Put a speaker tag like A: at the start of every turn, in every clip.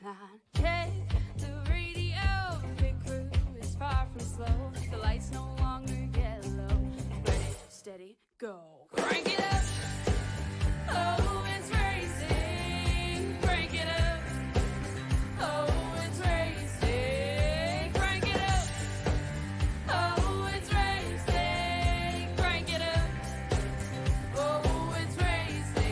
A: line. Check the radio, pit crew is far from slow. The lights no longer yellow. Ready, steady, go. Crank it up. Oh, it's racing. Crank it up. Oh, it's racing. Crank it up. Oh, it's racing. Crank it up. Oh, it's racing.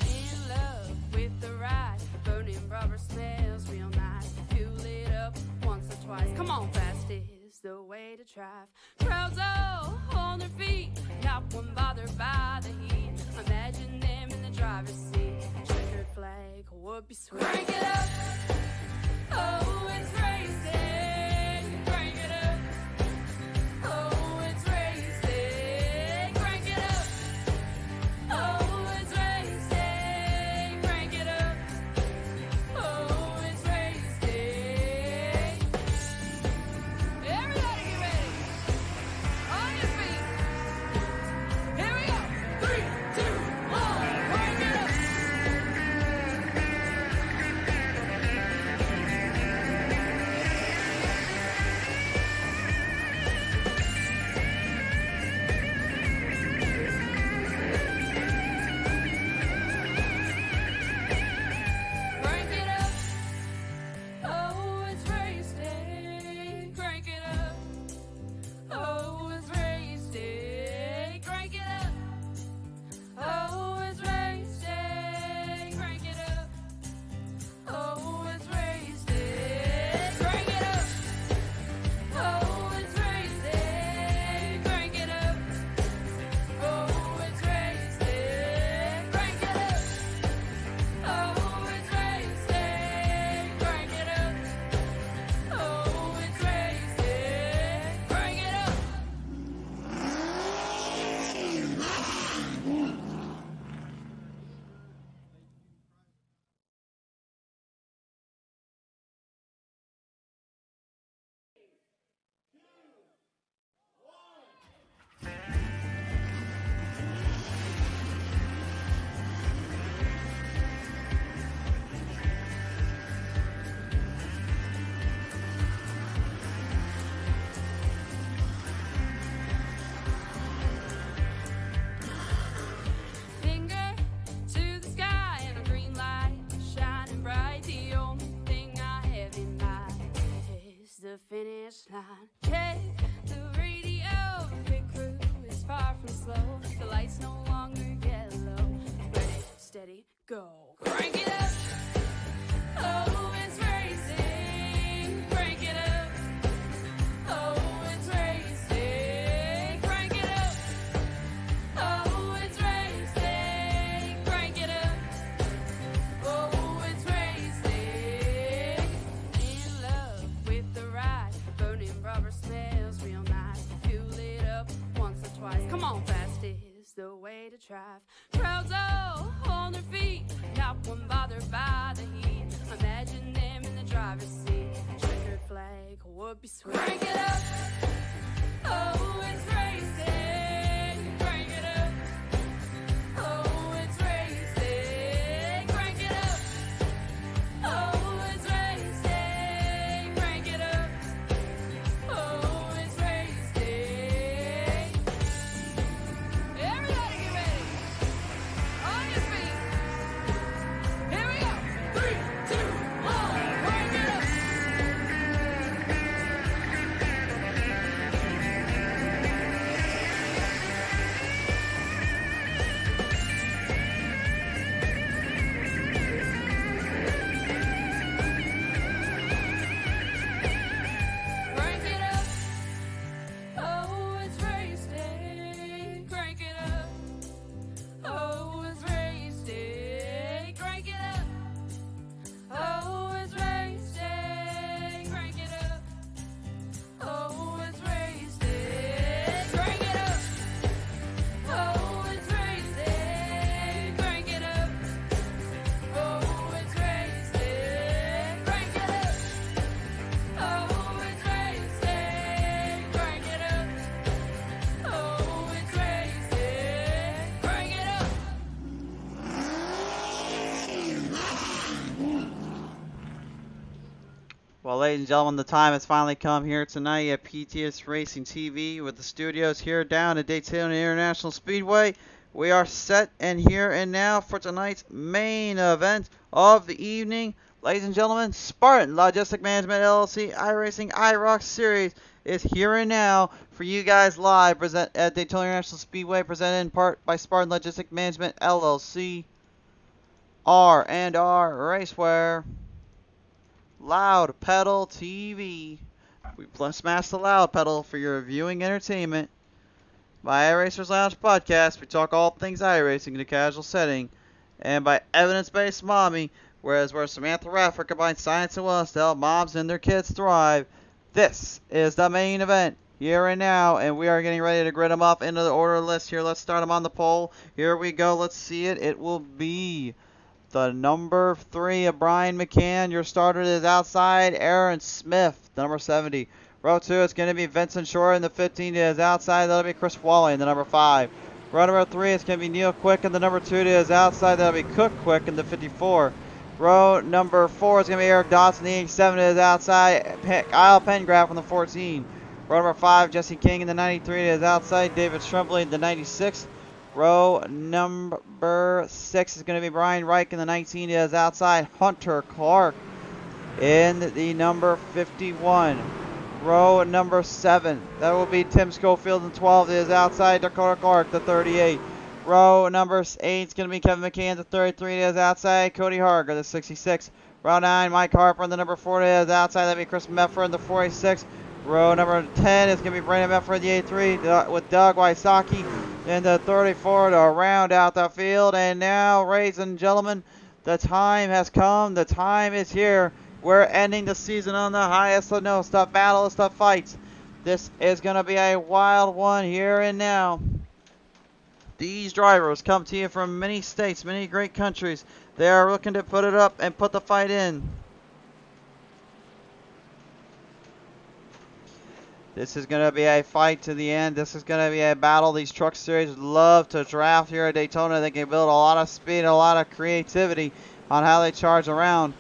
A: In love with the ride. Burning rubber smells real nice. Fuel it up once or twice. Come on, fast is the way to drive. Crowds all on their feet. Not one bothered by the heat. Imagine them in the driver's seat. Checkered flag would be sweet. Crank it up. Oh, it's racing. Crank it up. Oh, it's racing. Crank it up. Oh, it's racing. Crank it up. Oh, it's racing. Everybody get ready. On your feet. Here we go. 3, 2, 1. Crank it up. Crank it up. Oh, it's racing. Crank it up. Oh, it's racing. Crank it up. Oh, it's racing. Crank it up. Oh, it's racing. Crank it up. Oh, it's racing. Crank it up. Oh, it's racing. Crank it up. Oh, it's racing. Crank it up. Oh, it's racing. Crank it up. Finger to the sky and a green light shining bright. The only thing I have in mind is the finish line. Check the radio, pit crew is far from slow. The lights no longer yellow. Ready, steady, go. Crank it up. Oh, it's racing. Crank it up. Oh, it's racing. Crank it up. Oh, it's racing. Crank it up. Oh, it's racing. In love with the ride. Burning rubber smells real nice. Fuel it up once or twice. Come on, fast is the way to drive. Crowds all on their feet. Not one bothered by the heat. Imagine them in the driver's seat. Checkered flag would be sweet. Crank it up. Oh, it's racing. Crank it up. Oh, it's racing. Crank it up. Oh, it's racing. Crank it up. Oh, it's racing. Everybody get ready. On your feet. Here we go. 3, 2, 1. Crank it up.
B: Well, ladies and gentlemen, the time has finally come here tonight at PTM Racing TV with the studios here down at Daytona International Speedway. We are set and here and now for tonight's main event of the evening. Ladies and gentlemen, Spartan Logistic Management LLC iRacing IROC Series is here and now for you guys live at Daytona International Speedway, presented in part by Spartan Logistic Management LLC, R&R Racewear, Loud Pedal TV. We smash the loud pedal for your viewing entertainment. By iRacers Lounge Podcast, we talk all things iRacing in a casual setting. And by Evidence Based Mommy, where Samantha Raffer combines science and wellness to help moms and their kids thrive. This is the main event here and now, and we are getting ready to grid them up into the order list here. Let's start them on the pole. Here we go. Let's see it. It will be the number 3 of Brian McCann. Your starter is outside Aaron Smith, the number 70. Row 2, it's going to be Vincent Shore, and the 15 is outside. That'll be Chris Wally in the number 5. Row number 3, it's going to be Neil Quick, and the number 2 is outside. That'll be Cook Quick in the 54. Row number 4 is going to be Eric Dodson. The 87 is outside. Kyle Pengraff in the 14. Row number 5, Jesse King in the 93 is outside. David Shrimpley in the 96. Row number 6 is going to be Brian Reich, and the 19 is outside. Hunter Clark in the number 51. Row number 7, that will be Tim Schofield, and 12 is outside. Dakota Clark, the 38. Row number 8 is going to be Kevin McCann, the 33 is outside. Cody Harger, the 66. Row 9, Mike Harper, and the number 40 is outside. That'll be Chris Meffer in the 46. Row number 10 is going to be Brandon Meffer in the 83 with Doug Wysocki in the 34 to round out the field. And now, ladies and gentlemen, the time has come. The time is here. We're ending the season on the highest of notes, the battle of the fights. This is going to be a wild one here and now. These drivers come to you from many states, many great countries. They are looking to put it up and put the fight in. This is going to be a fight to the end. This is going to be a battle. These truck series love to draft here at Daytona. They can build a lot of speed, a lot of creativity on how they charge around.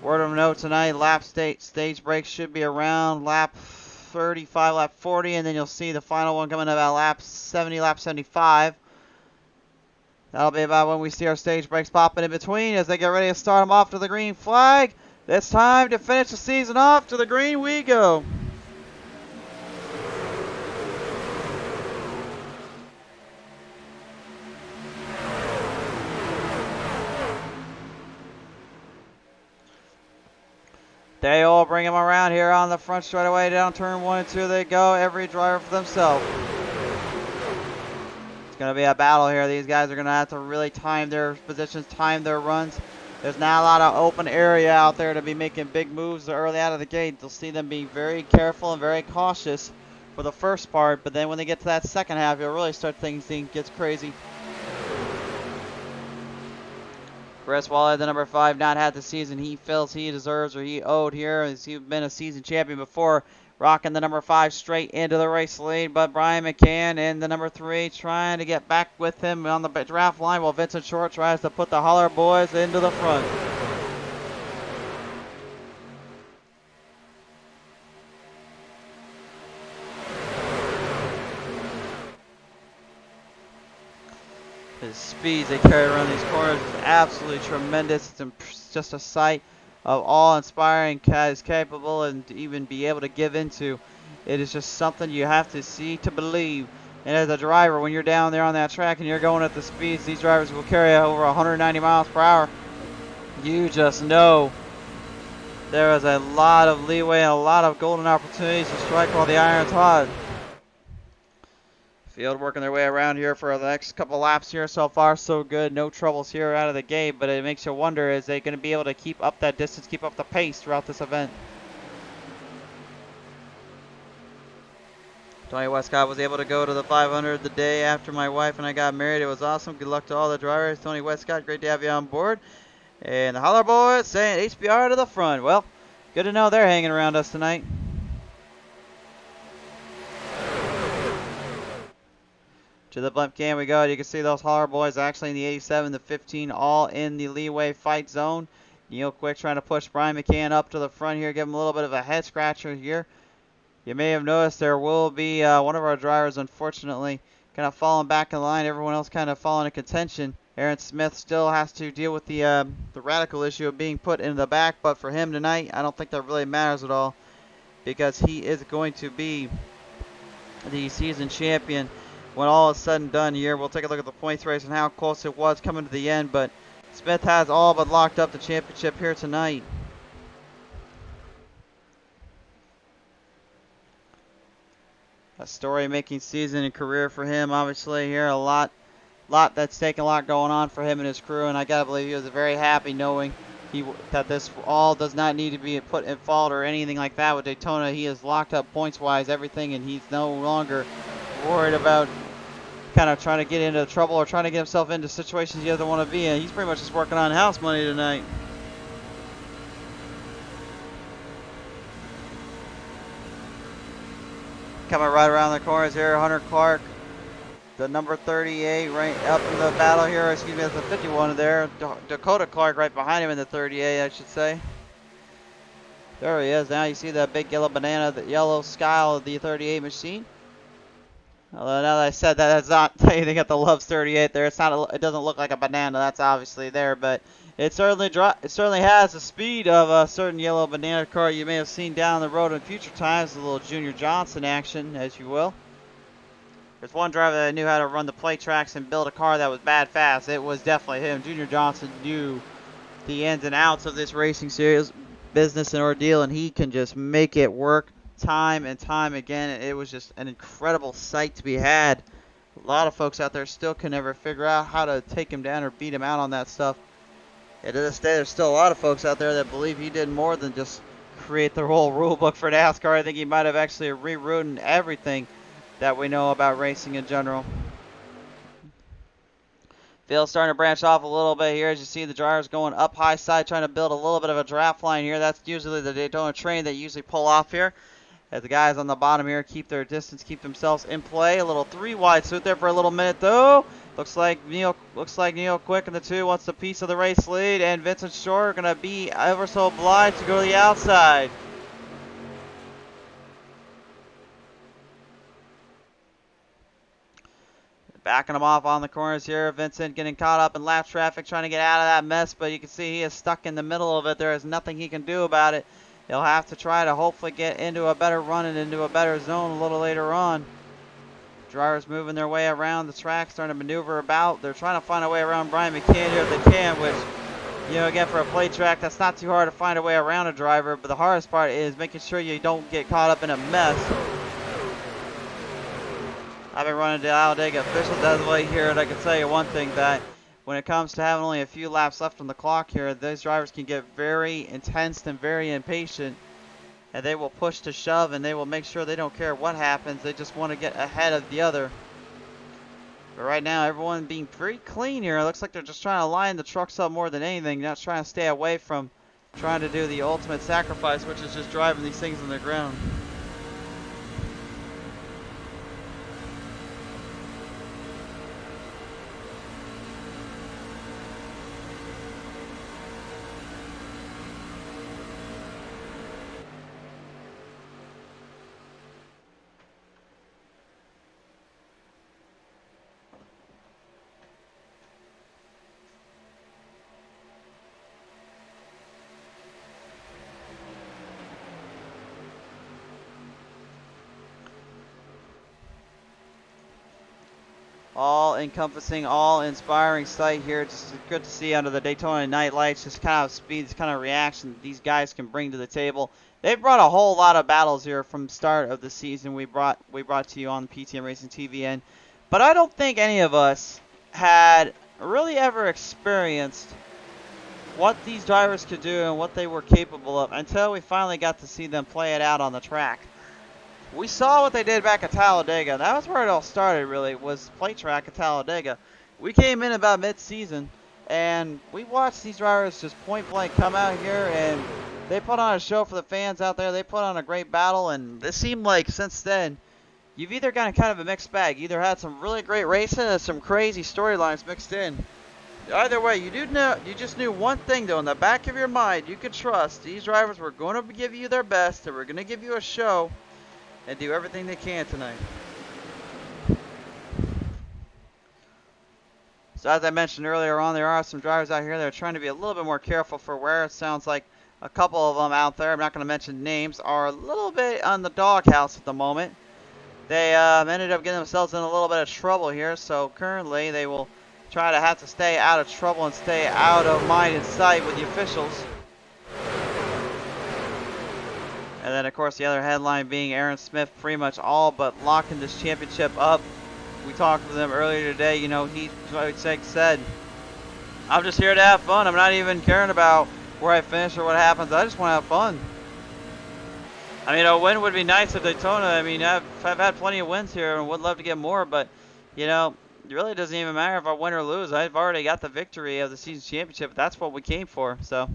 B: Word of note tonight, stage breaks should be around lap 35, lap 40, and then you'll see the final one coming about lap 70, lap 75. That'll be about when we see our stage breaks popping in between as they get ready to start them off to the green flag. It's time to finish the season off. To the green we go. They all bring them around here on the front straightaway. Down turn 1 and 2 they go. Every driver for themselves. It's going to be a battle here. These guys are going to have to really time their positions, time their runs. There's not a lot of open area out there to be making big moves early out of the gate. You'll see them being very careful and very cautious for the first part. But then when they get to that second half, you'll really start thinking things gets crazy. Chris Waller, the number 5, not had the season he feels he deserves or he owed here, as he's been a season champion before, rocking the number 5 straight into the race lead. But Brian McCann and the number 3 trying to get back with him on the draft line while Vincent Short tries to put the Holler Boys into the front. The speeds they carry around these corners is absolutely tremendous. It's just a sight of awe-inspiring, is capable and to even be able to give into. It is just something you have to see to believe. And as a driver, when you're down there on that track and you're going at the speeds these drivers will carry over 190 miles per hour, you just know there is a lot of leeway and a lot of golden opportunities to strike while the iron's hot. Field working their way around here for the next couple laps here. So far, so good. No troubles here out of the gate, but it makes you wonder, is they going to be able to keep up that distance, keep up the pace throughout this event? Tony Westcott was able to go to the 500 the day after my wife and I got married. It was awesome. Good luck to all the drivers. Tony Westcott, great to have you on board. And the Holler Boys saying HBR to the front. Well, good to know they're hanging around us tonight. To the blimp cam we go. You can see those Holler Boys actually in the 87, the 15, all in the leeway fight zone. Neil Quick trying to push Brian McCann up to the front here, give him a little bit of a head scratcher here. You may have noticed there will be one of our drivers, unfortunately, kind of falling back in line. Everyone else kind of falling in contention. Aaron Smith still has to deal with the radical issue of being put in the back, but for him tonight, I don't think that really matters at all because he is going to be the season champion when all is said and done here. We'll take a look at the points race and how close it was coming to the end, but Smith has all but locked up the championship here tonight. A story-making season and career for him, obviously here. A lot that's taken, a lot going on for him and his crew, and I gotta believe he was very happy knowing that this all does not need to be put in fault or anything like that with Daytona. He is locked up points-wise, everything, and he's no longer worried about kind of trying to get into trouble or trying to get himself into situations he doesn't want to be in. He's pretty much just working on house money tonight. Coming right around the corners here, Hunter Clark, the number 38, right up in the battle here. Excuse me, that's the 51 there. Dakota Clark right behind him in the 38, I should say. There he is. Now you see that big yellow banana, the yellow sky of the 38 machine. Although now that I said that, that's not anything at the Loves 38 there. It's not. It doesn't look like a banana. That's obviously there, but it certainly has the speed of a certain yellow banana car you may have seen down the road in future times. A little Junior Johnson action, as you will. There's one driver that knew how to run the plate tracks and build a car that was bad fast. It was definitely him. Junior Johnson knew the ins and outs of this racing series business and ordeal, and he can just make it work time and time again. It was just an incredible sight to be had. A lot of folks out there still can never figure out how to take him down or beat him out on that stuff. And to this day, there's still a lot of folks out there that believe he did more than just create the whole rule book for NASCAR. I think he might have actually rewritten everything that we know about racing in general. Field's starting to branch off a little bit here. As you see, the drivers going up high side, trying to build a little bit of a draft line here. That's usually the Daytona train that usually pull off here. As the guys on the bottom here keep their distance, keep themselves in play. A little three-wide suit there for a little minute, though. Looks like Neil Quick in the two wants a piece of the race lead, and Vincent Shore going to be ever so obliged to go to the outside. Backing him off on the corners here. Vincent getting caught up in lap traffic, trying to get out of that mess, but you can see he is stuck in the middle of it. There is nothing he can do about it. He'll have to try to hopefully get into a better run and into a better zone a little later on. Drivers moving their way around the track, starting to maneuver about. They're trying to find a way around Brian McCann here if they can, which, you know, again, for a plate track, that's not too hard to find a way around a driver, but the hardest part is making sure you don't get caught up in a mess. I've been running the Talladega officials that way here, and I can tell you one thing, that when it comes to having only a few laps left on the clock here, those drivers can get very intense and very impatient, and they will push to shove, and they will make sure they don't care what happens. They just want to get ahead of the other. But right now, everyone being pretty clean here. It looks like they're just trying to line the trucks up more than anything, not trying to stay away from trying to do the ultimate sacrifice, which is just driving these things on the ground. All-encompassing, all-inspiring sight here. Just good to see under the Daytona night lights, just kind of speed, kind of reaction these guys can bring to the table. They've brought a whole lot of battles here from the start of the season. We brought to you on PTM Racing TV, but I don't think any of us had really ever experienced what these drivers could do and what they were capable of until we finally got to see them play it out on the track. We saw what they did back at Talladega. That was where it all started, really, was plate track at Talladega. We came in about mid-season, and we watched these drivers just point-blank come out here, and they put on a show for the fans out there. They put on a great battle, and it seemed like since then, you've either gotten kind of a mixed bag. You either had some really great racing and some crazy storylines mixed in. Either way, you just knew one thing though in the back of your mind. You could trust these drivers were going to give you their best. They were going to give you a show and do everything they can tonight. So as I mentioned earlier on, there are some drivers out here that are trying to be a little bit more careful for wear. It sounds like a couple of them out there, I'm not going to mention names, are a little bit on the doghouse at the moment. They ended up getting themselves in a little bit of trouble here, so currently they will try to have to stay out of trouble and stay out of mind and sight with the officials. And then, of course, the other headline being Aaron Smith pretty much all but locking this championship up. We talked with him earlier today. You know, he said, I'm just here to have fun. I'm not even caring about where I finish or what happens. I just want to have fun. I mean, a win would be nice at Daytona. I mean, I've had plenty of wins here and would love to get more, but, you know, it really doesn't even matter if I win or lose. I've already got the victory of the season championship. That's what we came for. So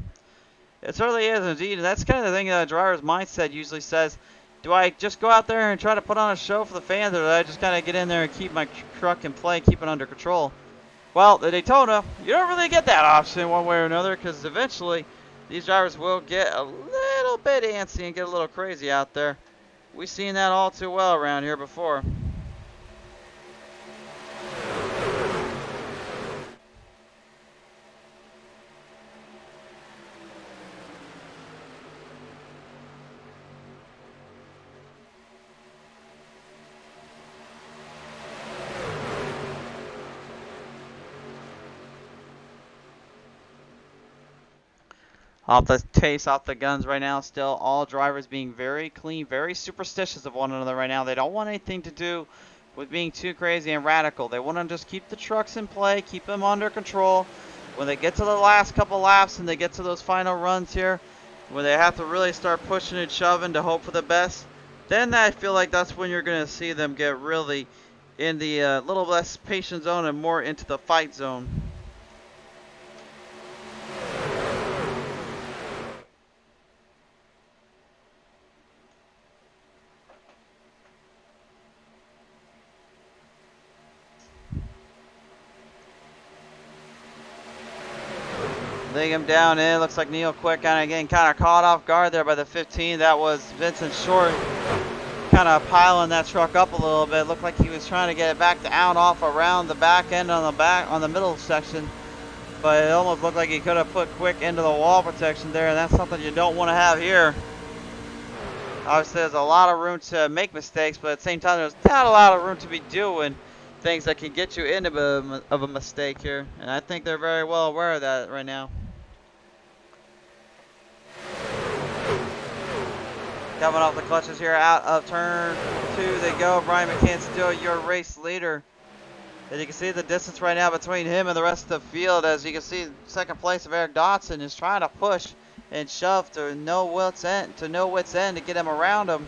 B: it certainly is indeed. And that's kind of the thing that a driver's mindset usually says. Do I just go out there and try to put on a show for the fans, or do I just kind of get in there and keep my truck in play, keep it under control? Well, the Daytona, you don't really get that option one way or another, because eventually these drivers will get a little bit antsy and get a little crazy out there. We've seen that all too well around here before. Off the taste, off the guns right now, still all drivers being very clean, very superstitious of one another right now. They don't want anything to do with being too crazy and radical. They want to just keep the trucks in play, keep them under control. When they get to the last couple laps and they get to those final runs here, when they have to really start pushing and shoving to hope for the best, then I feel like that's when you're going to see them get really in the little less patient zone and more into the fight zone. Laying him down in. Looks like Neil Quick kind of getting caught off guard there by the 15. That was Vincent Short kind of piling that truck up a little bit. Looked like he was trying to get it back down off around the back end on the middle section. But it almost looked like he could have put Quick into the wall protection there, and that's something you don't want to have here. Obviously, there's a lot of room to make mistakes, but at the same time, there's not a lot of room to be doing things that can get you into a mistake here. And I think they're very well aware of that right now. Coming off the clutches here, out of turn 2 they go. Brian McCann still your race leader. As you can see, the distance right now between him and the rest of the field, as you can see, second place of Eric Dodson is trying to push and shove to no wit's end to get him around him.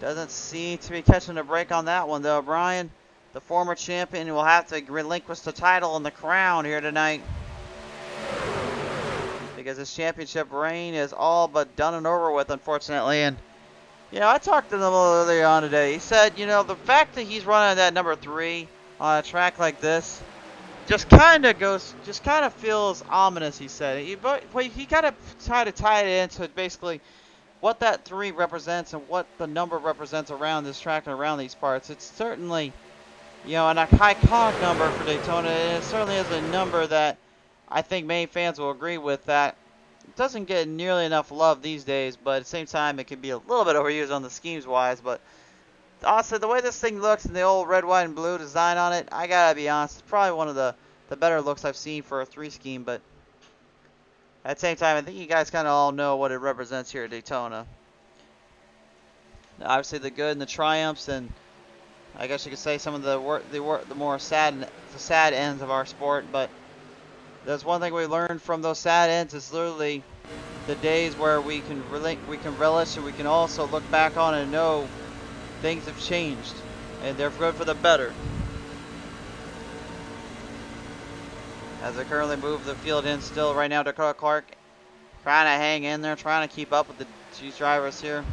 B: Doesn't seem to be catching a break on that one though. Brian, the former champion, will have to relinquish the title and the crown here tonight, because his championship reign is all but done and over with, unfortunately. And, you know, I talked to him a little earlier on today. He said, you know, the fact that he's running that number 3 on a track like this just kind of feels ominous, he said. He kind of tried to tie it into basically what that 3 represents and what the number represents around this track and around these parts. It's certainly, you know, an iconic number for Daytona. And it certainly is a number that I think many fans will agree with, that it doesn't get nearly enough love these days, but at the same time it can be a little bit overused on the schemes wise. But honestly, the way this thing looks and the old red, white, and blue design on it, I gotta be honest, it's probably one of the better looks I've seen for a 3 scheme. But at the same time, I think you guys kind of all know what it represents here at Daytona. Now, obviously the good and the triumphs, and I guess you could say some of the more sad ends of our sport. But there's one thing we learned from those sad ends, is literally the days where we can relish, and we can also look back on and know things have changed and they're good for the better. As they currently move the field in still right now, Dakota Clark trying to hang in there, trying to keep up with these drivers here.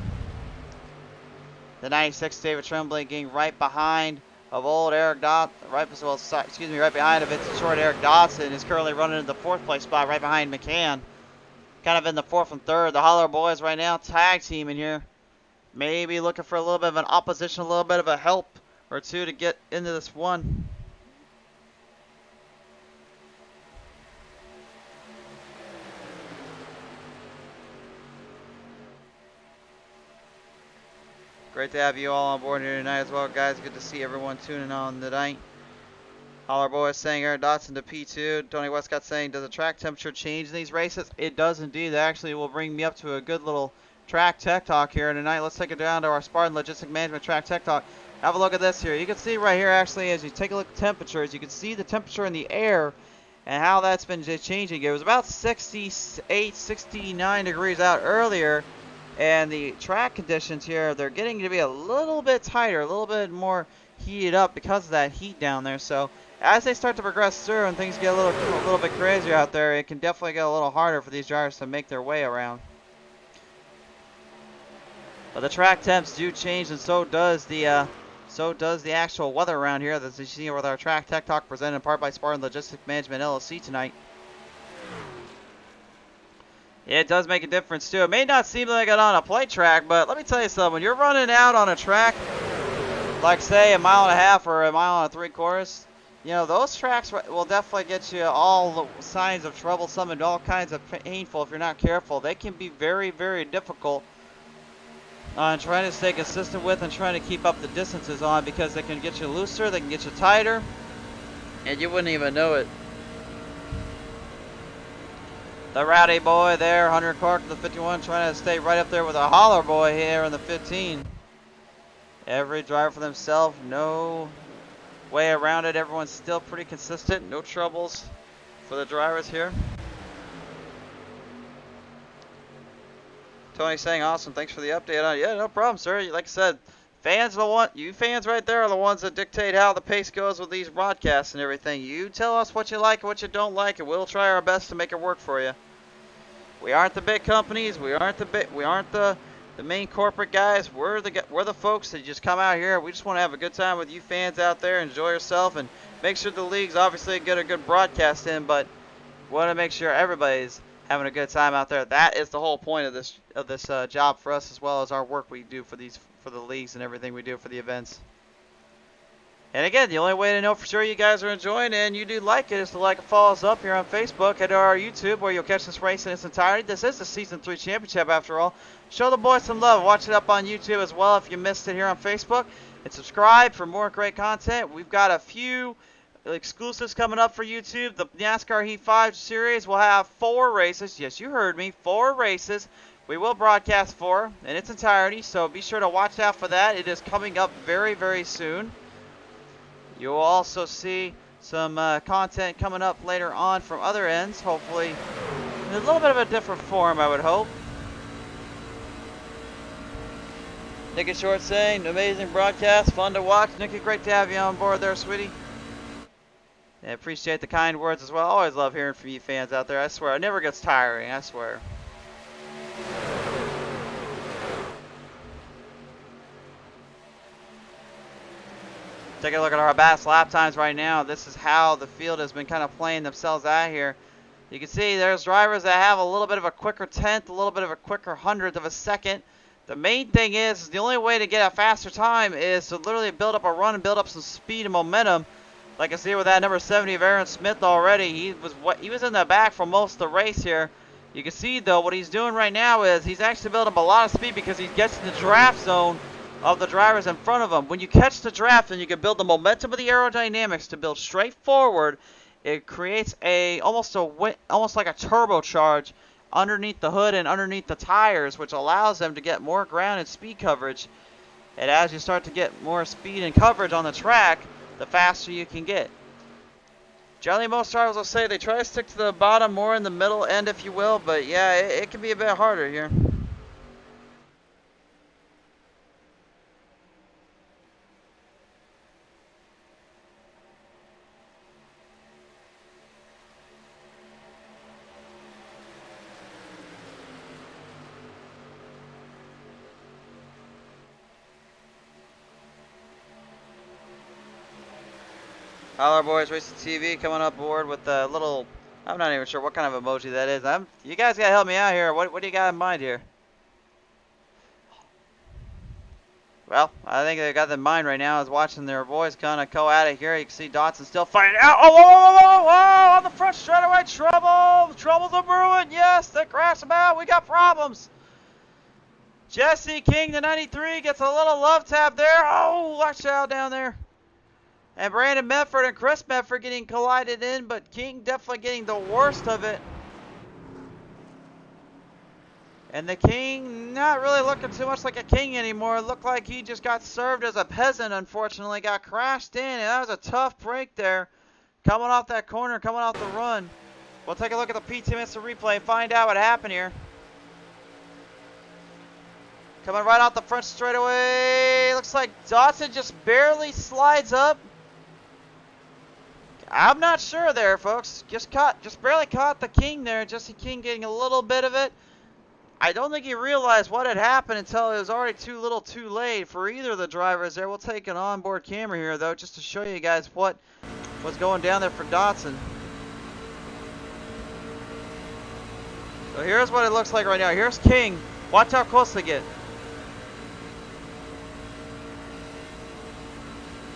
B: The 96 David Tremblay getting right behind of old Eric Dot, right behind of it's short Eric Dodson is currently running in the 4th place spot right behind McCann. Kind of in the 4th and 3rd. The Holler Boys right now tag teaming here. Maybe looking for a little bit of an opposition, a little bit of a help or two to get into this one. Great to have you all on board here tonight as well, guys. Good to see everyone tuning on tonight. Holler Boys saying Aaron Dotson to P2. Tony Westcott saying, does the track temperature change in these races? It does indeed. That actually will bring me up to a good little track tech talk here tonight. Let's take it down to our Spartan Logistic Management track tech talk. Have a look at this here. You can see right here, actually, as you take a look at temperatures, you can see the temperature in the air and how that's been changing. It was about 68, 69 degrees out earlier. And the track conditions here, they're getting to be a little bit tighter, a little bit more heated up because of that heat down there. So as they start to progress through and things get a little bit crazier out there, it can definitely get a little harder for these drivers to make their way around. But the track temps do change, and so does the actual weather around here. As you see with our Track Tech Talk presented in part by Spartan Logistic Management LLC tonight. It does make a difference too. It may not seem like it on a plate track, but let me tell you something. When you're running out on a track, like say 1.5 miles or 1 3/4 miles, you know, those tracks will definitely get you all the signs of troublesome and all kinds of painful if you're not careful. They can be very, very difficult on trying to stay consistent with and trying to keep up the distances on, because they can get you looser, they can get you tighter, and you wouldn't even know it. The Rowdy Boy there, Hunter Clark in the 51, trying to stay right up there with a Holler Boy here in the 15. Every driver for themselves, no way around it. Everyone's still pretty consistent, no troubles for the drivers here. Tony saying, awesome, thanks for the update on it. Yeah, no problem, sir. Like I said, you fans right there are the ones that dictate how the pace goes with these broadcasts and everything. You tell us what you like and what you don't like, and we'll try our best to make it work for you. We aren't the big companies. We aren't the main corporate guys. We're the folks that just come out here. We just want to have a good time with you fans out there. Enjoy yourself and make sure the leagues obviously get a good broadcast in, but we want to make sure everybody's having a good time out there. That is the whole point of this job for us, as well as our work we do for the leagues and everything we do for the events. And again, the only way to know for sure you guys are enjoying it and you do like it is to like and follow us up here on Facebook. Head to our YouTube where you'll catch this race in its entirety. This is the Season 3 Championship after all. Show the boys some love. Watch it up on YouTube as well if you missed it here on Facebook. And subscribe for more great content. We've got a few exclusives coming up for YouTube. The NASCAR Heat 5 series will have 4 races. Yes, you heard me. 4 races. We will broadcast 4 in its entirety, so be sure to watch out for that. It is coming up very, very soon. You'll also see some content coming up later on from other ends, hopefully in a little bit of a different form, I would hope. Nikki Short saying, amazing broadcast, fun to watch. Nikki, great to have you on board there, sweetie. I appreciate the kind words as well. Always love hearing from you fans out there. I swear, it never gets tiring, I swear. Take a look at our best lap times right now. This is how the field has been kind of playing themselves out here. You can see there's drivers that have a little bit of a quicker tenth, a little bit of a quicker hundredth of a second. The main thing is the only way to get a faster time is to literally build up a run and build up some speed and momentum. Like I see with that number 70 of Aaron Smith already, he was in the back for most of the race here. You can see though what he's doing right now is he's actually building up a lot of speed because he gets in the draft zone of the drivers in front of him. When you catch the draft, then you can build the momentum of the aerodynamics to build straight forward. It creates almost like a turbocharge underneath the hood and underneath the tires, which allows them to get more ground and speed coverage. And as you start to get more speed and coverage on the track, the faster you can get. Generally, most drivers will say they try to stick to the bottom, more in the middle end, if you will, but yeah, it can be a bit harder here. R&R Boys Racing TV coming up board with a little, I'm not even sure what kind of emoji that is. You guys gotta help me out here. What do you got in mind here? Well, I think they got in mind right now is watching their boys kind of go at it here. You can see Dotson still fighting out. Oh, whoa, whoa, whoa, whoa, on the front straightaway, trouble. Trouble's a brewing. Yes, they crash about. We got problems. Jesse King, the 93, gets a little love tap there. Oh, watch out down there. And Brandon Medford and Chris Medford getting collided in, but King definitely getting the worst of it. And the King not really looking too much like a king anymore. It looked like he just got served as a peasant, unfortunately. Got crashed in, and that was a tough break there. Coming off that corner, coming off the run. We'll take a look at the PTM Instant Replay and find out what happened here. Coming right out the front straightaway. Looks like Dotson just barely slides up. I'm not sure there, folks. Just barely caught the King there. Jesse King getting a little bit of it. I don't think he realized what had happened until it was already too little too late for either of the drivers there. We'll take an onboard camera here, though, just to show you guys what was going down there for Dotson. So here's what it looks like right now. Here's King. Watch how close they get.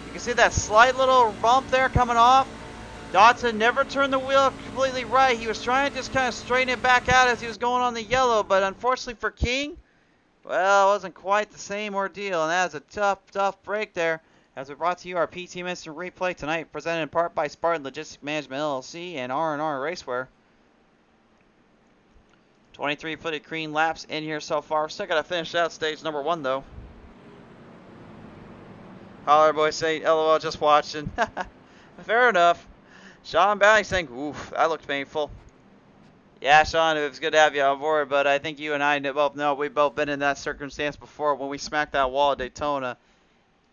B: You can see that slight little bump there coming off. Dotson never turned the wheel completely right. He was trying to just kind of straighten it back out as he was going on the yellow, but unfortunately for King, well, it wasn't quite the same ordeal, and that was a tough break there. As we brought to you our PTM Instant Replay tonight, presented in part by Spartan Logistics Management LLC and R&R Racewear. 23-footed green laps in here so far. Still got to finish out stage number 1, though. Holler boys say, LOL, just watching. Fair enough. Sean Bounty saying, oof, that looked painful. Yeah, Sean, it was good to have you on board, but I think you and I both know we've both been in that circumstance before when we smacked that wall at Daytona.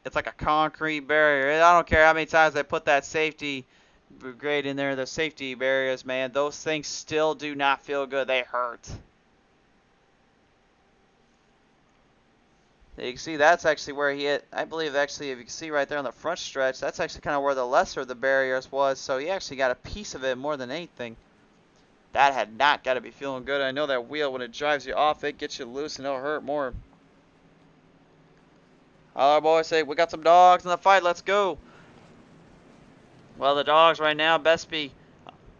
B: It's like a concrete barrier. I don't care how many times they put that safety grade in there, the safety barriers, man, those things still do not feel good. They hurt. You can see that's actually where he hit. I believe actually, if you can see right there on the front stretch, that's actually kind of where the lesser of the barriers was. So he actually got a piece of it more than anything. That had not got to be feeling good. I know that wheel, when it drives you off, it gets you loose and it'll hurt more. All our boys say, we got some dogs in the fight. Let's go. Well, the dogs right now best be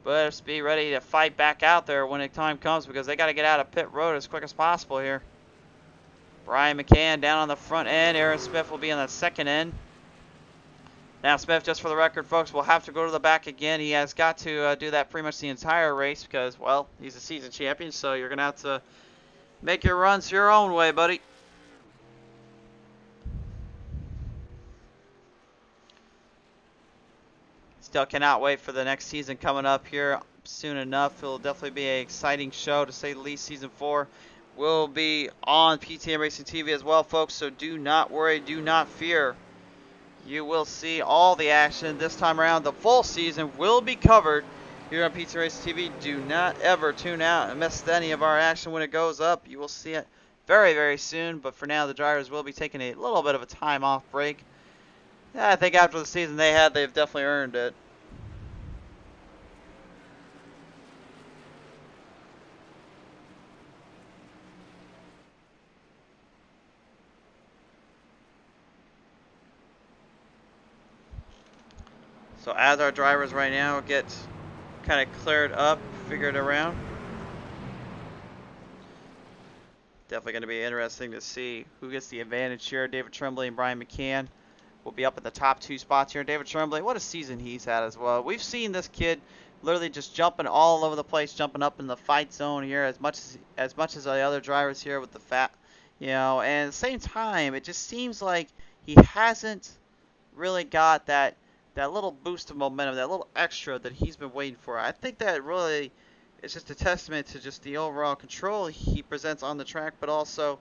B: ready to fight back out there when the time comes, because they got to get out of pit road as quick as possible here. Brian McCann down on the front end. Aaron Smith will be on the second end. Now Smith, just for the record, folks, will have to go to the back again. He has got to do that pretty much the entire race because, well, he's a season champion, so you're going to have to make your runs your own way, buddy. Still cannot wait for the next season coming up here soon enough. It'll definitely be an exciting show, to say the least. Season 4 will be on PTM Racing TV as well, folks, so do not worry, do not fear. You will see all the action this time around. The full season will be covered here on PTM Racing TV. Do not ever tune out and miss any of our action when it goes up. You will see it very, very soon, but for now the drivers will be taking a little bit of a time off break. Yeah, I think after the season they've definitely earned it. So as our drivers right now get kind of cleared up, figured around, definitely going to be interesting to see who gets the advantage here. David Tremblay and Brian McCann will be up in the top 2 spots here. David Tremblay, what a season he's had as well. We've seen this kid literally just jumping all over the place, jumping up in the fight zone here as much as the other drivers here with the fat, and at the same time, it just seems like he hasn't really got that little boost of momentum, that little extra that he's been waiting for. I think that really is just a testament to just the overall control he presents on the track, but also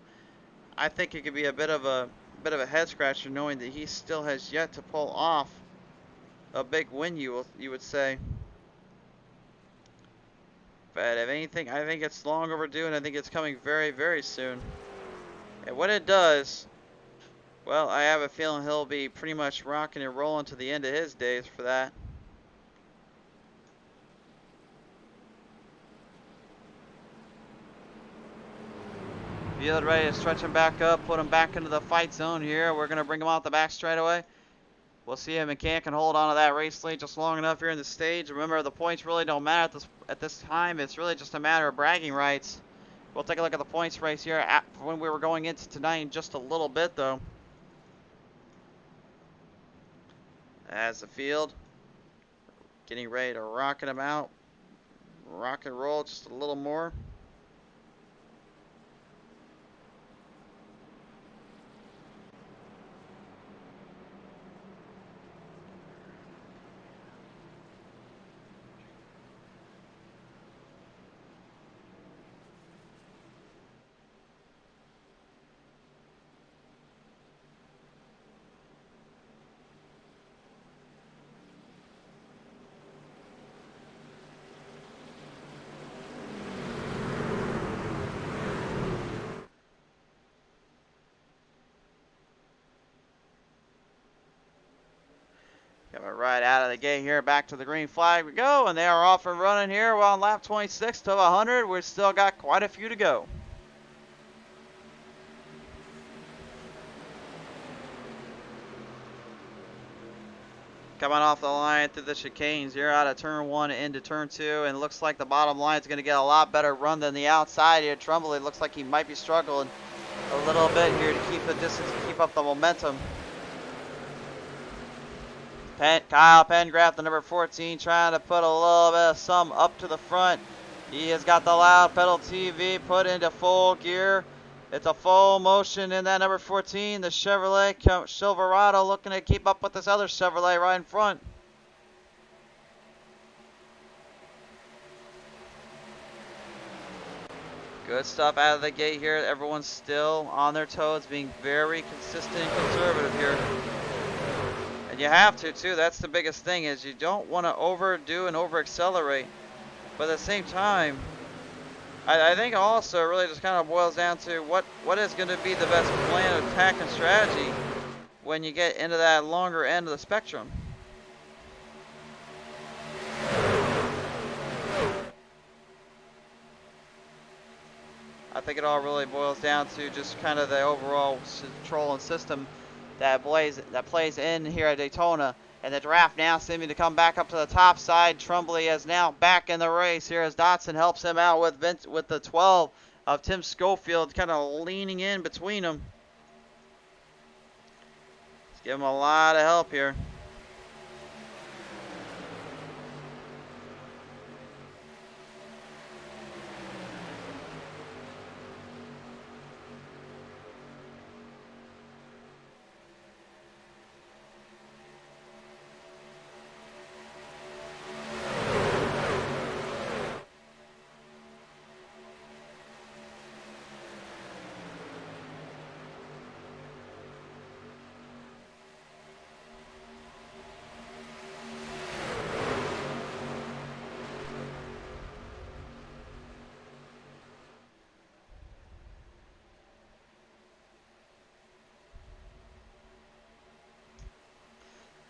B: I think it could be a bit of a head scratcher knowing that he still has yet to pull off a big win, you would say. But if anything, I think it's long overdue, and I think it's coming very, very soon. And when it does, Well, I have a feeling he'll be pretty much rocking and rolling to the end of his days for that. Field ready to stretch him back up, put him back into the fight zone here. We're going to bring him out the back straightaway. We'll see if McCann can hold on to that race lead just long enough here in the stage. Remember, the points really don't matter at this time. It's really just a matter of bragging rights. We'll take a look at the points race here when we were going into tonight in just a little bit, though. As the field getting ready to rocket him out. Rock and roll just a little more. Coming right out of the gate here, back to the green flag we go, and they are off and running here. Well, on lap 26 to 100, we've still got quite a few to go. Coming off the line through the chicanes here out of turn 1 into turn 2, and looks like the bottom line is going to get a lot better run than the outside here. Trumbull, it looks like he might be struggling a little bit here to keep the distance, to keep up the momentum. Kyle Pengraff, the number 14, trying to put a little bit of some up to the front. He has got the loud pedal TV put into full gear. It's a full motion in that number 14, the Chevrolet Silverado, looking to keep up with this other Chevrolet right in front. Good stuff out of the gate here. Everyone's still on their toes, being very consistent and conservative here. And you have to too. That's the biggest thing, is you don't want to overdo and over accelerate. But at the same time, I think also really just kind of boils down to what is going to be the best plan of attack and strategy when you get into that longer end of the spectrum. I think it all really boils down to just kind of the overall control and system that plays in here at Daytona. And the draft now seeming to come back up to the top side. Trumbull is now back in the race here as Dotson helps him out with the 12 of Tim Schofield, kind of leaning in between them. Let's give him a lot of help here.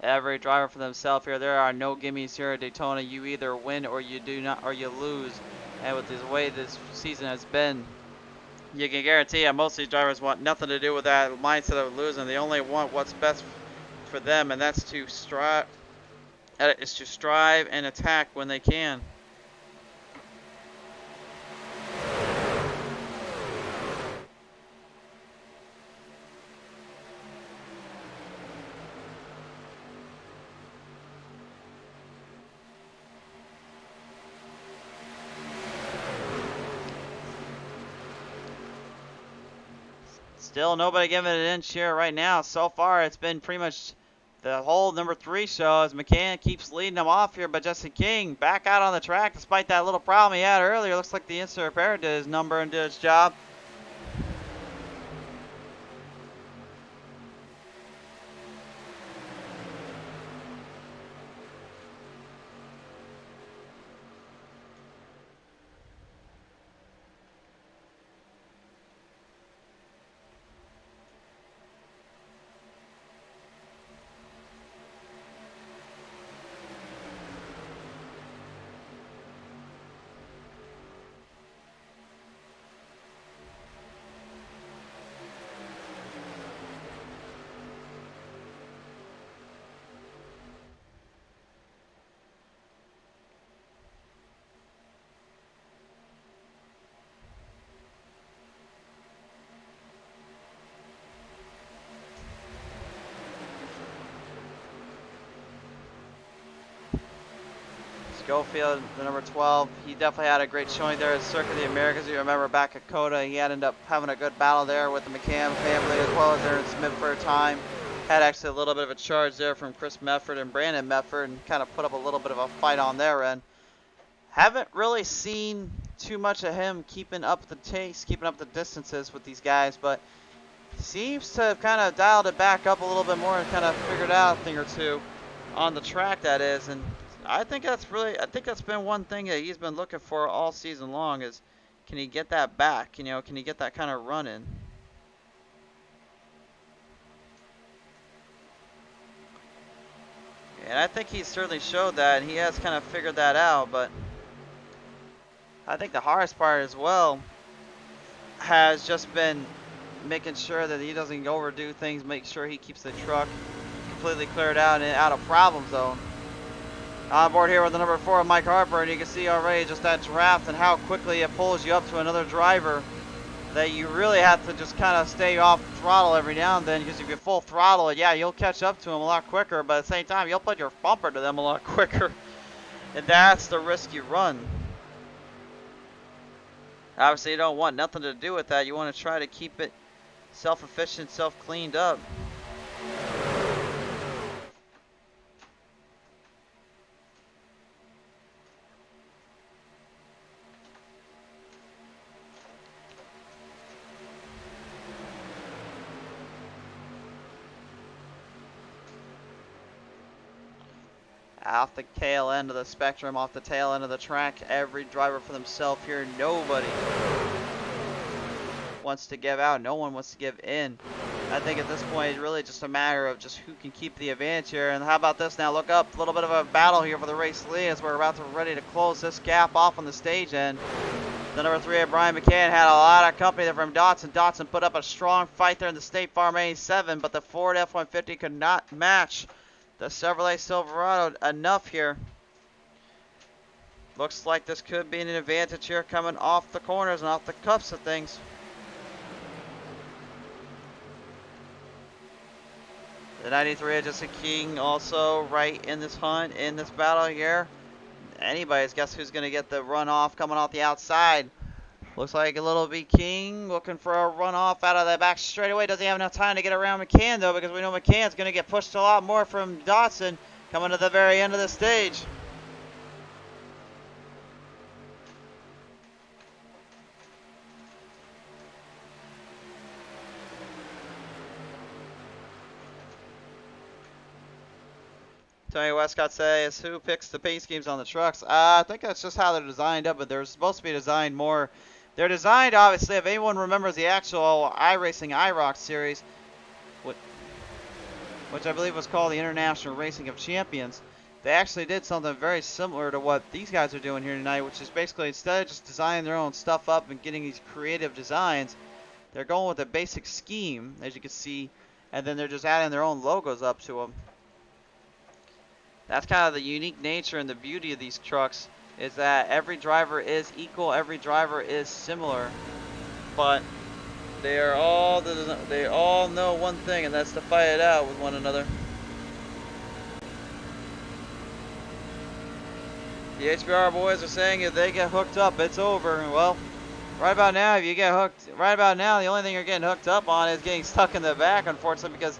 B: Every driver for themselves here. There are no gimmies here at Daytona. You either win or you do not, or you lose. And with the way this season has been, you can guarantee most of these drivers want nothing to do with that mindset of losing. They only want what's best for them, and that's to strive. Is to strive and attack when they can. Still nobody giving it an inch here right now. So far, it's been pretty much the whole number 3 show as McCann keeps leading them off here. But Justin King back out on the track despite that little problem he had earlier. Looks like the instant repair did his number and did its job. Schofield, the number 12, he definitely had a great showing there at Circuit of the Americas. You remember back at COTA, he had ended up having a good battle there with the McCann family as well as there in Smith for a time. Had actually a little bit of a charge there from Chris Mefford and Brandon Mefford and kind of put up a little bit of a fight on their end. Haven't really seen too much of him keeping up the pace, keeping up the distances with these guys, but seems to have kind of dialed it back up a little bit more and kind of figured out a thing or two on the track, that is. And I think that's been one thing that he's been looking for all season long is, can he get that back? You know, can he get that kind of run in? And I think he certainly showed that, and he has kind of figured that out. But I think the hardest part as well has just been making sure that he doesn't overdo things, make sure he keeps the truck completely cleared out and out of problem zone. On board here with the number 4, Mike Harper, and you can see already just that draft and how quickly it pulls you up to another driver that you really have to just kind of stay off throttle every now and then, because if you full throttle it, yeah, you'll catch up to them a lot quicker, but at the same time, you'll put your bumper to them a lot quicker, and that's the risk you run. Obviously, you don't want nothing to do with that. You want to try to keep it self-efficient, self-cleaned up. Off the tail end of the spectrum, off the tail end of the track, every driver for themselves here. Nobody wants to give out. No one wants to give in. I think at this point, it's really just a matter of just who can keep the advantage here. And how about this now? Look up. A little bit of a battle here for the race lead as we're about to ready to close this gap off on the stage end. The number 3, Brian McCann, had a lot of company there from Dotson. Dotson put up a strong fight there in the State Farm 87, but the Ford F-150 could not match the Chevrolet Silverado enough here. Looks like this could be an advantage here coming off the corners and off the cuffs of things. The 93 Jesse King also right in this hunt, in this battle here. Anybody's guess who's going to get the runoff coming off the outside. Looks like a little B King looking for a runoff out of the back straightaway. Doesn't have enough time to get around McCann, though, because we know McCann's going to get pushed a lot more from Dotson coming to the very end of the stage. Tony Westcott says, who picks the paint schemes on the trucks? I think that's just how they're designed up, but they're supposed to be designed more. They're designed, obviously, if anyone remembers the actual iRacing IROC series, which I believe was called the International Racing of Champions, they actually did something very similar to what these guys are doing here tonight, which is basically instead of just designing their own stuff up and getting these creative designs, they're going with a basic scheme, as you can see, and then they're just adding their own logos up to them. That's kind of the unique nature and the beauty of these trucks, is that every driver is equal, every driver is similar, but they all know one thing, and that's to fight it out with one another. The HBR boys are saying if they get hooked up, it's over. Well, right about now, if you get hooked, right about now, the only thing you're getting hooked up on is getting stuck in the back, unfortunately, because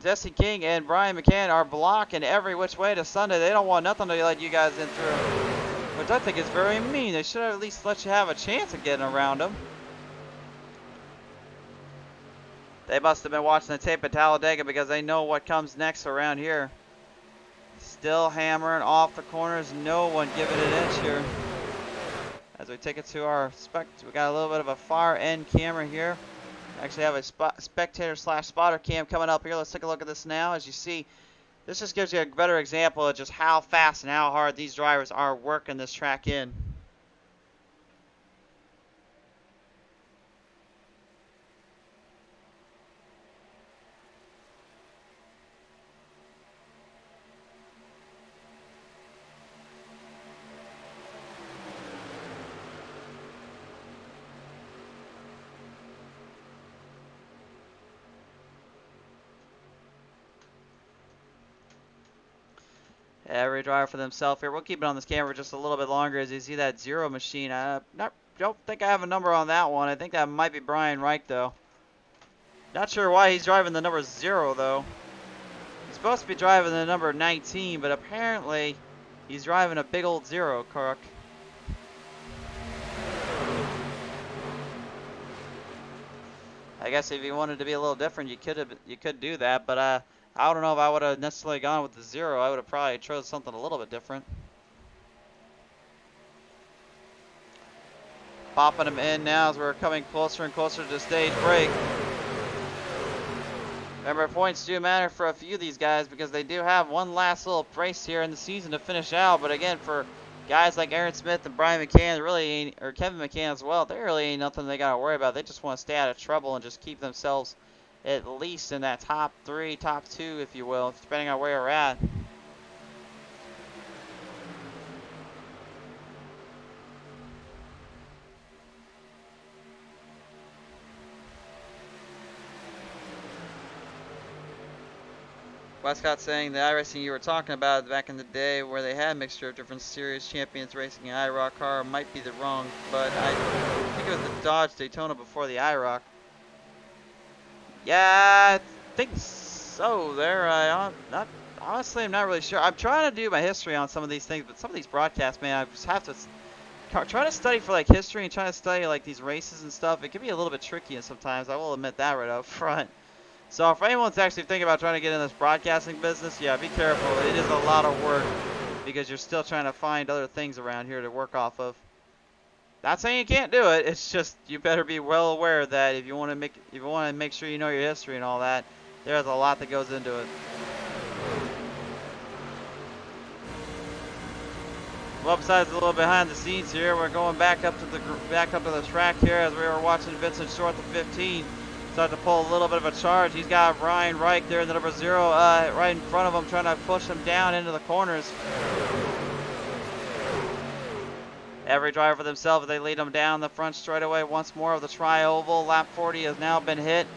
B: Jesse King and Brian McCann are blocking every which way to Sunday. They don't want nothing to let you guys in through, which I think is very mean. They should have at least let you have a chance of getting around them. They must have been watching the tape at Talladega because they know what comes next around here. Still hammering off the corners. No one giving an inch here. As we take it to our we got a little bit of a far end camera here. Actually have a spectator / spotter cam coming up here. Let's take a look at this now. As you see, this just gives you a better example of just how fast and how hard these drivers are working this track in. Every driver for themselves here. We'll keep it on this camera just a little bit longer as you see that zero machine. Don't think I have a number on that one. I think that might be Brian Reich, though. Not sure why he's driving the number 0, though. He's supposed to be driving the number 19, but apparently he's driving a big old 0, Kirk. I guess if you wanted to be a little different, you could do that, but I don't know if I would have necessarily gone with the 0. I would have probably chose something a little bit different. Popping them in now as we're coming closer and closer to the stage break. Remember, points do matter for a few of these guys because they do have one last little race here in the season to finish out. But again, for guys like Aaron Smith and Brian McCann, really ain't, or Kevin McCann as well, there really ain't nothing they got to worry about. They just want to stay out of trouble and just keep themselves at least in that top 3, top 2, if you will, depending on where you're at. Westcott saying the iRacing you were talking about back in the day where they had a mixture of different series, Champions Racing IROC car might be the wrong, but I think it was the Dodge Daytona before the IROC. Yeah, I think so there. Honestly, I'm not really sure. I'm trying to do my history on some of these things, but some of these broadcasts, man, I just have to try to study for like history and try to study like these races and stuff. It can be a little bit tricky and sometimes, I will admit that right up front. So if anyone's actually thinking about trying to get in this broadcasting business, yeah, be careful. It is a lot of work because you're still trying to find other things around here to work off of. Not saying you can't do it. It's just you better be well aware that if you want to make sure you know your history and all that, there's a lot that goes into it. Website's a little behind the scenes here. We're going back up to the track here as we were watching Vincent Short, the 15. Start to pull a little bit of a charge. He's got Brian Reich there in the number 0 right in front of him, trying to push him down into the corners. Every driver for themselves, they lead them down the front straightaway once more of the tri-oval. Lap 40 has now been hit,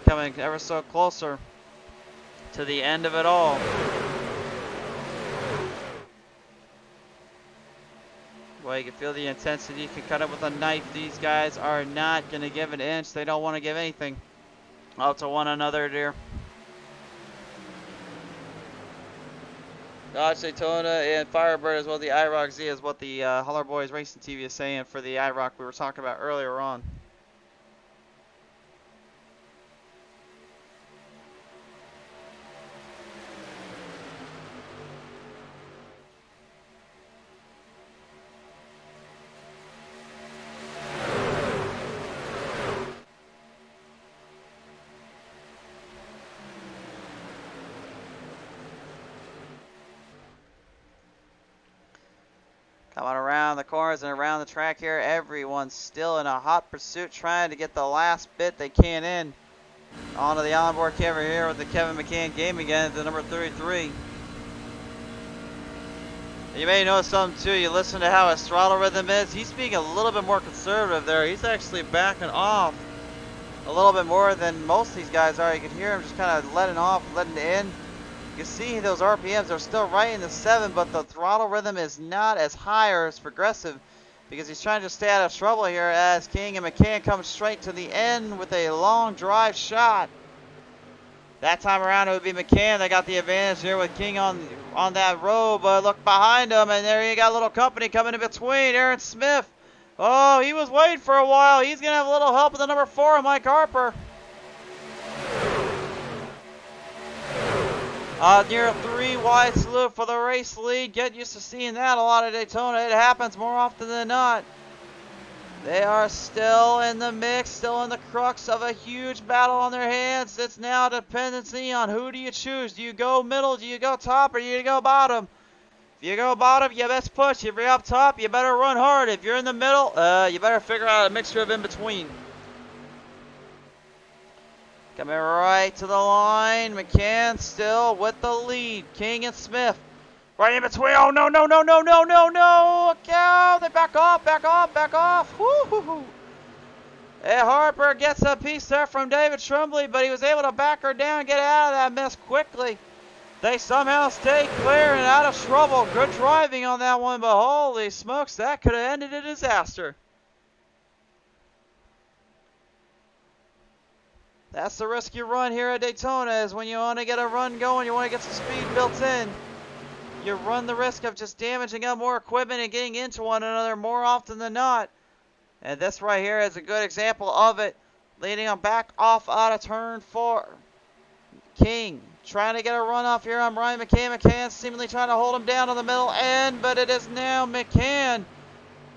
B: coming ever so closer to the end of it all. Well, you can feel the intensity. You can cut it with a knife. These guys are not going to give an inch. They don't want to give anything up to one another there. Dodge Daytona and Firebird as well. The iRoc Z is what the Holler Boys Racing TV is saying for the iRoc we were talking about earlier on. Coming around the corners and around the track here, everyone's still in a hot pursuit trying to get the last bit they can in. Onto the onboard camera here with the Kevin McCann game again at the number 33. You may notice something too, you listen to how his throttle rhythm is. He's being a little bit more conservative there. He's actually backing off a little bit more than most of these guys are. You can hear him just kind of letting off, letting in. You can see those RPMs are still right in the 7, but the throttle rhythm is not as high or as progressive because he's trying to stay out of trouble here as King and McCann come straight to the end with a long drive shot. That time around it would be McCann. They got the advantage here with King on that row, but look behind him, and there you got a little company coming in between. Aaron Smith. Oh, he was waiting for a while. He's going to have a little help with the number 4, Mike Harper. Near a 3 wide salute for the race lead. Get used to seeing that a lot at Daytona. It happens more often than not. They are still in the mix, still in the crux of a huge battle on their hands. It's now a dependency on who do you choose. Do you go middle, do you go top, or do you go bottom? If you go bottom, you best push. If you're up top, you better run hard. If you're in the middle, you better figure out a mixture of in between. Coming right to the line. McCann still with the lead. King and Smith right in between. Oh, no, no, no, no, no, no, no. Oh, they back off, back off, back off. Woo-hoo-hoo. Hey, Harper gets a piece there from David Tremblay, but he was able to back her down and get out of that mess quickly. They somehow stay clear and out of trouble. Good driving on that one, but holy smokes, that could have ended in disaster. That's the risk you run here at Daytona, is when you want to get a run going, you want to get some speed built in. You run the risk of just damaging up more equipment and getting into one another more often than not. And this right here is a good example of it. Leading him back off out of turn 4. King trying to get a run off here on Ryan McCann. McCann seemingly trying to hold him down on the middle end, but it is now McCann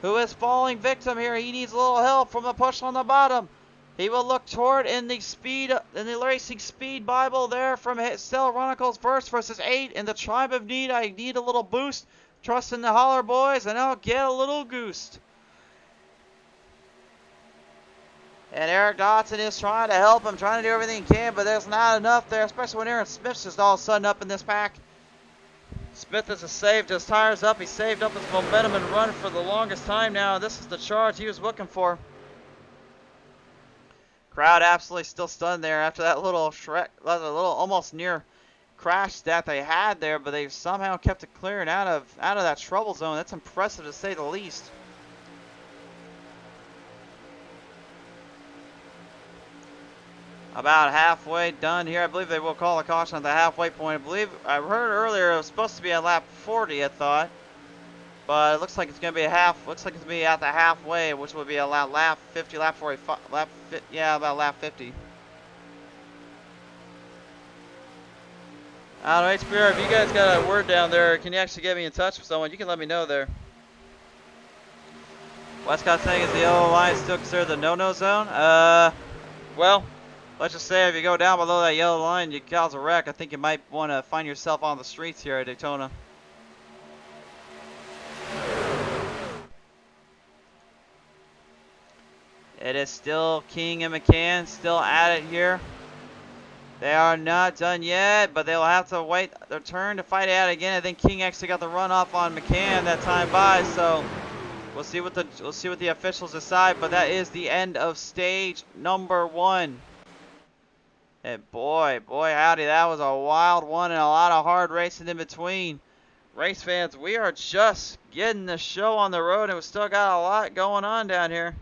B: who is falling victim here. He needs a little help from the push on the bottom. He will look toward in the racing speed Bible there from Stella Chronicles first versus 8 in the Tribe of Need. I need a little boost. Trust in the Holler Boys, and I'll get a little goosed. And Eric Dotson is trying to help him, trying to do everything he can, but there's not enough there, especially when Aaron Smith's just all of a sudden up in this pack. Smith has saved his tires up. He saved up his momentum and run for the longest time now. This is the charge he was looking for. Crowd absolutely still stunned there after that little almost near crash that they had there, but they somehow kept it clear and out of that trouble zone. That's impressive to say the least. About halfway done here. I believe they will call a caution at the halfway point. I heard earlier it was supposed to be at lap 40, I thought. But it looks like it's going to be at the halfway, which would be about lap 50, lap 45, about lap 50. I don't know, HPR, if you guys got a word down there, can you actually get me in touch with someone? You can let me know there. Westcott saying, is the yellow line still considered the no-no zone? Well, let's just say if you go down below that yellow line, you cause a wreck. I think you might want to find yourself on the streets here at Daytona. It is still King and McCann still at it here. They are not done yet, but they'll have to wait their turn to fight it out again. I think King actually got the run off on McCann that time by, so we'll see what the officials decide. But that is the end of stage number 1. And boy, howdy, that was a wild one and a lot of hard racing in between. Race fans, we are just getting the show on the road, and we still got a lot going on down here.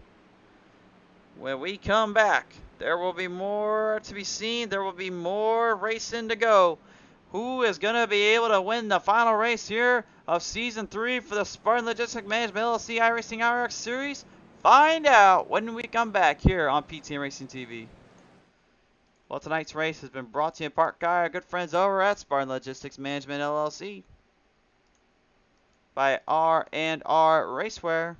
B: When we come back, there will be more to be seen. There will be more racing to go. Who is going to be able to win the final race here of Season 3 for the Spartan Logistics Management LLC iRacing IROC Series? Find out when we come back here on PTM Racing TV. Well, tonight's race has been brought to you in part by our good friends over at Spartan Logistics Management LLC, by R&R Racewear,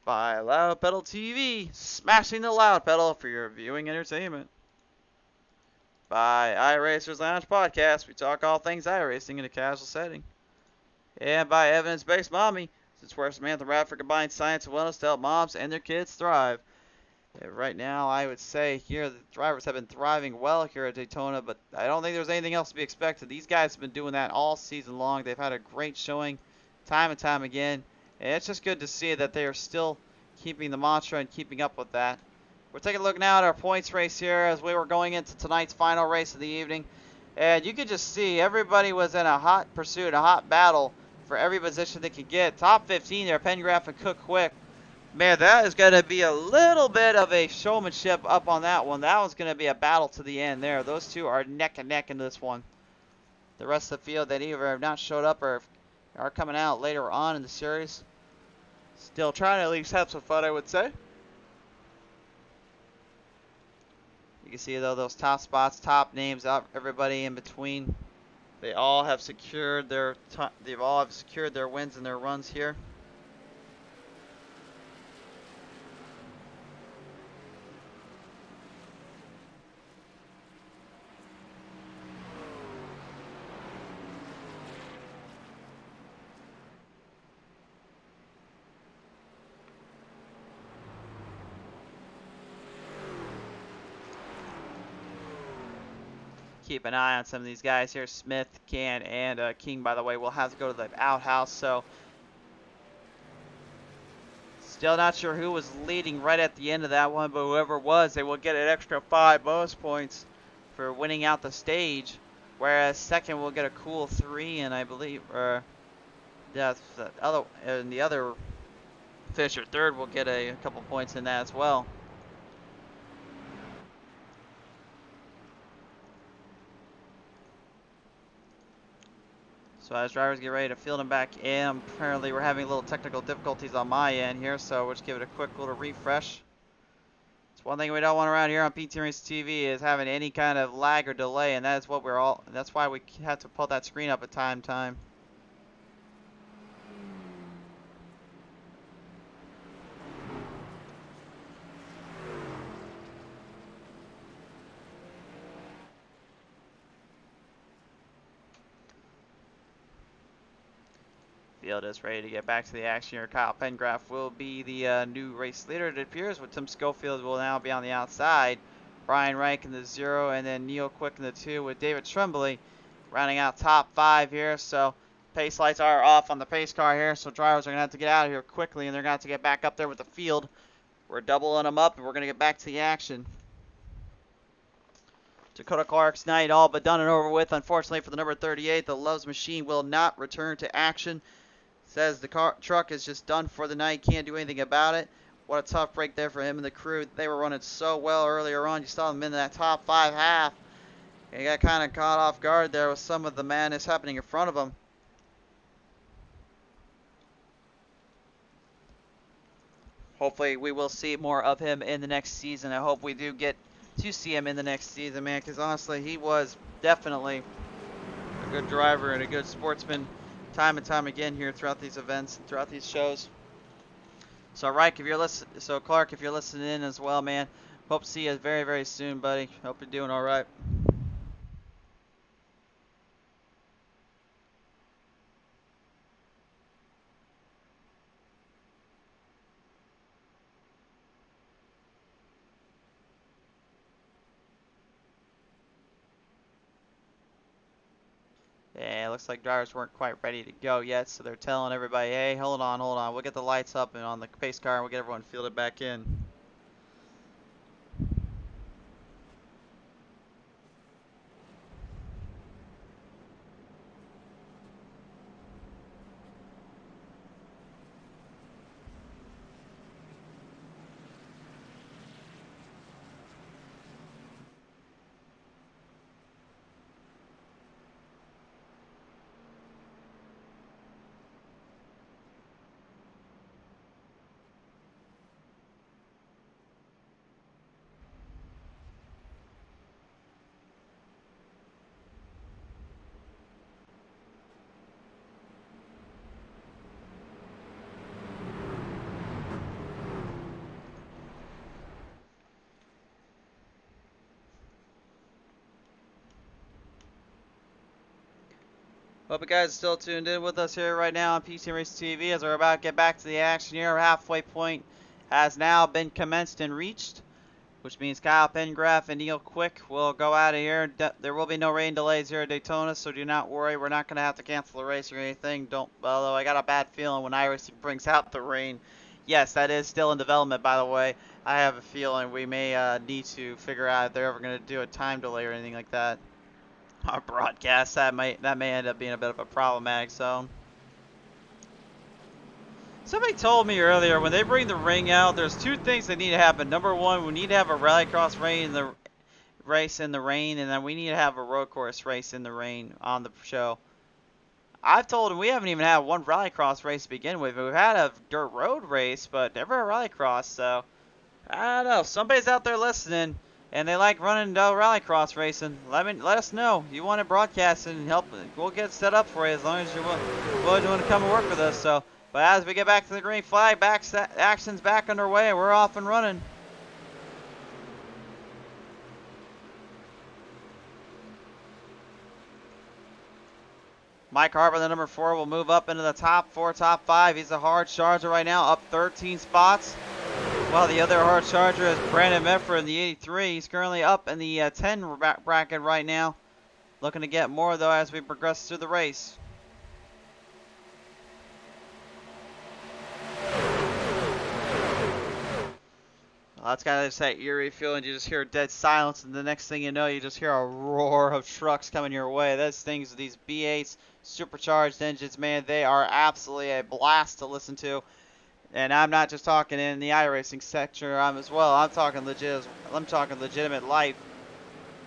B: by Loud Pedal TV, smashing the loud pedal for your viewing entertainment, by iRacers Lounge Podcast, we talk all things iRacing in a casual setting, and by Evidence-Based Mommy, since where Samantha Radford combines science and wellness to help moms and their kids thrive. Right now, I would say here the drivers have been thriving well here at Daytona, but I don't think there's anything else to be expected. These guys have been doing that all season long. They've had a great showing time and time again, and it's just good to see that they are still keeping the mantra and keeping up with that. We're taking a look now at our points race here as we were going into tonight's final race of the evening, and you could just see everybody was in a hot pursuit, a hot battle for every position they could get. Top 15 there, Pengraff and Cook Quick. Man, that is going to be a little bit of a showmanship up on that one. That one's going to be a battle to the end there. Those two are neck and neck in this one. The rest of the field that either have not showed up or are coming out later on in the series, still trying to at least have some fun, I would say. You can see, though, those top spots, top names, everybody in between. They all have secured their wins and their runs here. Keep an eye on some of these guys here. Smith, Can, and King, by the way, will have to go to the outhouse. So, still not sure who was leading right at the end of that one, but whoever was, they will get an extra 5 bonus points for winning out the stage. whereas second will get a cool 3, and I believe, or yeah, the other finisher third will get a couple points in that as well. So as drivers get ready to field them back in, apparently we're having a little technical difficulties on my end here, so we'll just give it a quick little refresh. It's one thing we don't want around here on PTM Racing TV is having any kind of lag or delay, and that is what that's why we have to pull that screen up at time to time. Field is ready to get back to the action here. Kyle Pengraff will be the new race leader, it appears, with Tim Schofield will now be on the outside. Brian Reich in the 0, and then Neil Quick in the 2 with David Tremblay rounding out top 5 here. So pace lights are off on the pace car here, so drivers are going to have to get out of here quickly, and they're going to have to get back up there with the field. We're doubling them up, and we're going to get back to the action. Dakota Clark's night all but done and over with. Unfortunately for the number 38, the Loves machine will not return to action. Says the truck is just done for the night, can't do anything about it. What a tough break there for him and the crew. They were running so well earlier on. You saw them in that top 5 half. He got kind of caught off guard there with some of the madness happening in front of him. Hopefully we will see more of him in the next season. I hope we do get to see him in the next season, man, because honestly he was definitely a good driver and a good sportsman time and time again here throughout these events and throughout these shows. So Clark, if you're listening in as well, man, hope to see you very, very soon, buddy. Hope you're doing all right. Yeah, it looks like drivers weren't quite ready to go yet, so they're telling everybody, hey, hold on, we'll get the lights up and on the pace car and we'll get everyone fielded back in. Hope you guys are still tuned in with us here right now on PTM Racing TV as we're about to get back to the action here. Our halfway point has now been commenced and reached, which means Kyle Pengraff and Neil Quick will go out of here. There will be no rain delays here at Daytona, so do not worry. We're not going to have to cancel the race or anything. Although I got a bad feeling when iRacing brings out the rain. Yes, that is still in development, by the way. I have a feeling we may need to figure out if they're ever going to do a time delay or anything like that. Our broadcast, that may end up being a bit of a problematic zone. Somebody told me earlier when they bring the ring out, there's 2 things that need to happen. Number 1, we need to have a rallycross race in the rain, and then we need to have a road course race in the rain on the show. I've told them we haven't even had one rallycross race to begin with. We've had a dirt road race, but never a rallycross. So I don't know. Somebody's out there listening, and they like running rallycross racing. Let us know. You want to broadcast and help? We'll get it set up for you as long as you're willing to come and work with us. So, but as we get back to the green flag, action's back underway. We're off and running. Mike Harper, the number 4, will move up into the top 4, top 5. He's a hard charger right now, up 13 spots. While the other hard charger is Brandon Meffer in the 83. He's currently up in the 10 bracket right now. Looking to get more, though, as we progress through the race. That's kind of just that eerie feeling. You just hear dead silence, and the next thing you know, you just hear a roar of trucks coming your way. Those things, these B8s, supercharged engines, man, they are absolutely a blast to listen to. And I'm not just talking in the iRacing sector, as well. I'm talking legitimate life.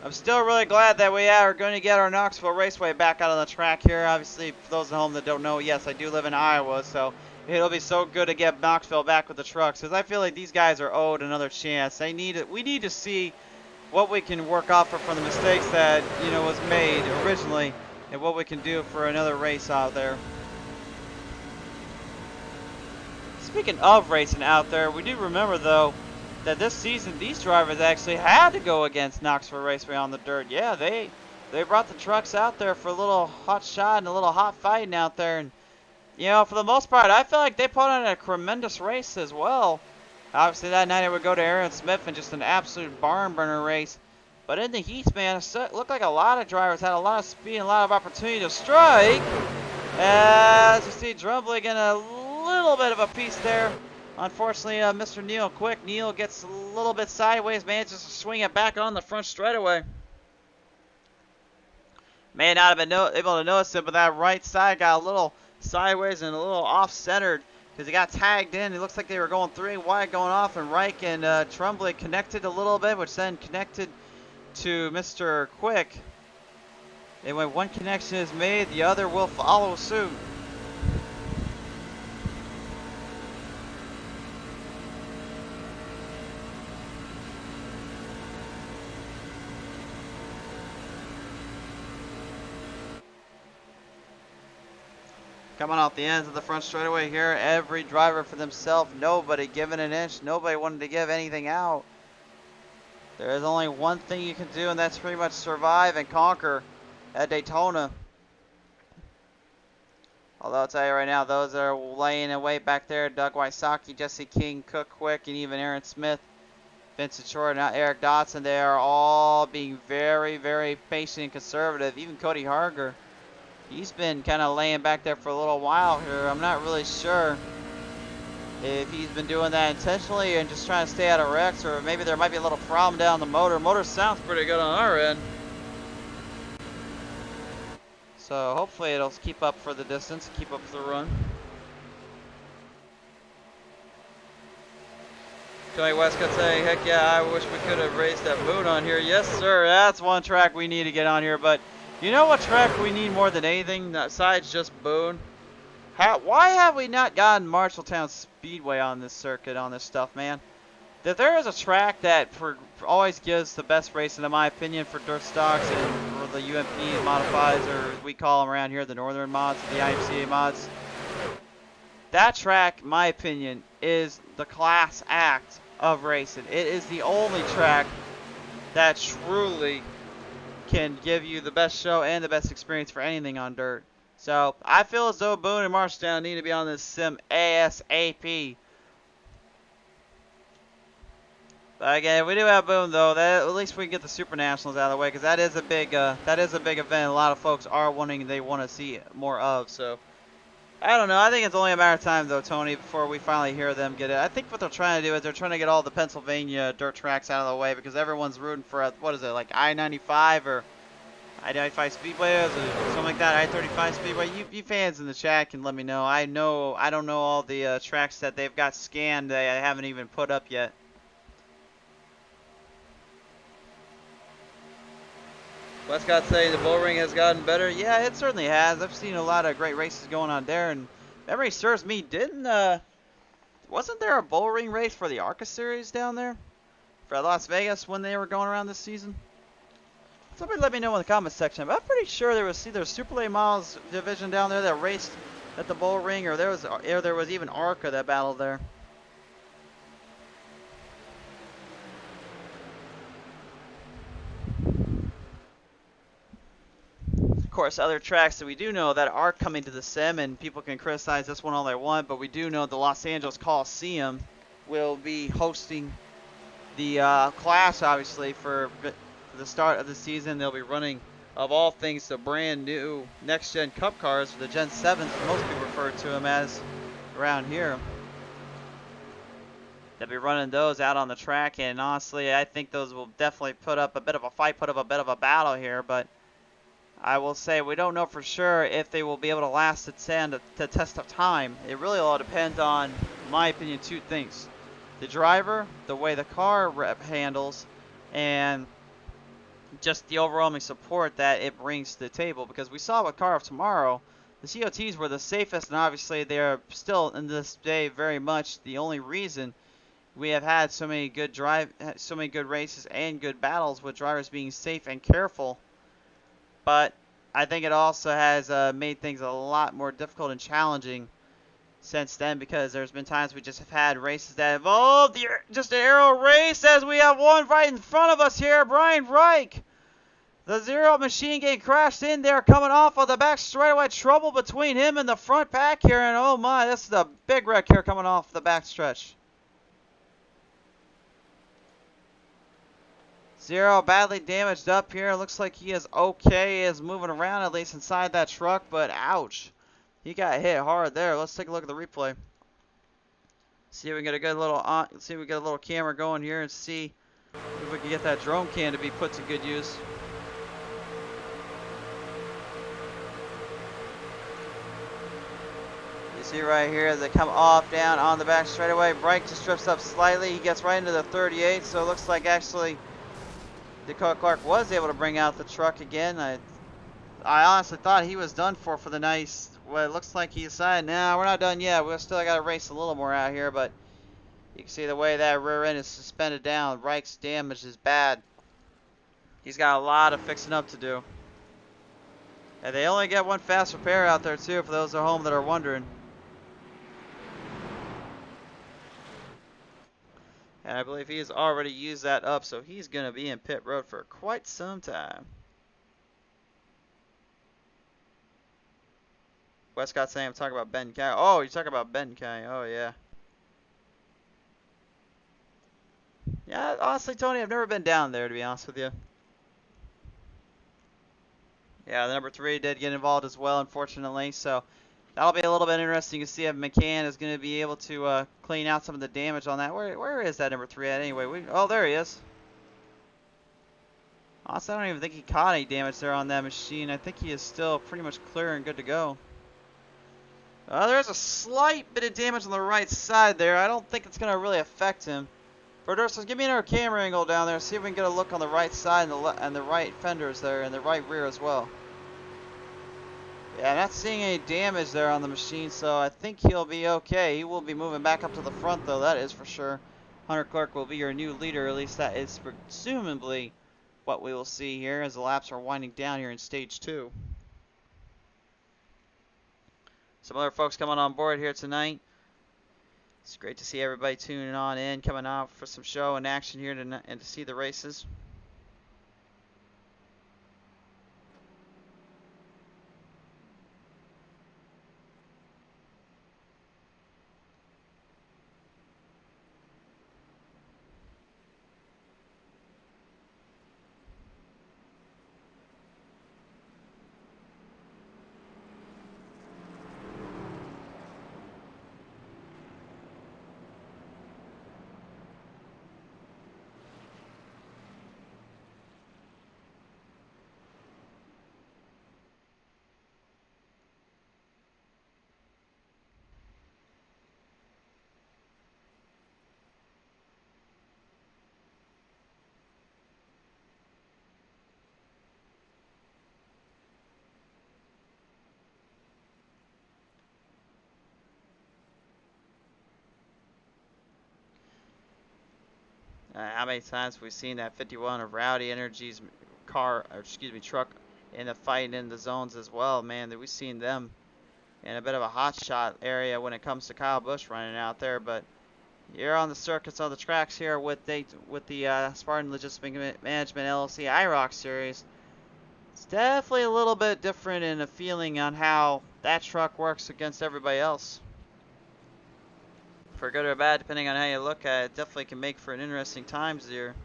B: I'm still really glad that we are going to get our Knoxville Raceway back out on the track here. Obviously, for those at home that don't know, yes, I do live in Iowa, so it'll be so good to get Knoxville back with the trucks, because I feel like these guys are owed another chance. We need to see what we can work off from the mistakes that was made originally, and what we can do for another race out there. Speaking of racing out there, we do remember though that this season these drivers actually had to go against Knoxville Raceway on the dirt. Yeah, they brought the trucks out there for a little hot shot and a little hot fighting out there, and for the most part, I feel like they put on a tremendous race as well. Obviously, that night it would go to Aaron Smith and just an absolute barn burner race. But in the heats, man, it looked like a lot of drivers had a lot of speed and a lot of opportunity to strike. As you see, Drumbly getting a little bit of a piece there. Unfortunately, Mr. Neil Quick. Neil gets a little bit sideways, manages to swing it back on the front straightaway. May not have been able to notice it, but that right side got a little sideways and a little off-centered because he got tagged in. It looks like they were going 3 wide going off, and Reich and Trumbley connected a little bit, which then connected to Mr. Quick. And when one connection is made, the other will follow suit. Coming off the ends of the front straightaway here, every driver for themselves, nobody giving an inch, nobody wanted to give anything out. There is only one thing you can do, and that's pretty much survive and conquer at Daytona. Although I'll tell you right now, those that are laying away back there, Doug Wysocki, Jesse King, Cook Quick, and even Aaron Smith, Vincent Short, and Eric Dotson, they are all being very, very patient and conservative. Even Cody Harger, he's been kind of laying back there for a little while here. I'm not really sure if he's been doing that intentionally and just trying to stay out of wrecks, or maybe there might be a little problem down the motor. Motor sounds pretty good on our end. So hopefully it'll keep up for the distance, keep up for the run. Tony Westcott saying, heck yeah, I wish we could have raised that boot on here. Yes, sir, that's one track we need to get on here, but you know what track we need more than anything besides just Boone? Why have we not gotten Marshalltown Speedway on this circuit, on this stuff, man? That there is a track that always gives the best racing, in my opinion, for dirt stocks and for the UMP modifieds, or we call them around here the Northern mods, the IMCA mods. That track, in my opinion, is the class act of racing. It is the only track that truly can give you the best show and the best experience for anything on dirt. So I feel as though Boone and Marshalltown need to be on this sim ASAP. But again, we do have Boone though. At least we can get the Super Nationals out of the way, because that is a big event. A lot of folks are they want to see more of. So I don't know. I think it's only a matter of time though, Tony, before we finally hear them get it. I think what they're trying to do is they're trying to get all the Pennsylvania dirt tracks out of the way, because everyone's rooting for what is it, like I-95 or I-95 Speedway or something like that. I-35 Speedway. You fans in the chat can let me know. I don't know all the tracks that they've got scanned that I haven't even put up yet. Westcott saying the bull ring has gotten better. Yeah, it certainly has. I've seen a lot of great races going on there, and memory serves me, wasn't there a bull ring race for the ARCA series down there for Las Vegas when they were going around this season? Somebody let me know in the comments section. But I'm pretty sure there was either Super Late Models division down there that raced at the bull ring, or there was even ARCA that battled there. Of course, other tracks that we do know that are coming to the sim, and people can criticize this one all they want, but we do know the Los Angeles Coliseum will be hosting the class, obviously, for the start of the season. They'll be running, of all things, the brand new next-gen Cup cars, the Gen 7s, most people refer to them as around here. They'll be running those out on the track, and honestly, I think those will definitely put up a bit of a fight, put up a bit of a battle here, but I will say we don't know for sure if they will be able to last the test of time. It really all depends on, in my opinion, two things. The driver, the way the car handles, and just the overwhelming support that it brings to the table. Because we saw with Car of Tomorrow, the COTs were the safest, and obviously they're still in this day very much the only reason we have had so many good races and good battles with drivers being safe and careful. But I think it also has made things a lot more difficult and challenging since then, because there's been times we just have had races that involved just an aero race, as we have one right in front of us here. Brian Reich, the zero machine getting crashed in there, coming off of the back straightaway. Trouble between him and the front pack here, and oh my, this is a big wreck here coming off the back stretch. Zero badly damaged up here. Looks like he is okay. He is moving around, at least inside that truck, but ouch. He got hit hard there. Let's take a look at the replay. See if we get a good little see if we get a little camera going here and see if we can get that drone cam to be put to good use. You see right here as they come off down on the back straightaway. Bright just drifts up slightly. He gets right into the 38, so it looks like actually Dakota Clark was able to bring out the truck again. I honestly thought he was done for the night. Well, it looks like he decided, nah, we're not done yet. We've still got to race a little more out here, but you can see the way that rear end is suspended down. Reich's damage is bad. He's got a lot of fixing up to do. And they only get one fast repair out there, too, for those at home that are wondering. And I believe he has already used that up, so he's going to be in pit road for quite some time. Westcott saying I'm talking about Ben Kai. Oh, you're talking about Ben Kai. Oh, yeah. Yeah, honestly, Tony, I've never been down there, to be honest with you. Yeah, the number 3 did get involved as well, unfortunately. So that'll be a little bit interesting to see if McCann is going to be able to clean out some of the damage on that. Where is that number 3 at anyway? Oh, there he is. Honestly, I don't even think he caught any damage there on that machine. I think he is still pretty much clear and good to go. There's a slight bit of damage on the right side there. I don't think it's going to really affect him. Verdersos, give me another camera angle down there. See if we can get a look on the right side and the right fenders there and the right rear as well. Yeah, not seeing any damage there on the machine, so I think he'll be okay. He will be moving back up to the front, though, that is for sure. Hunter Clark will be your new leader. At least that is presumably what we will see here as the laps are winding down here in stage 2. Some other folks coming on board here tonight. It's great to see everybody tuning on in, coming out for some show and action here tonight, and to see the races. How many times have we seen that 51 of Rowdy Energy's truck in the fight in the zones as well, man? That we've seen them in a bit of a hot shot area when it comes to Kyle Busch running out there. But you're on the circuits on the tracks here with the Spartan Logistics Management LLC iRoc series. It's definitely a little bit different in a feeling on how that truck works against everybody else. For good or bad, depending on how you look at it, definitely can make for an interesting times here.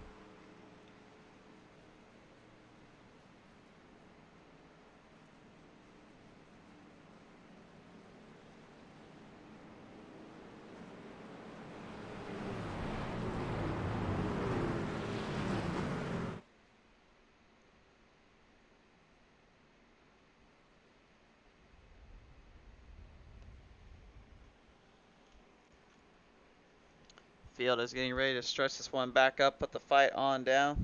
B: Field is getting ready to stretch this one back up, put the fight on down.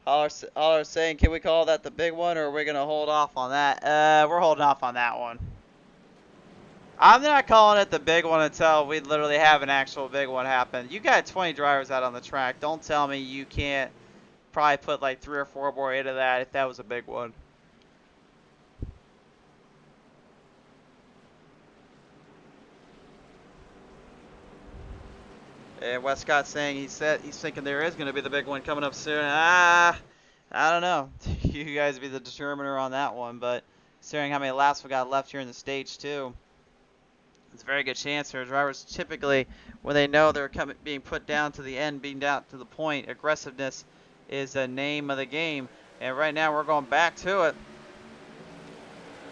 B: Holler saying, can we call that the big one, or are we going to hold off on that? We're holding off on that one. I'm not calling it the big one until we literally have an actual big one happen. You got 20 drivers out on the track. Don't tell me you can't probably put like 3 or 4 more into that if that was a big one. And Westcott's saying he's thinking there is going to be the big one coming up soon. I don't know. You guys be the determiner on that one, but considering how many laps we got left here in the stage 2, it's a very good chance for drivers. Typically, when they know they're being put down to the end, being down to the point, aggressiveness is the name of the game. And right now we're going back to it.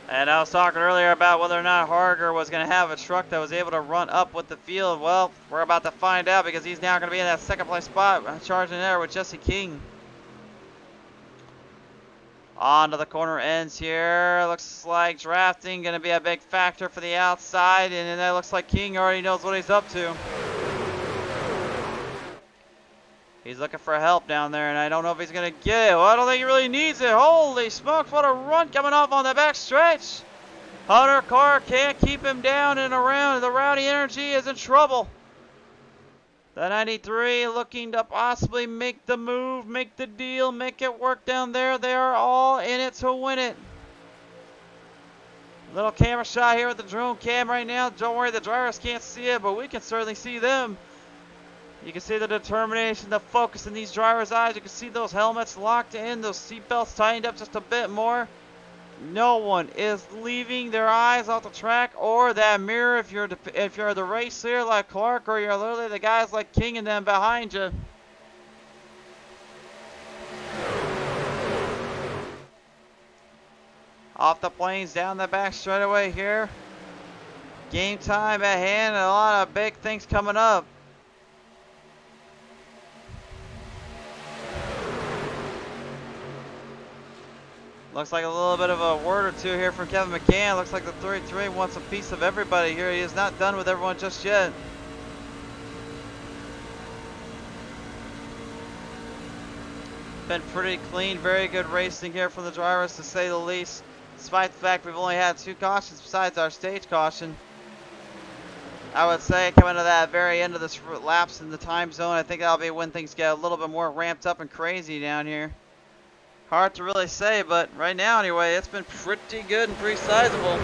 B: And I was talking earlier about whether or not Harger was going to have a truck that was able to run up with the field. Well, we're about to find out, because he's now going to be in that second place spot, charging there with Jesse King. On to the corner ends here. Looks like drafting going to be a big factor for the outside, and then it looks like King already knows what he's up to. He's looking for help down there, and I don't know if he's going to get it. Well, I don't think he really needs it. Holy smokes, what a run coming off on the back stretch. Hunter Clark can't keep him down and around. The Rowdy Energy is in trouble. The 93 looking to possibly make the move, make the deal, make it work down there. They are all in it to win it. Little camera shot here with the drone cam right now. Don't worry, the drivers can't see it, but we can certainly see them. You can see the determination, the focus in these drivers' eyes. You can see those helmets locked in, those seatbelts tightened up just a bit more. No one is leaving their eyes off the track or that mirror if you're the racer like Clark, or you're literally the guys like King and them behind you. Off the plains, down the back straightaway here. Game time at hand, and a lot of big things coming up. Looks like a little bit of a word or two here from Kevin McCann. Looks like the 33 wants a piece of everybody here. He is not done with everyone just yet. Been pretty clean, very good racing here from the drivers, to say the least. Despite the fact we've only had 2 cautions besides our stage caution. I would say coming to that very end of this lapse in the time zone, I think that'll be when things get a little bit more ramped up and crazy down here. Hard to really say, but right now anyway, it's been pretty good and pretty sizable.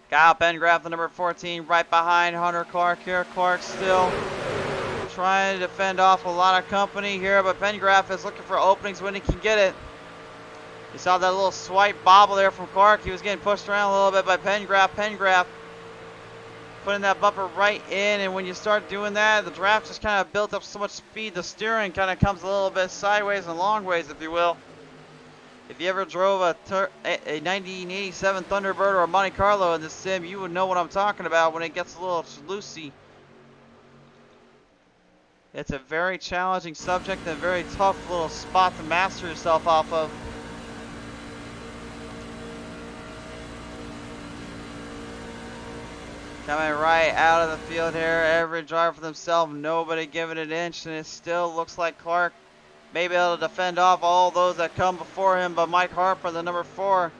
B: Kyle Pengraff, the number 14, right behind Hunter Clark here. Clark still trying to defend off a lot of company here, but Pengraff is looking for openings when he can get it. You saw that little swipe bobble there from Clark. He was getting pushed around a little bit by Pengraff. Pengraff putting that bumper right in, and when you start doing that, the draft just kind of built up so much speed, the steering kind of comes a little bit sideways and long ways, if you will. If you ever drove a 1987 Thunderbird or a Monte Carlo in this sim, you would know what I'm talking about when it gets a little loosey. It's a very challenging subject and a very tough little spot to master yourself off of. Coming right out of the field here, every driver for themselves, nobody giving it an inch, and it still looks like Clark may be able to defend off all those that come before him, but Mike Harper, the number 4,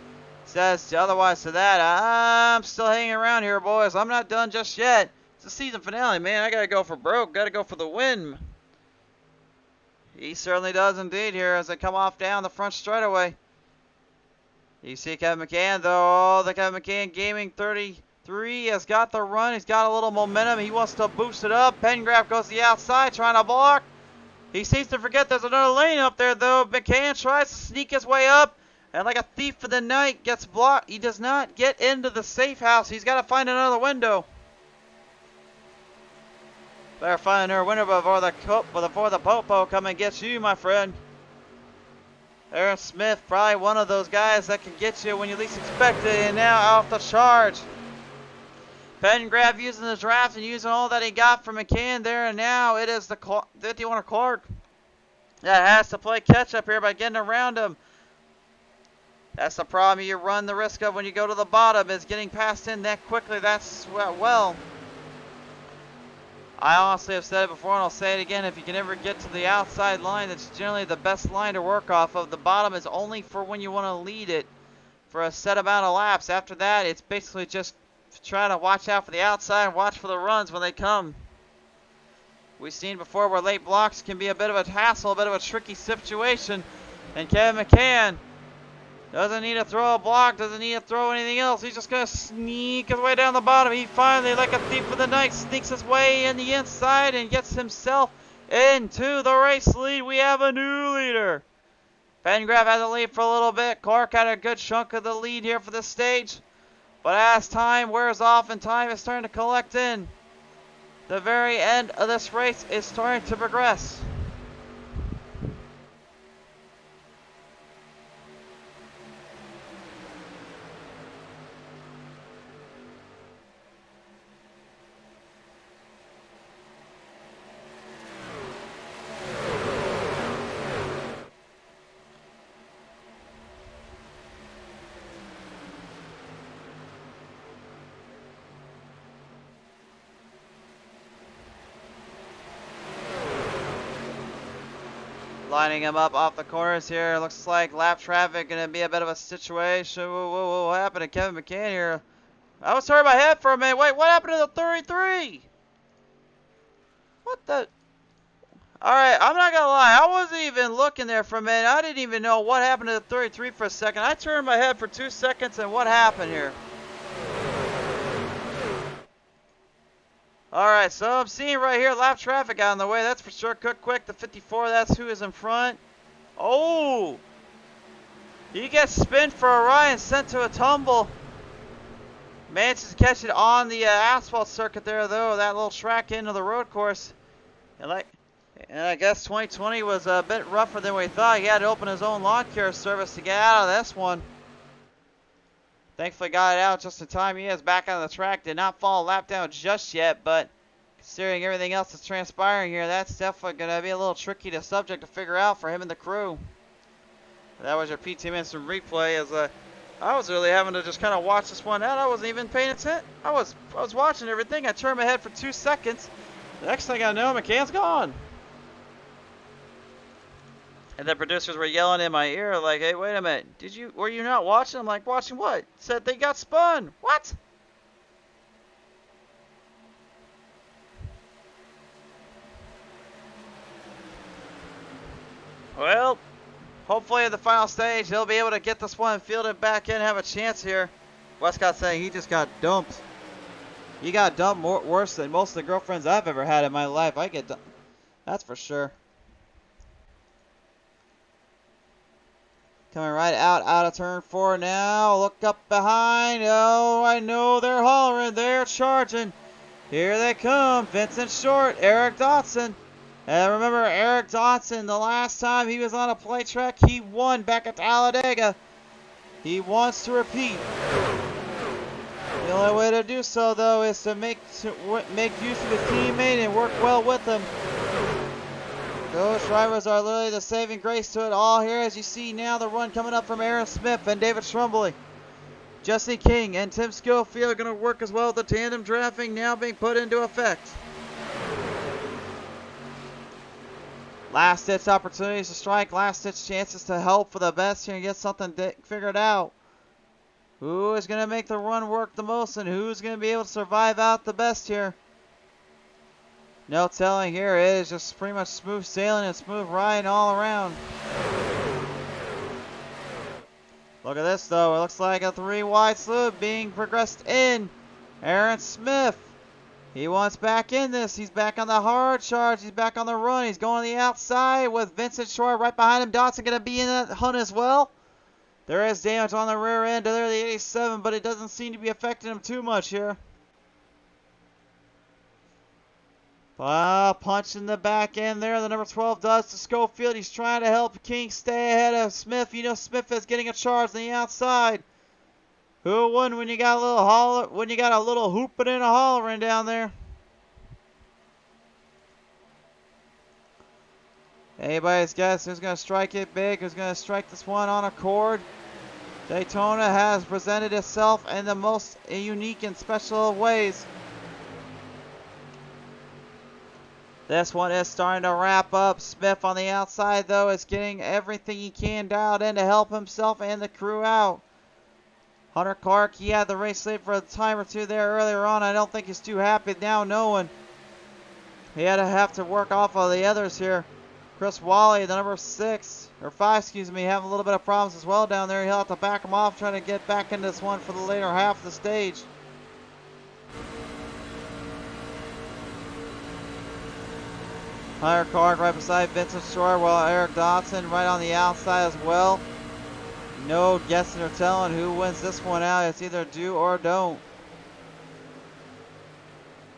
B: says otherwise to that. I'm still hanging around here, boys. I'm not done just yet. It's the season finale, man. I gotta go for broke, gotta go for the win. He certainly does indeed here as they come off down the front straightaway. You see Kevin McCann, though. The Kevin McCann Gaming 33 has got the run. He's got a little momentum. He wants to boost it up. Pengraff goes to the outside, trying to block. He seems to forget there's another lane up there, though. McCann tries to sneak his way up, and like a thief for the night, gets blocked. He does not get into the safe house. He's got to find another window. Better find another window before the popo come and gets you, my friend. Aaron Smith, probably one of those guys that can get you when you least expect it, and now off the charge. Pengraff using the draft and using all that he got from McCann there, and now it is the 51 Clark. that has to play catch up here by getting around him. That's the problem you run the risk of when you go to the bottom, is getting passed in that quickly. That's, well, I honestly have said it before and I'll say it again. If you can ever get to the outside line, that's generally the best line to work off of. The bottom is only for when you want to lead it for a set amount of laps. After that, it's basically just try to watch out for the outside and watch for the runs when they come. We've seen before where late blocks can be a bit of a hassle, a bit of a tricky situation. And Kevin McCann doesn't need to throw a block, doesn't need to throw anything else. He's just going to sneak his way down the bottom. He finally, like a thief of the night, sneaks his way in the inside and gets himself into the race lead. We have a new leader. Pengraf had the lead for a little bit. Clark had a good chunk of the lead here for this stage. But as time wears off and time is starting to collect in, the very end of this race is starting to progress. Lining him up off the corners here. Looks like lap traffic going to be a bit of a situation. Whoa, what happened to Kevin McCann here? I was turning my head for a minute. Wait, what happened to the 33? What the? Alright, I'm not going to lie. I wasn't even looking there for a minute. I didn't even know what happened to the 33 for a second. I turned my head for 2 seconds, and what happened here? Alright, so I'm seeing right here lap traffic out in the way. That's for sure. Cook Quick, the 54, that's who is in front. Oh! He gets spun for a ride and sent to a tumble. Manages to catch it on the asphalt circuit there, though. That little track into the road course. And I guess 2020 was a bit rougher than we thought. He had to open his own lawn care service to get out of this one. Thankfully got it out just in time. He is back on the track. Did not fall a lap down just yet, but considering everything else that's transpiring here, that's definitely going to be a little tricky to subject to figure out for him and the crew. That was your PTM Instant replay. As I was really having to just kind of watch this one out. I wasn't even paying attention. I was watching everything. I turned my head for 2 seconds. The next thing I know, McCann's gone. And the producers were yelling in my ear like, hey, wait a minute. Were you not watching? I'm like, watching what? Said they got spun. What? Well, hopefully at the final stage, he'll be able to get this one fielded back in and have a chance here. Westcott saying he just got dumped. He got dumped worse than most of the girlfriends I've ever had in my life. I get dumped. That's for sure. Coming right out of turn 4 now. Look up behind. Oh, I know they're hollering. They're charging. Here they come. Vincent Short, Eric Dotson. And remember, Eric Dotson, the last time he was on a play track, he won back at Talladega. He wants to repeat. The only way to do so, though, is to make use of his teammate and work well with him. Those drivers are literally the saving grace to it all here. As you see now, the run coming up from Aaron Smith and David Trumbull. Jesse King and Tim Schofield are going to work as well. The tandem drafting now being put into effect. Last ditch opportunities to strike. Last ditch chances to help for the best here and get something figured out. Who is going to make the run work the most and who's going to be able to survive out the best here? No telling here. It is just pretty much smooth sailing and smooth riding all around. Look at this though. It looks like a 3-wide slope being progressed in. Aaron Smith. He wants back in this. He's back on the hard charge. He's back on the run. He's going to the outside with Vincent Short right behind him. Dotson going to be in that hunt as well. There is damage on the rear end of the 87, but it doesn't seem to be affecting him too much here. Punch in the back end there. The number 12 does to Schofield. He's trying to help King stay ahead of Smith. You know Smith is getting a charge on the outside. Who won when you got a little hooping and a hollering down there? Anybody's guess who's going to strike it big? Who's going to strike this one on a chord? Daytona has presented itself in the most unique and special of ways. This one is starting to wrap up. Smith on the outside, though, is getting everything he can dialed in to help himself and the crew out. Hunter Clark, he had the race lead for a time or two there earlier on. I don't think he's too happy now knowing he had to have to work off of the others here. Chris Wally, the number 6, or 5, excuse me, having a little bit of problems as well down there. He'll have to back him off, trying to get back into this one for the later half of the stage. Hunter Clark right beside Vincent Short, while Eric Dodson right on the outside as well. No guessing or telling who wins this one out. It's either do or don't.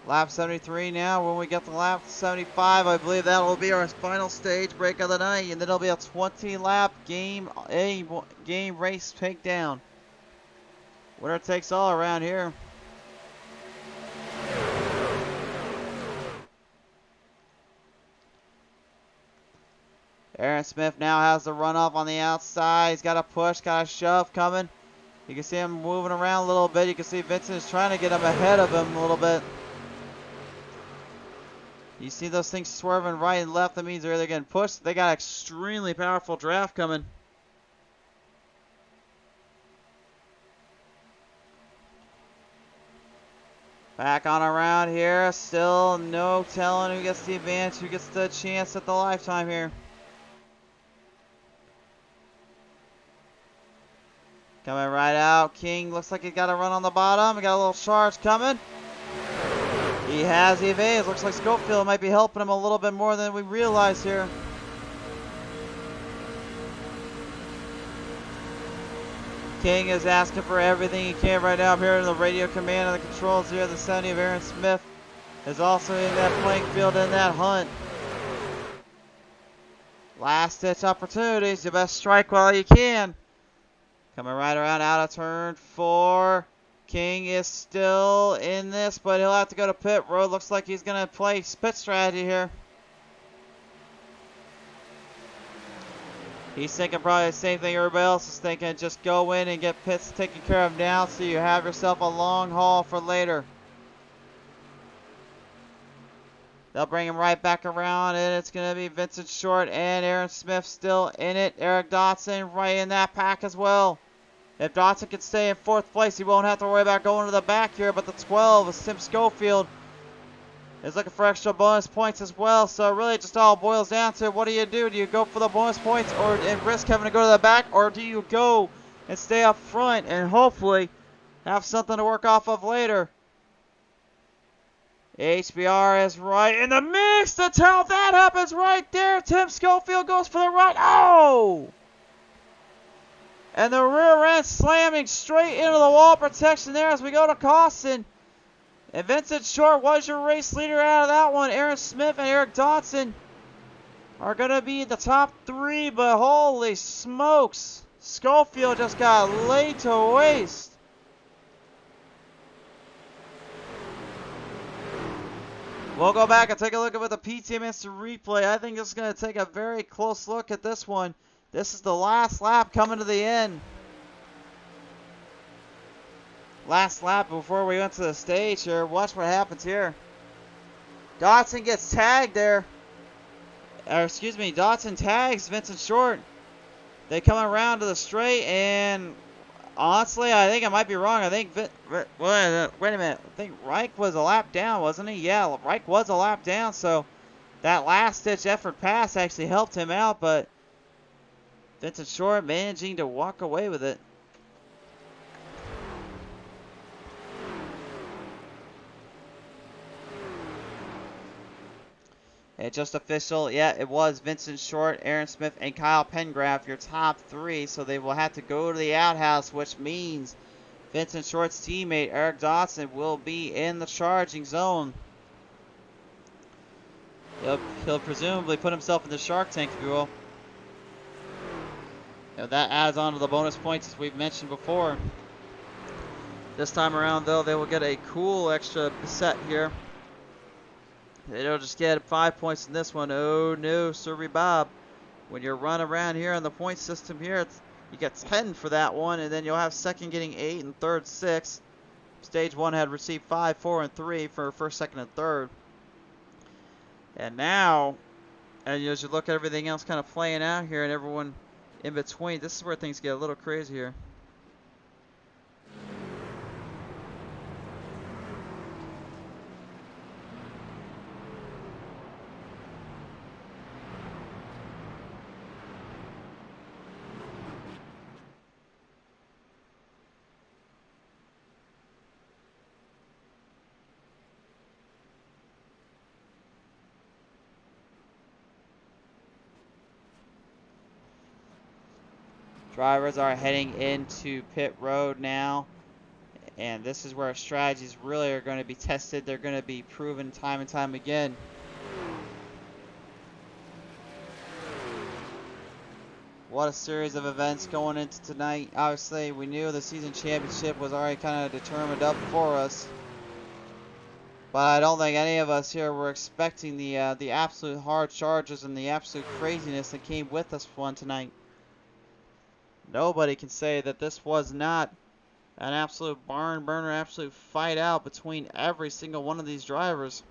B: Lap 73 now. When we get to lap 75, I believe that will be our final stage break of the night, and then it'll be a 20-lap game race takedown. Winner takes all around here. Aaron Smith now has the runoff on the outside. He's got a push, got a shove coming. You can see him moving around a little bit. You can see Vincent is trying to get him ahead of him a little bit. You see those things swerving right and left. That means they're either getting pushed. They got extremely powerful draft coming. Back on around here. Still no telling who gets the advantage, who gets the chance at the lifetime here. Coming right out. King looks like he got a run on the bottom. He got a little charge coming. He has the evades. Looks like Schofield might be helping him a little bit more than we realize here. King is asking for everything he can right now. I'm hearing the radio command of the controls here. The 70 of Aaron Smith is also in that playing field in that hunt. Last ditch opportunities. You best strike while you can. Coming right around out of turn 4. King is still in this, but he'll have to go to pit road. Looks like he's going to play pit strategy here. He's thinking probably the same thing everybody else is thinking. Just go in and get pits taken care of now so you have yourself a long haul for later. They'll bring him right back around, and it's going to be Vincent Short and Aaron Smith still in it. Eric Dodson right in that pack as well. If Dodson can stay in 4th place, he won't have to worry about going to the back here. But the 12 is Tim Schofield is looking for extra bonus points as well. So it really just all boils down to what do you do? Do you go for the bonus points and risk having to go to the back? Or do you go and stay up front and hopefully have something to work off of later? HBR is right in the mix. That's how that happens right there. Tim Schofield goes for the run. Oh! And the rear end slamming straight into the wall protection there as we go to caution. And Vincent Short was your race leader out of that one. Aaron Smith and Eric Dodson are going to be the top 3, but holy smokes. Schofield just got laid to waste. We'll go back and take a look at the PTM Instant Replay. I think it's going to take a very close look at this one. This is the last lap coming to the end. Last lap before we went to the stage here. Watch what happens here. Dodson gets tagged there. Or excuse me, Dodson tags Vincent Short. They come around to the straight, and honestly, I think I might be wrong. I think, wait a minute. I think Reich was a lap down, wasn't he? Yeah, Reich was a lap down, so that last-ditch effort pass actually helped him out, but Vincent Short managing to walk away with it. It's just official. Yeah, it was Vincent Short, Aaron Smith, and Kyle Pengraf, your top 3. So they will have to go to the outhouse, which means Vincent Short's teammate, Eric Dodson, will be in the charging zone. He'll presumably put himself in the shark tank, if you will. Now that adds on to the bonus points as we've mentioned before. This time around, though, they will get a cool extra set here. They don't just get 5 points in this one. Oh no, sorry Bob. When you run around here on the point system here, you get 10 for that one, and then you'll have second getting 8 and third 6. Stage 1 had received 5, 4, and 3 for first, second, and third. And now, and as you look at everything else kind of playing out here and everyone in between, this is where things get a little crazy here. Drivers are heading into pit road now, and this is where strategies really are going to be tested. They're going to be proven time and time again. What a series of events going into tonight. Obviously, we knew the season championship was already kind of determined up for us, but I don't think any of us here were expecting the absolute hard charges and the absolute craziness that came with this one tonight. Nobody can say that this was not an absolute barn burner, absolute fight out between every single one of these drivers.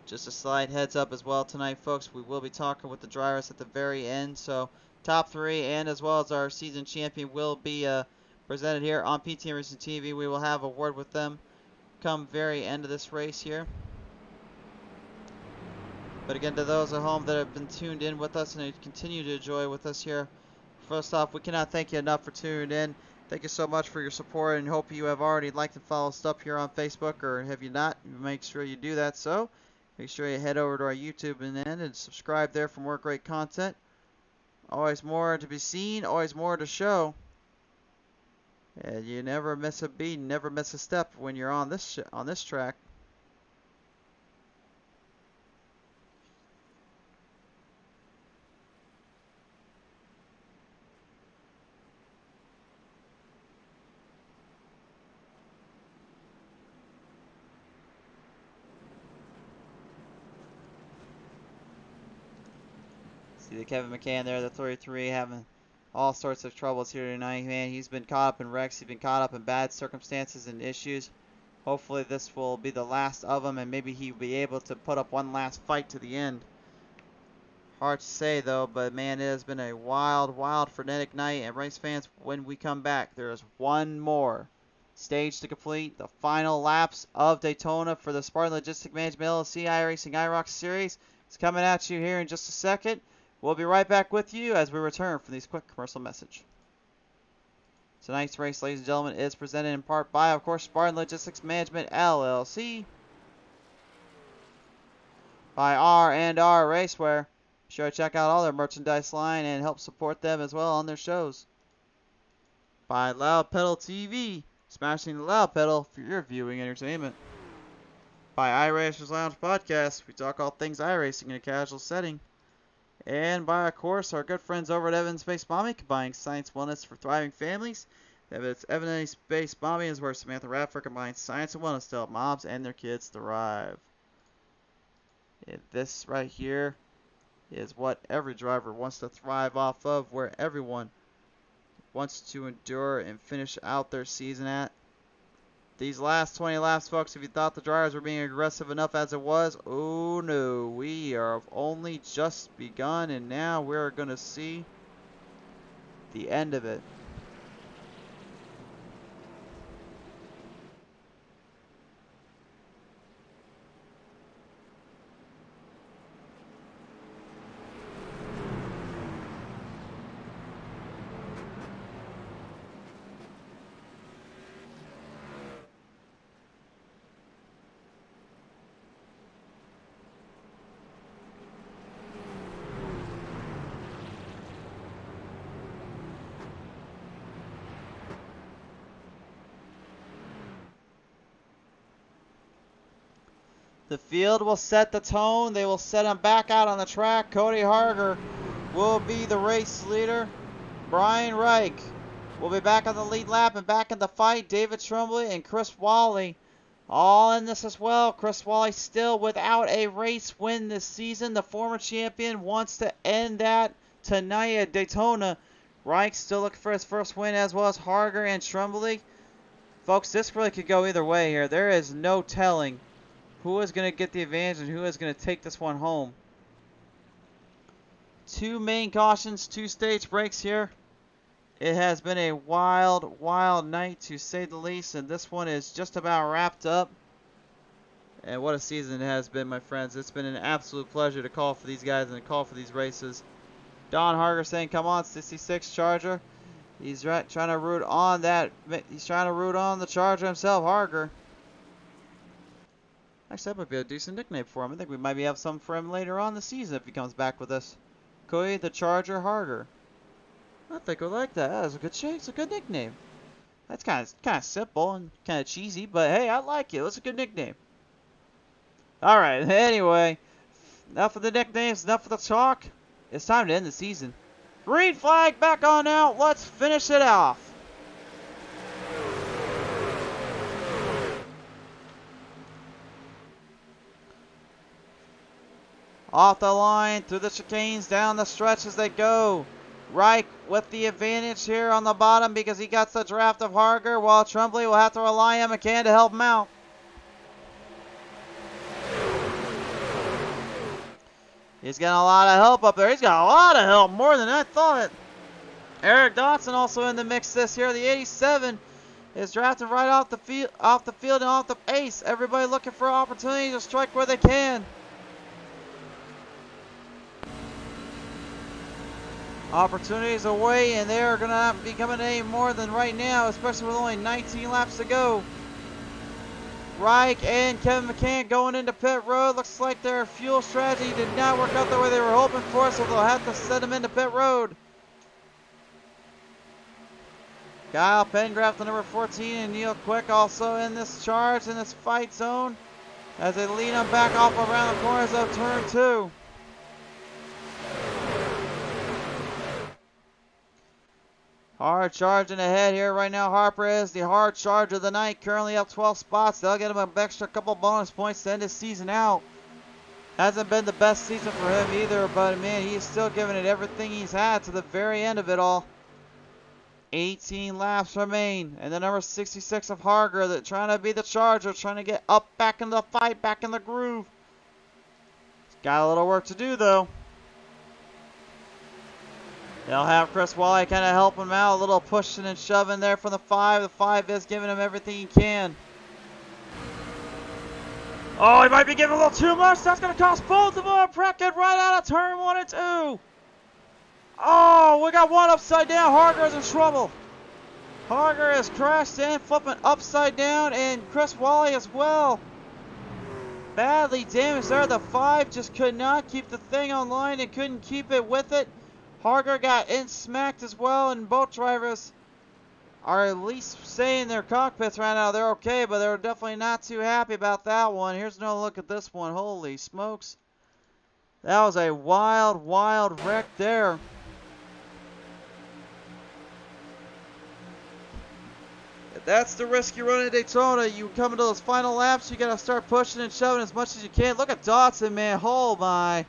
B: Just a slight heads up as well tonight, folks. We will be talking with the drivers at the very end. So top 3 and as well as our season champion will be presented here on PTM Racing TV. We will have a word with them come very end of this race here. But again, to those at home that have been tuned in with us and continue to enjoy with us here, first off, we cannot thank you enough for tuning in. Thank you so much for your support, and hope you have already liked and followed us up here on Facebook, or have you not, make sure you do that. So make sure you head over to our YouTube and subscribe there for more great content. Always more to be seen, always more to show. And you never miss a beat, never miss a step when you're on this track. See the Kevin McCann there, the 33, having all sorts of troubles here tonight. Man, he's been caught up in wrecks. He's been caught up in bad circumstances and issues. Hopefully this will be the last of them, and maybe he'll be able to put up one last fight to the end. Hard to say, though, but man, it has been a wild, wild, frenetic night. And race fans, when we come back, there is one more stage to complete. The final laps of Daytona for the Spartan Logistic Management LLC iRacing IROC Series. It's coming at you here in just a second. We'll be right back with you as we return from these quick commercial messages. Tonight's race, ladies and gentlemen, is presented in part by, of course, Spartan Logistics Management LLC, by R&R Racewear. Be sure to check out all their merchandise line and help support them as well on their shows. By Loud Pedal TV, smashing the loud pedal for your viewing entertainment. By iRacers Lounge Podcast, we talk all things iRacing in a casual setting. And by, of course, our good friends over at Evidence Based Bombing, combining science wellness for thriving families. Evidence Based Bombing is where Samantha Radford combines science and wellness to help moms and their kids thrive. And this right here is what every driver wants to thrive off of, where everyone wants to endure and finish out their season at. These last 20 laps, folks, if you thought the drivers were being aggressive enough as it was, oh no, we have only just begun, and now we're going to see the end of it. The field will set the tone. They will set him back out on the track. Cody Harger will be the race leader. Brian Reich will be back on the lead lap and back in the fight. David Tremblay and Chris Wally all in this as well. Chris Wally still without a race win this season. The former champion wants to end that tonight at Daytona. Reich still looking for his first win, as well as Harger and Tremblay. Folks, this really could go either way here. There is no telling who is going to get the advantage and who is going to take this one home. 2 main cautions, 2 stage breaks here. It has been a wild, wild night to say the least, and this one is just about wrapped up. And what a season it has been, my friends. It's been an absolute pleasure to call for these guys and to call for these races. Don Harger saying, "Come on, 66 Charger." He's trying to root on that. He's trying to root on the Charger himself, Harger. Actually, that might be a decent nickname for him. I think we might have some for him later on the season if he comes back with us. Cody the Charger Harger. I think we like that. That's a good shape. It's a good nickname. That's kind of simple and kind of cheesy, but hey, I like it. It's a good nickname. All right. Anyway, enough of the nicknames. Enough of the talk. It's time to end the season. Green flag back on out. Let's finish it off. Off the line, through the chicanes, down the stretch as they go. Reich with the advantage here on the bottom because he got the draft of Harger, while Tremblay will have to rely on McCann to help him out. He's got a lot of help up there. He's got a lot of help, more than I thought. Eric Dotson also in the mix this year. The 87 is drafted right off the field and off the pace. Everybody looking for opportunities to strike where they can. Opportunities away, and they are going to be coming in more than right now, especially with only 19 laps to go. Reich and Kevin McCann going into pit road. Looks like their fuel strategy did not work out the way they were hoping for, so they'll have to send them into pit road. Kyle Pengraft, the number 14, and Neil Quick also in this charge, in this fight zone, as they lead them back off around the corners of turn 2. Hard charging ahead here right now. Harper is the hard charge of the night, currently up 12 spots. They'll get him an extra couple bonus points to end his season out. Hasn't been the best season for him either, but man, he's still giving it everything he's had to the very end of it all. 18 laps remain, and the number 66 of Harger, that trying to be the Charger, trying to get up back in the fight, back in the groove. He's got a little work to do though. They'll have Chris Wally kind of help him out. A little pushing and shoving there from the 5. The 5 is giving him everything he can. Oh, he might be giving a little too much. That's going to cost both of them. Bracket right out of turn 1 and 2. Oh, we got one upside down. Harger is in trouble. Harger has crashed in, flipping upside down, and Chris Wally as well. Badly damaged there. The 5 just could not keep the thing online and couldn't keep it with it. Harger got in smacked as well, and both drivers are at least saying their cockpits right now they're okay, but they're definitely not too happy about that one. Here's another look at this one. Holy smokes. That was a wild, wild wreck there. That's the risk you run at Daytona. You come into those final laps, you got to start pushing and shoving as much as you can. Look at Dotson, man. Oh, my.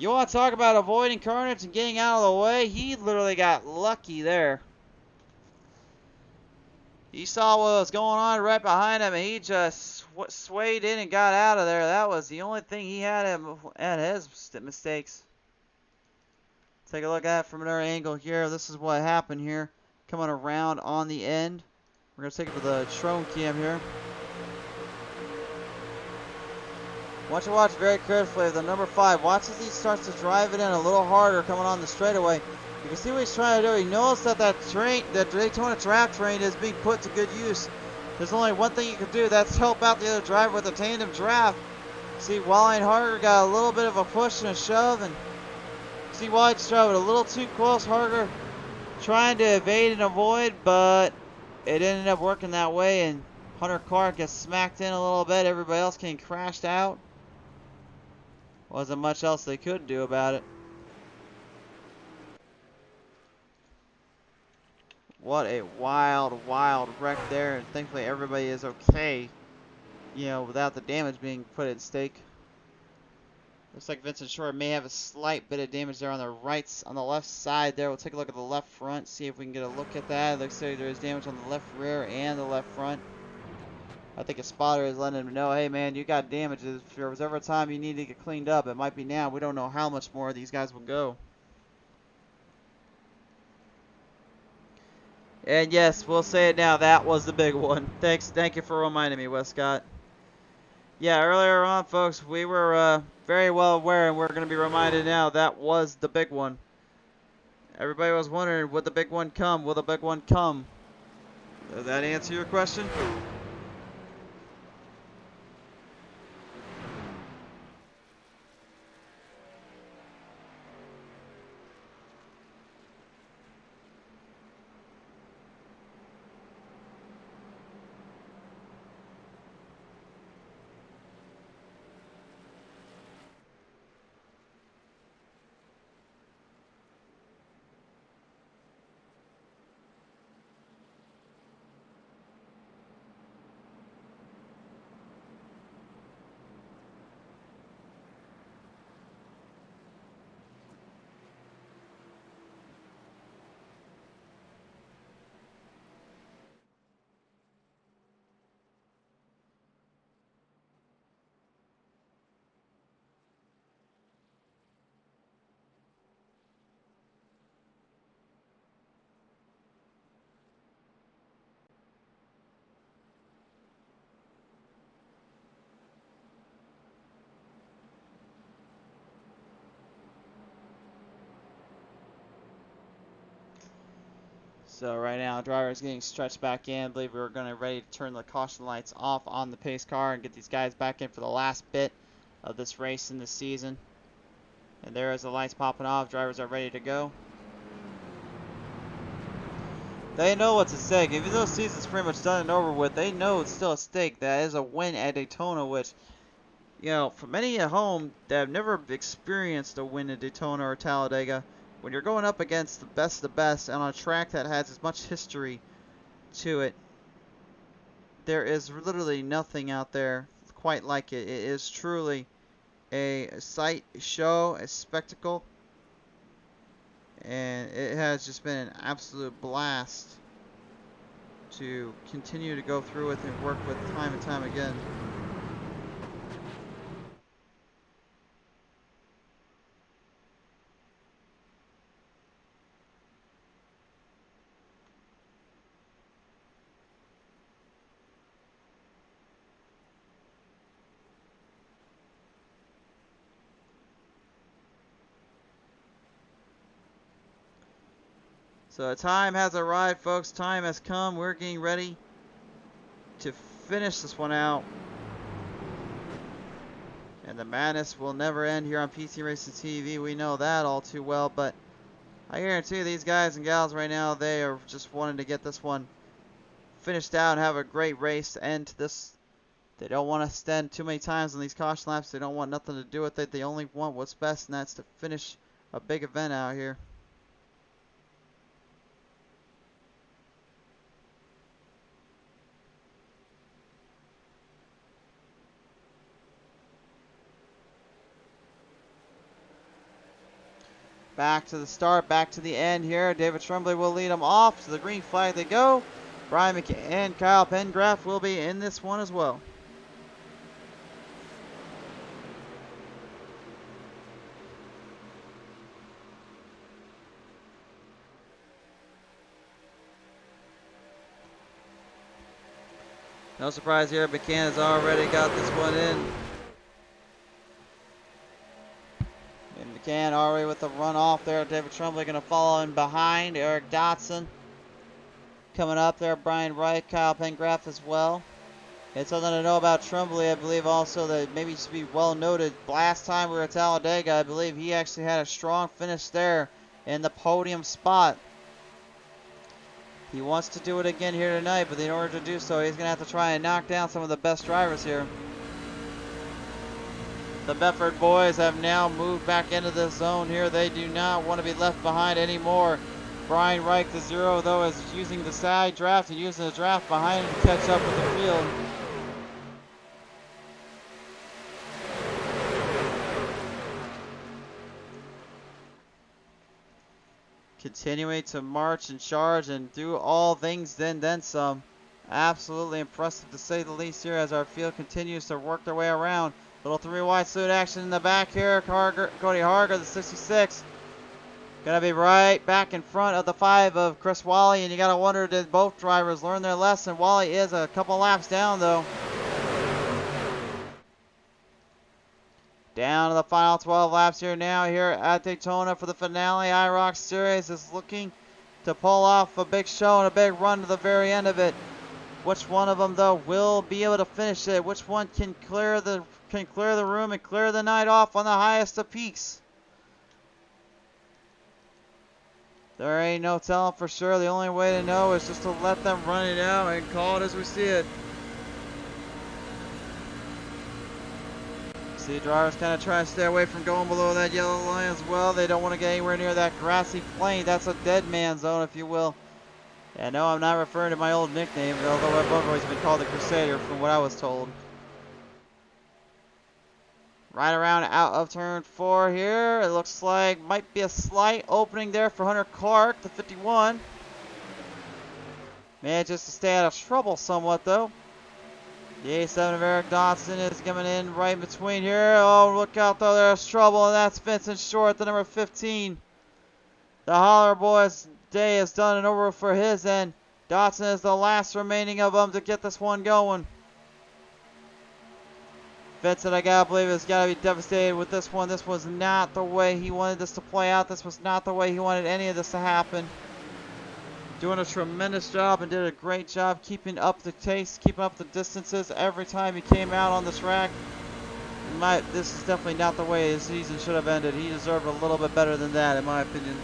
B: You want to talk about avoiding carnage and getting out of the way? He literally got lucky there. He saw what was going on right behind him, and he just swayed in and got out of there. That was the only thing he had at his mistakes. Take a look at it from another angle here. This is what happened here. Coming around on the end. We're going to take it for the Tron cam here. Want you to watch very carefully. The number 5, watch as he starts to drive it in a little harder coming on the straightaway. You can see what he's trying to do. He knows that that Daytona track train is being put to good use. There's only one thing you can do. That's help out the other driver with a tandem draft. See, Wally and Harger got a little bit of a push and a shove. And see, Wally just drove it a little too close. Harger trying to evade and avoid, but it ended up working that way. And Hunter Clark gets smacked in a little bit. Everybody else getting crashed out. Wasn't much else they could do about it. What a wild, wild wreck there. And thankfully everybody is okay, you know, without the damage being put at stake. Looks like Vincent Short may have a slight bit of damage there on the left side there. We'll take a look at the left front, see if we can get a look at that. It looks like there's damage on the left rear and the left front. I think a spotter is letting him know, hey man, you got damages. If there was ever a time you need to get cleaned up, it might be now. We don't know how much more these guys will go. And yes, we'll say it now, that was the big one. Thank you for reminding me, Westcott. Yeah, earlier on, folks, we were very well aware, and we're going to be reminded now, that was the big one. Everybody was wondering, would the big one come? Will the big one come? Does that answer your question? So right now, driver is getting stretched back in. I believe we're going to ready to turn the caution lights off on the pace car and get these guys back in for the last bit of this race in this season. And there is the lights popping off. Drivers are ready to go. They know what's at stake. Even though the season's pretty much done and over with, they know it's still at stake. That is a win at Daytona, which, you know, for many at home that have never experienced a win at Daytona or Talladega, when you're going up against the best of the best and on a track that has as much history to it, there is literally nothing out there quite like it. It is truly a sight, a show, a spectacle, and it has just been an absolute blast to continue to go through with and work with time and time again. So the time has arrived, folks. Time has come. We're getting ready to finish this one out. And the madness will never end here on PTM Racing TV. We know that all too well. But I guarantee you these guys and gals right now, they are just wanting to get this one finished out and have a great race to end this. They don't want to stand too many times on these caution laps. They don't want nothing to do with it. They only want what's best, and that's to finish a big event out here. Back to the start, back to the end here. David Tremblay will lead them off. To the green flag they go. Brian McCann and Kyle Pengraff will be in this one as well. No surprise here, McCann has already got this one in. McCann already with the run off there. David Tremblay going to follow in behind. Eric Dotson coming up there. Brian Wright, Kyle Pengraff as well. It's something to know about Tremblay. I believe also that maybe should be well noted. Last time we were at Talladega, I believe he actually had a strong finish there in the podium spot. He wants to do it again here tonight, but in order to do so, he's going to have to try and knock down some of the best drivers here. The Bedford boys have now moved back into this zone here. They do not want to be left behind anymore. Brian Reich, the zero, though, is using the side draft and using the draft behind him to catch up with the field. Continuing to march and charge and do all things then some. Absolutely impressive to say the least here as our field continues to work their way around. Little 3 wide suit action in the back here. Cody Harger, the 66. Gonna be right back in front of the 5 of Chris Wally, and you gotta wonder, did both drivers learn their lesson? Wally is a couple laps down though. Down to the final 12 laps here now here at Daytona for the finale. IROC Series is looking to pull off a big show and a big run to the very end of it. Which one of them though will be able to finish it? Which one can clear the room and clear the night off on the highest of peaks? There ain't no telling for sure. The only way to know is just to let them run it out and call it as we see it. See, drivers kind of try to stay away from going below that yellow line as well. They don't want to get anywhere near that grassy plain. That's a dead man zone, if you will. Yeah, no, I'm not referring to my old nickname, although I've always been called the Crusader from what I was told. Right around out of turn 4 here. It looks like might be a slight opening there for Hunter Clark, the 51. Manages to stay out of trouble somewhat, though. The A7 of Eric Dodson is coming in right in between here. Oh, look out, though. There's trouble, and that's Vincent Short, the number 15. The Holler Boys' day is done and over for his end. Dodson is the last remaining of them to get this one going. Vincent, I gotta believe, has gotta be devastated with this one. This was not the way he wanted this to play out. This was not the way he wanted any of this to happen. Doing a tremendous job and did a great job keeping up the pace, keeping up the distances every time he came out on this track. This is definitely not the way his season should have ended. He deserved a little bit better than that, in my opinion.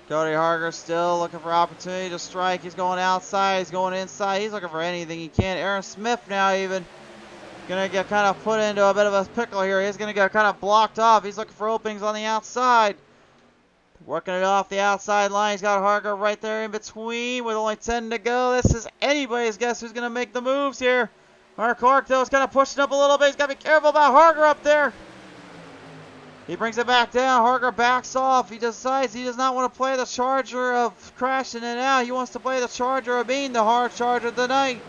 B: Cody Harger still looking for opportunity to strike. He's going outside. He's going inside. He's looking for anything he can. Aaron Smith now even going to get kind of put into a bit of a pickle here. He's going to get kind of blocked off. He's looking for openings on the outside. Working it off the outside line. He's got Harger right there in between with only 10 to go. This is anybody's guess who's going to make the moves here. Mark Clark, though, is kind of pushing up a little bit. He's got to be careful about Harger up there. He brings it back down. Harger backs off. He decides he does not want to play the charger of crashing it out. He wants to play the charger of being the hard charger tonight.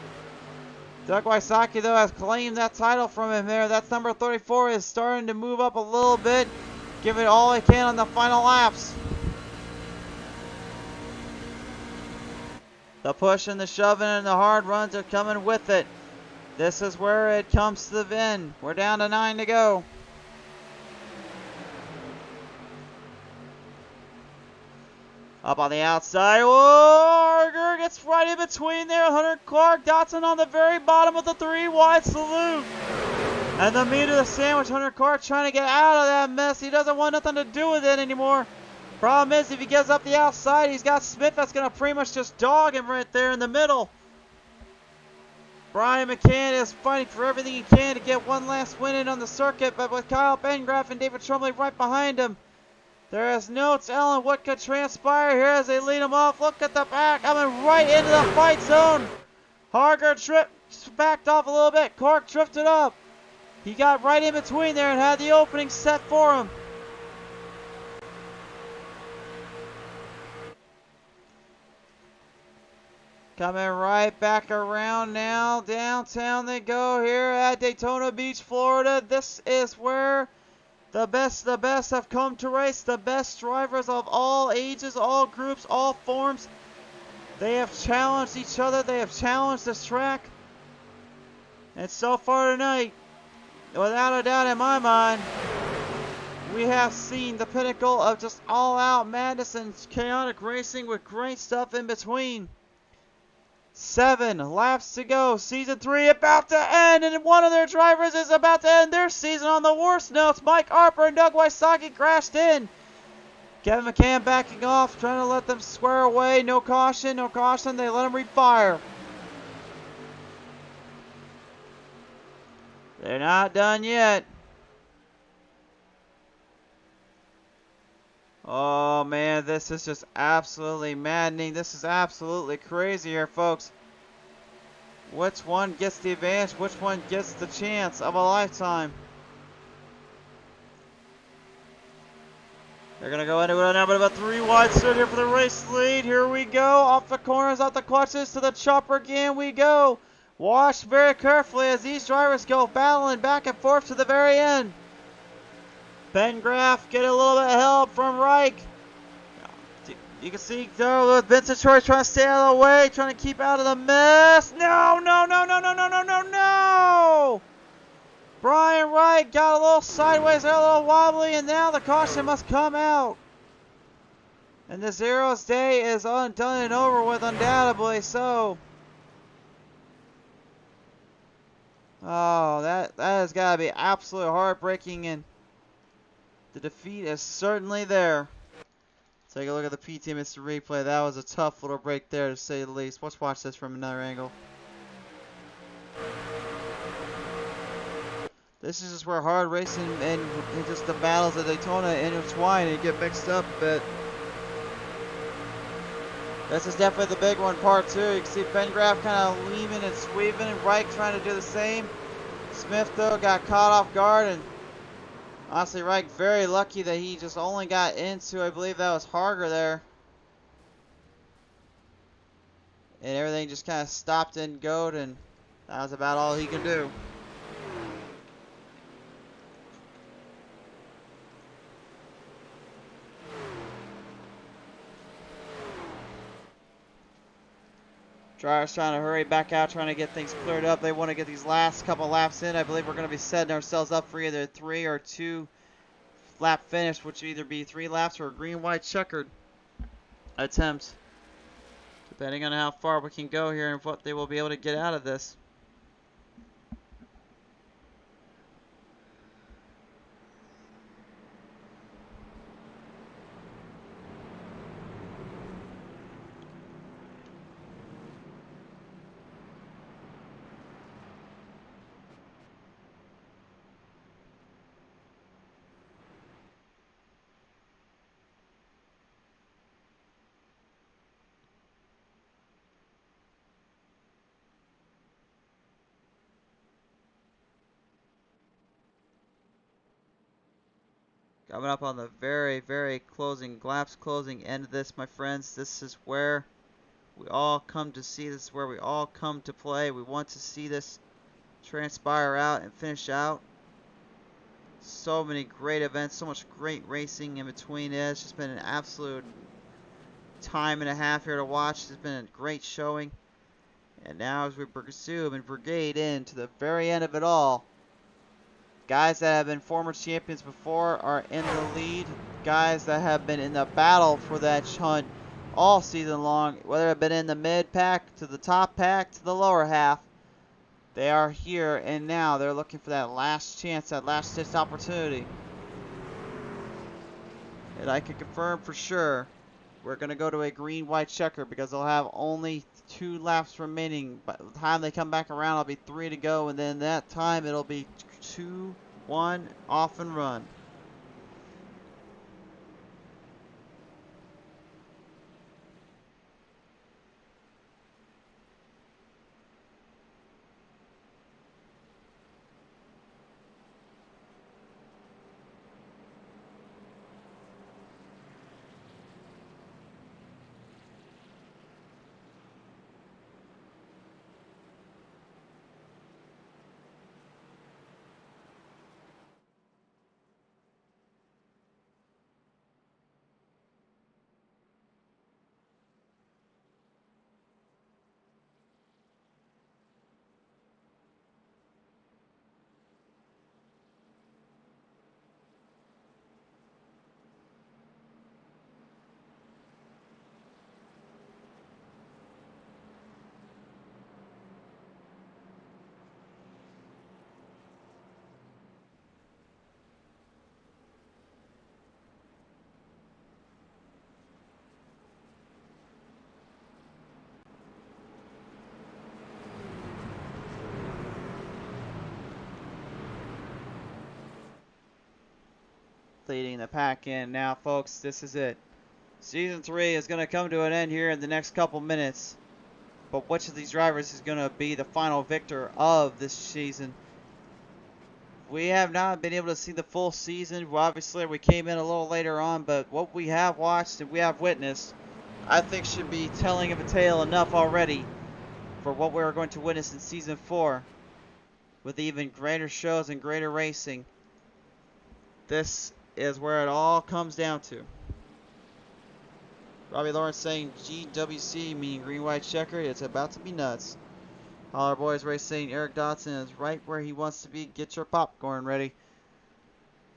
B: Doug Wysocki, though, has claimed that title from him there. That's number 34 is starting to move up a little bit. Give it all he can on the final laps. The push and the shoving and the hard runs are coming with it. This is where it comes to the end. We're down to 9 to go. Up on the outside. Whoa, Harger gets right in between there. Hunter Clark, Dodson on the very bottom of the 3 wide salute. And the meat of the sandwich, Hunter Clark trying to get out of that mess. He doesn't want nothing to do with it anymore. Problem is, if he gets up the outside, he's got Smith that's going to pretty much just dog him right there in the middle. Brian McCann is fighting for everything he can to get one last win in on the circuit, but with Kyle Bengraff and David Trumley right behind him, there is no telling what could transpire here as they lead him off. Look at the back, coming right into the fight zone. Harger backed off a little bit. Clark drifted up. He got right in between there and had the opening set for him. Coming right back around now. Downtown they go here at Daytona Beach, Florida. This is where the best have come to race. The best drivers of all ages, all groups, all forms. They have challenged each other. They have challenged this track. And so far tonight, without a doubt in my mind, we have seen the pinnacle of just all-out madness and chaotic racing with great stuff in between. 7 laps to go. Season 3 about to end, and one of their drivers is about to end their season on the worst notes. Mike Harper and Doug Wysocki crashed in. Kevin McCann backing off, trying to let them square away. No caution, no caution. They let him refire. They're not done yet. Oh man, this is just absolutely maddening. This is absolutely crazy here, folks. Which one gets the advantage? Which one gets the chance of a lifetime? They're going to go into it now, but about 3 wide straight here for the race lead. Here we go. Off the corners, off the clutches, to the chopper again we go. Watch very carefully as these drivers go battling back and forth to the very end. Ben Graff getting a little bit of help from Reich. You can see Vincent Troy trying to stay out of the way, trying to keep out of the mess. No, no, no, no, no, no, no, no, no! Brian Wright got a little sideways, a little wobbly, and now the caution must come out. And the Zero's day is undone and over with, undoubtedly so. Oh, that has got to be absolutely heartbreaking, and the defeat is certainly there. Take a look at the PTM Instant Replay. That was a tough little break there, to say the least. Let's watch this from another angle. This is just where hard racing and just the battles at Daytona intertwine and get mixed up a bit. This is definitely the big one, part 2. You can see Ben Graff kind of leaving and sweeping, and Reich trying to do the same. Smith, though, got caught off guard, and honestly, Reich very lucky that he just only got into, I believe that was Harger there. And everything just kind of stopped and goed, and that was about all he could do. Drivers trying to hurry back out, trying to get things cleared up. They want to get these last couple laps in. I believe we're going to be setting ourselves up for either 3 or 2 lap finish, which will either be 3 laps or a green, white, checkered attempt, depending on how far we can go here and what they will be able to get out of this. Coming up on the very, very closing end of this, my friends. This is where we all come to see. This is where we all come to play. We want to see this transpire out and finish out. So many great events, so much great racing in between it. It's just been an absolute time and a half here to watch. It's been a great showing. And now as we pursue and brigade into the very end of it all, guys that have been former champions before are in the lead. Guys that have been in the battle for that hunt all season long, whether it have been in the mid pack, to the top pack, to the lower half, they are here and now they're looking for that last chance, that last ditch opportunity. And I can confirm for sure we're going to go to a green, white checker because they'll have only 2 laps remaining. By the time they come back around, it'll be 3 to go, and then that time it'll be 2, 1, off and run. leading the pack in. Now, folks, this is it. Season 3 is going to come to an end here in the next couple minutes. But which of these drivers is going to be the final victor of this season? We have not been able to see the full season. Well, obviously, we came in a little later on, but what we have watched and we have witnessed, I think should be telling of a tale enough already for what we're going to witness in Season 4. With even greater shows and greater racing. This is where it all comes down to. Robbie Lawrence saying GWC, meaning green, white, checkered. It's about to be nuts. Holler Boys Racing, Eric Dotson is right where he wants to be. Get your popcorn ready.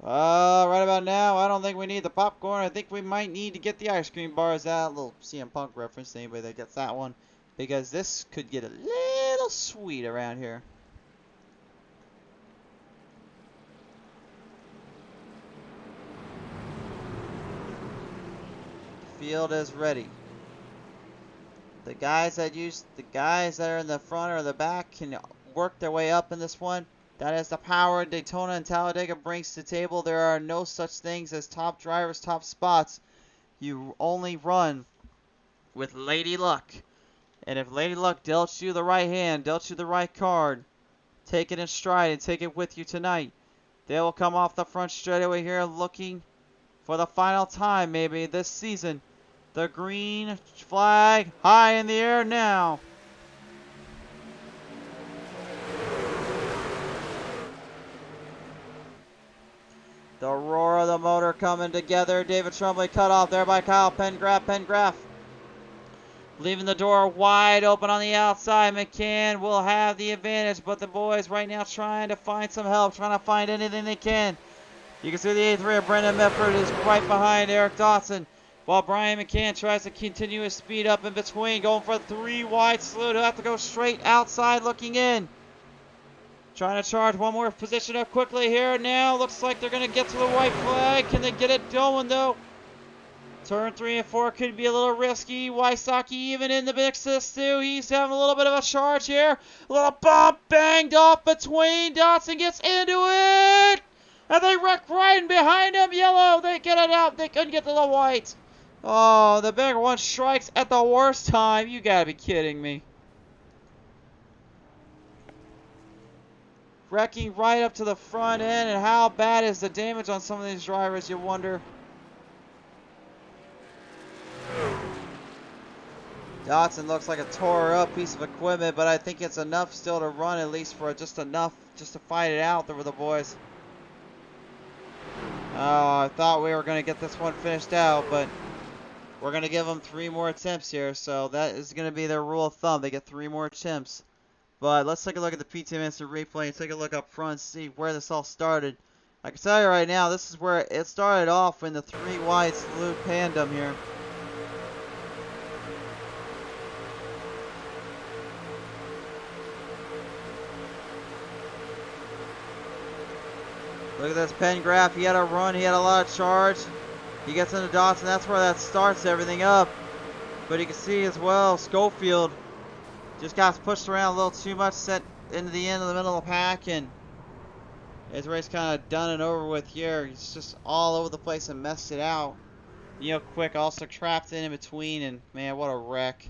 B: Right about now, I don't think we need the popcorn. I think we might need to get the ice cream bars out. A little CM Punk reference to anybody that gets that one. Because this could get a little sweet around here. The field is ready. The guys that are in the front or the back can work their way up in this one. That is the power Daytona and Talladega brings to the table. There are no such things as top drivers, top spots. You only run with Lady Luck. And if Lady Luck dealt you the right hand, dealt you the right card, take it in stride and take it with you tonight. They will come off the front straightaway here looking for the final time maybe this season. The green flag high in the air now. The roar of the motor coming together. David Tremblay cut off there by Kyle Pengraff. Pengraff leaving the door wide open on the outside. McCann will have the advantage, but the boys right now trying to find some help, trying to find anything they can. You can see the A3 of Brendan Medford is right behind Eric Dotson. While Brian McCann tries to continue his speed up in between, going for a 3 wide salute. He'll have to go straight outside looking in. Trying to charge one more position up quickly here now. Looks like they're going to get to the white flag. Can they get it going though? Turn 3 and 4 could be a little risky. Wysocki even in the mix this too. He's having a little bit of a charge here. A little bump banged off between. Dotson gets into it. And they wreck right in behind him. Yellow. They get it out. They couldn't get to the white. Oh, the big one strikes at the worst time. You gotta be kidding me. Wrecking right up to the front end. And how bad is the damage on some of these drivers, you wonder? Dotson looks like a tore up piece of equipment, but I think it's enough still to run, at least for just enough just to fight it out there with the boys. Oh, I thought we were going to get this one finished out, but we're going to give them 3 more attempts here, so that is going to be their rule of thumb. They get 3 more attempts. But let's take a look at the PTM Instant Replay and take a look up front and see where this all started. I can tell you right now, this is where it started off in the 3 wide salute tandem here. Look at this Pengraff. He had a run. He had a lot of charge. He gets into Dotson. That's where that starts everything up. But you can see as well, Schofield just got pushed around a little too much, set into the end of the middle of the pack, and his race kind of done and over with here. He's just all over the place and messed it out. Neil Quick also trapped in between, and man, what a wreck.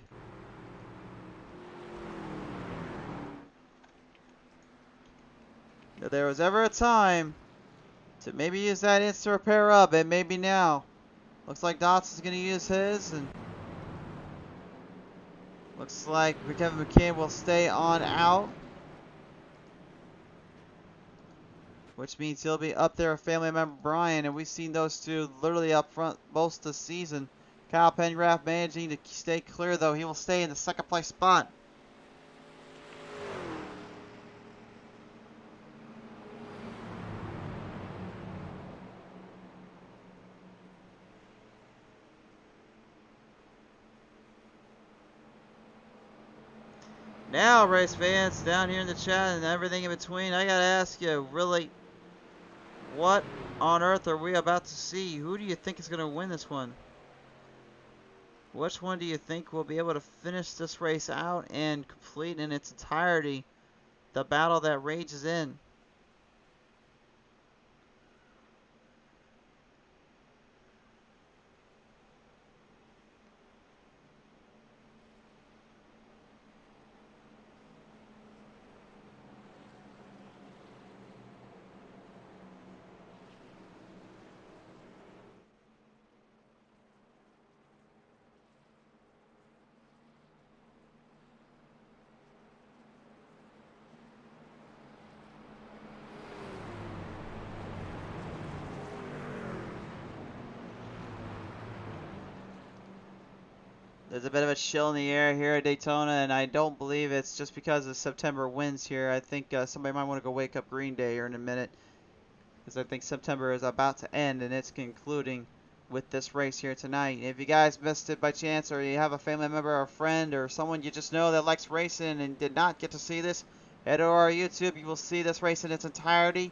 B: If there was ever a time to maybe use that instant repair up, it may be now. Looks like Dotson's going to use his, and looks like Kevin McCann will stay on out, which means he'll be up there with family member Brian, and we've seen those two literally up front most of the season. Kyle Pengraff managing to stay clear, though. He will stay in the second place spot. Now, race fans down here in the chat and everything in between, I gotta ask you, really, what on earth are we about to see? Who do you think is gonna win this one? Which one do you think will be able to finish this race out and complete in its entirety the battle that rages in? There's a bit of a chill in the air here at Daytona, and I don't believe it's just because of September winds here. I think somebody might want to go wake up Green Day here in a minute, because I think September is about to end, and it's concluding with this race here tonight. If you guys missed it by chance, or you have a family member or a friend or someone you just know that likes racing and did not get to see this, head to our YouTube. You will see this race in its entirety.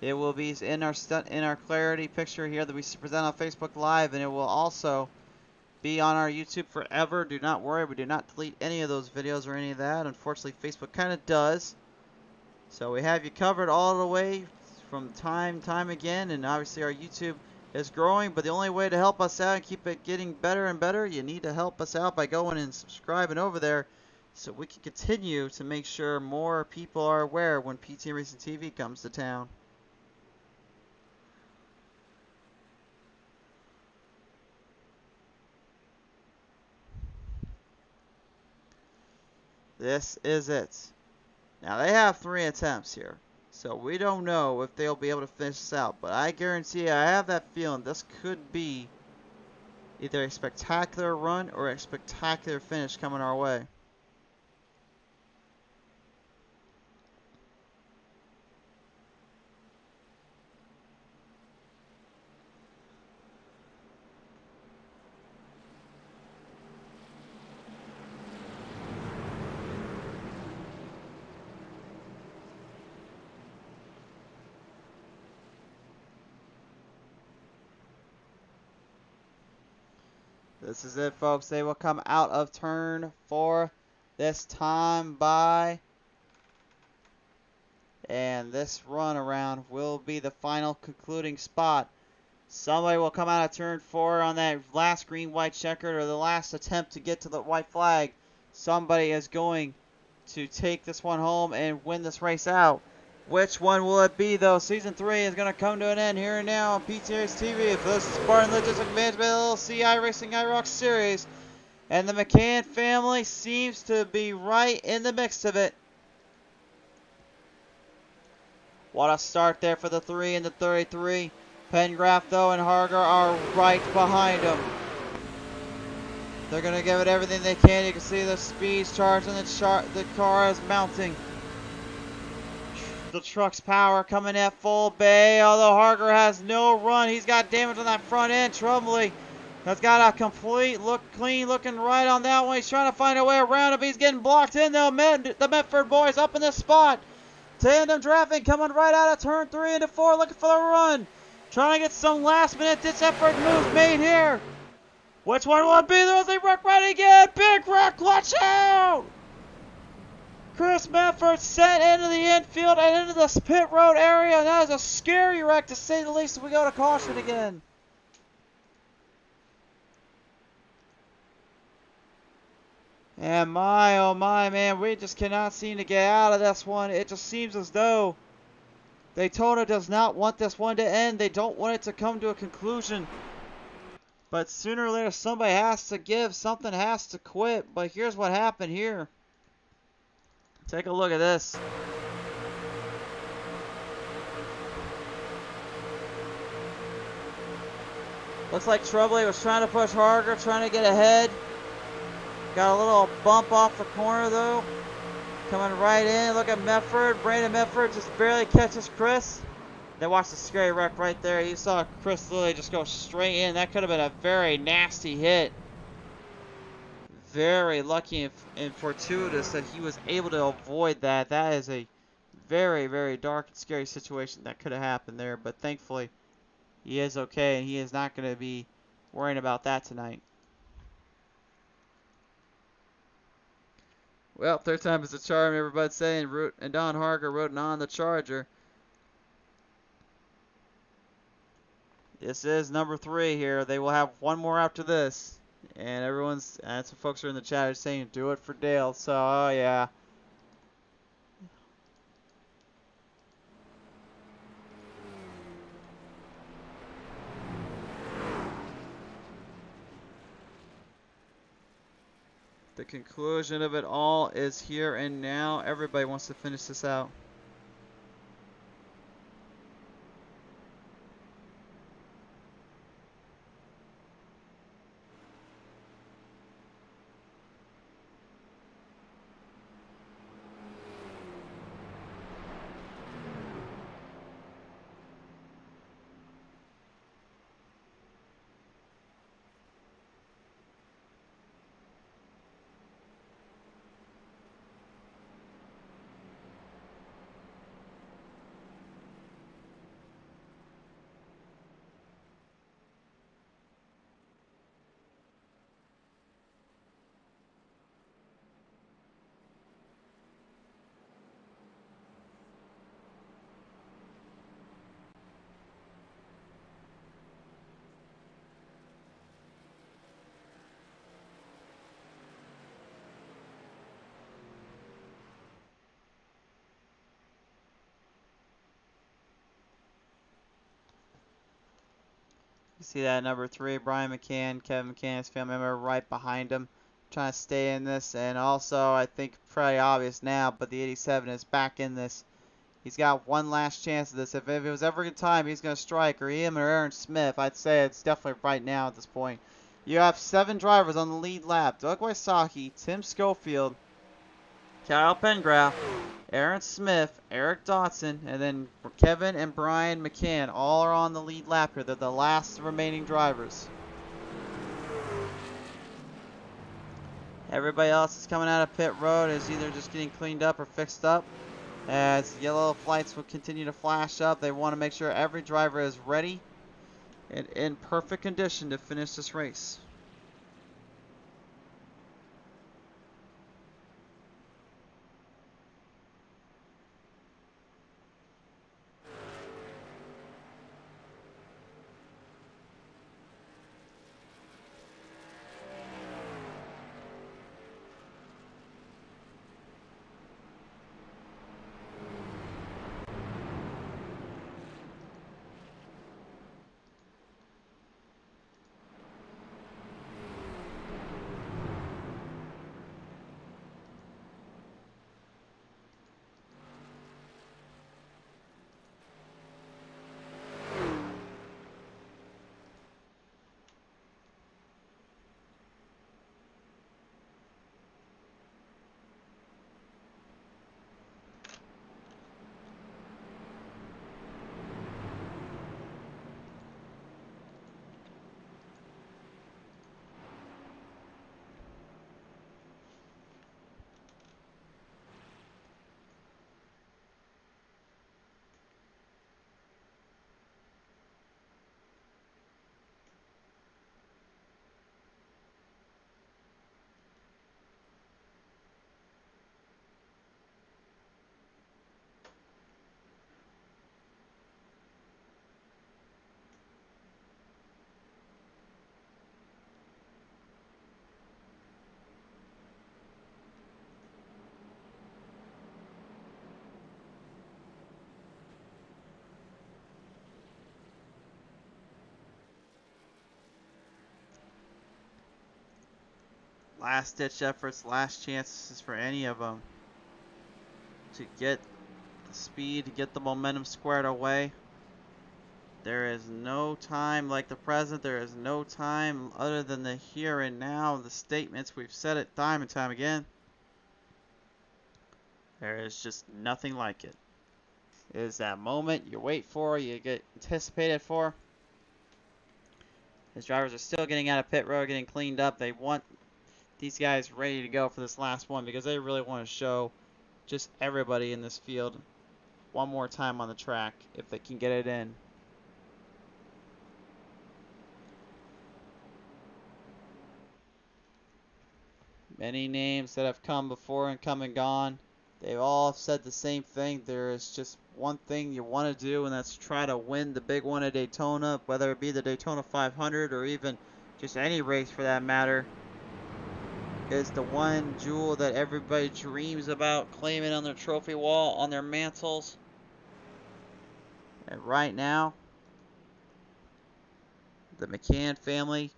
B: It will be in our clarity picture here that we present on Facebook Live, and it will also be on our YouTube forever. Do not worry, we do not delete any of those videos or any of that. Unfortunately, Facebook kind of does. So we have you covered all the way from time again, and obviously our YouTube is growing, but the only way to help us out and keep it getting better and better, you need to help us out by going and subscribing over there so we can continue to make sure more people are aware when PTM Racing TV comes to town. This is it. Now they have 3 attempts here, so we don't know if they'll be able to finish this out, but I guarantee you, I have that feeling this could be either a spectacular run or a spectacular finish coming our way. This is it, folks. They will come out of turn 4 this time by. And this run around will be the final concluding spot. Somebody will come out of turn 4 on that last green-white checkered, or the last attempt to get to the white flag. Somebody is going to take this one home and win this race out. Which one will it be, though? Season 3 is going to come to an end here and now on PTM TV for this Spartan Logistics Management LLC iRacing IROC series. And the McCann family seems to be right in the mix of it. What a start there for the 3 and the 33. Pengraff, though, and Harger are right behind them. They're going to give it everything they can. You can see the speeds charging. The car is mounting. The truck's power coming at full bay, although Harger has no run. He's got damage on that front end. Trumley has got a complete clean looking right on that one. He's trying to find a way around him. He's getting blocked in, though. The Medford boys up in this spot. Tandem drafting coming right out of turn 3 into 4, looking for the run. Trying to get some last minute ditch effort moves made here. Which one will it be? There was a wreck right again. Big wreck, watch out! Chris Medford sent into the infield and into the pit road area. And that is a scary wreck, to say the least, if we go to caution again. And my, oh my, man, we just cannot seem to get out of this one. It just seems as though Daytona does not want this one to end. They don't want it to come to a conclusion. But sooner or later, somebody has to give. Something has to quit. But here's what happened here. Take a look at this. Looks like Trumley was trying to push Harger, trying to get ahead. Got a little bump off the corner, though. Coming right in. Look at Medford. Brandon Medford just barely catches Chris. Then watch the scary wreck right there. You saw Chris literally just go straight in. That could have been a very nasty hit. Very lucky and fortuitous that he was able to avoid that. That is a very, very dark and scary situation that could have happened there. But thankfully, he is okay, and he is not going to be worrying about that tonight. Well, third time is a charm, everybody's saying. And Don Harger rode on the Charger. This is number 3 here. They will have one more after this. And and some folks are in the chat are saying, do it for Dale. So, oh yeah. The conclusion of it all is here and now. Everybody wants to finish this out. You see that number 3, Brian McCann, Kevin McCann, his family member right behind him, trying to stay in this. And also, I think pretty obvious now, but the 87 is back in this. He's got one last chance of this. If it was ever good time, he's going to strike, or him or Aaron Smith. I'd say it's definitely right now at this point. You have 7 drivers on the lead lap. Doug Wysocki, Tim Schofield, Kyle Pengraff, Aaron Smith, Eric Dotson, and then Kevin and Brian McCann all are on the lead lap here. They're the last remaining drivers. Everybody else is coming out of pit road is either just getting cleaned up or fixed up. As yellow lights will continue to flash up, they want to make sure every driver is ready and in perfect condition to finish this race. Last ditch efforts, last chances for any of them to get the speed, to get the momentum squared away. There is no time like the present. There is no time other than the here and now. The statements, we've said it time and time again. There is just nothing like it. It is that moment you wait for, you get anticipated for. His drivers are still getting out of pit road, getting cleaned up. They want these guys ready to go for this last one because they really want to show just everybody in this field one more time on the track if they can get it in. Many names that have come before and come and gone. They've all said the same thing. There is just one thing you want to do, and that's try to win the big one at Daytona, whether it be the Daytona 500 or even just any race for that matter. Is the one jewel that everybody dreams about claiming on their trophy wall, on their mantles. And right now, the McCann family,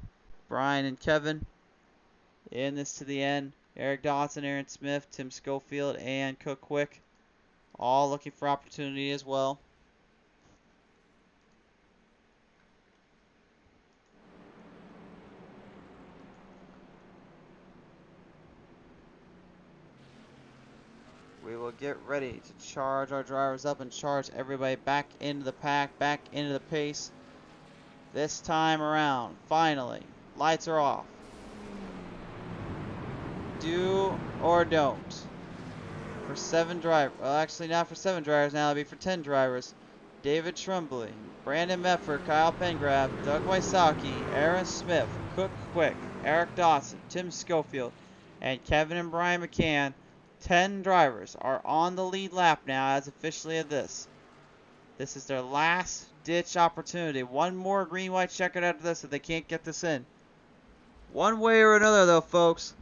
B: Brian and Kevin, in this to the end. Eric Dotson, Aaron Smith, Tim Schofield, and Cook Quick, all looking for opportunity as well. We will get ready to charge our drivers up and charge everybody back into the pack, back into the pace. This time around, finally, lights are off. Do or don't. For 7 drivers, well actually not for 7 drivers now, it'll be for 10 drivers. David Tremblay, Brandon Medford, Kyle Pengraff, Doug Wysocki, Aaron Smith, Cook Quick, Eric Dotson, Tim Schofield, and Kevin and Brian McCann. 10 drivers are on the lead lap now as officially of this. This is their last ditch opportunity. One more green white checkered after this if they can't get this in. One way or another though, folks,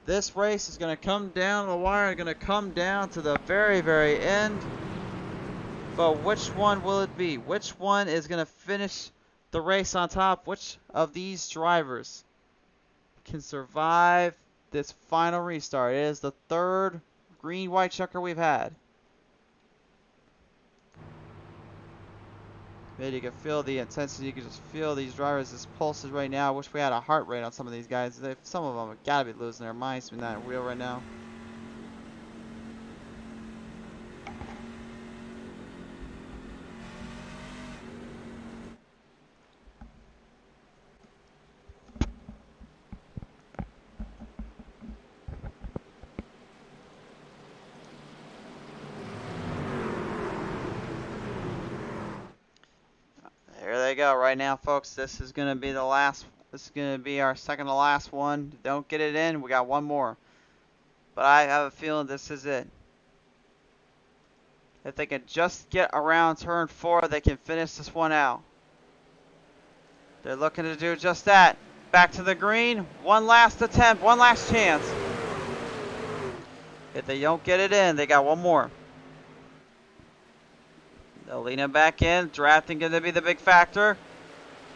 B: this race is going to come down the wire. It's going to come down to the very, very end. But which one will it be? Which one is going to finish the race on top. Which of these drivers can survive this final restart? It is the third green-white checker we've had. Man, you can feel the intensity. You can just feel these drivers' pulses right now. I wish we had a heart rate on some of these guys. Some of them have got to be losing their minds in that wheel right now. There they go right now, folks. This is going to be the last. This is going to be our second to last one. Don't get it in. We got one more. But I have a feeling this is it. If they can just get around turn 4, they can finish this one out. They're looking to do just that. Back to the green. One last attempt. One last chance. If they don't get it in, they got one more. They'll lean him back in. Drafting going to be the big factor.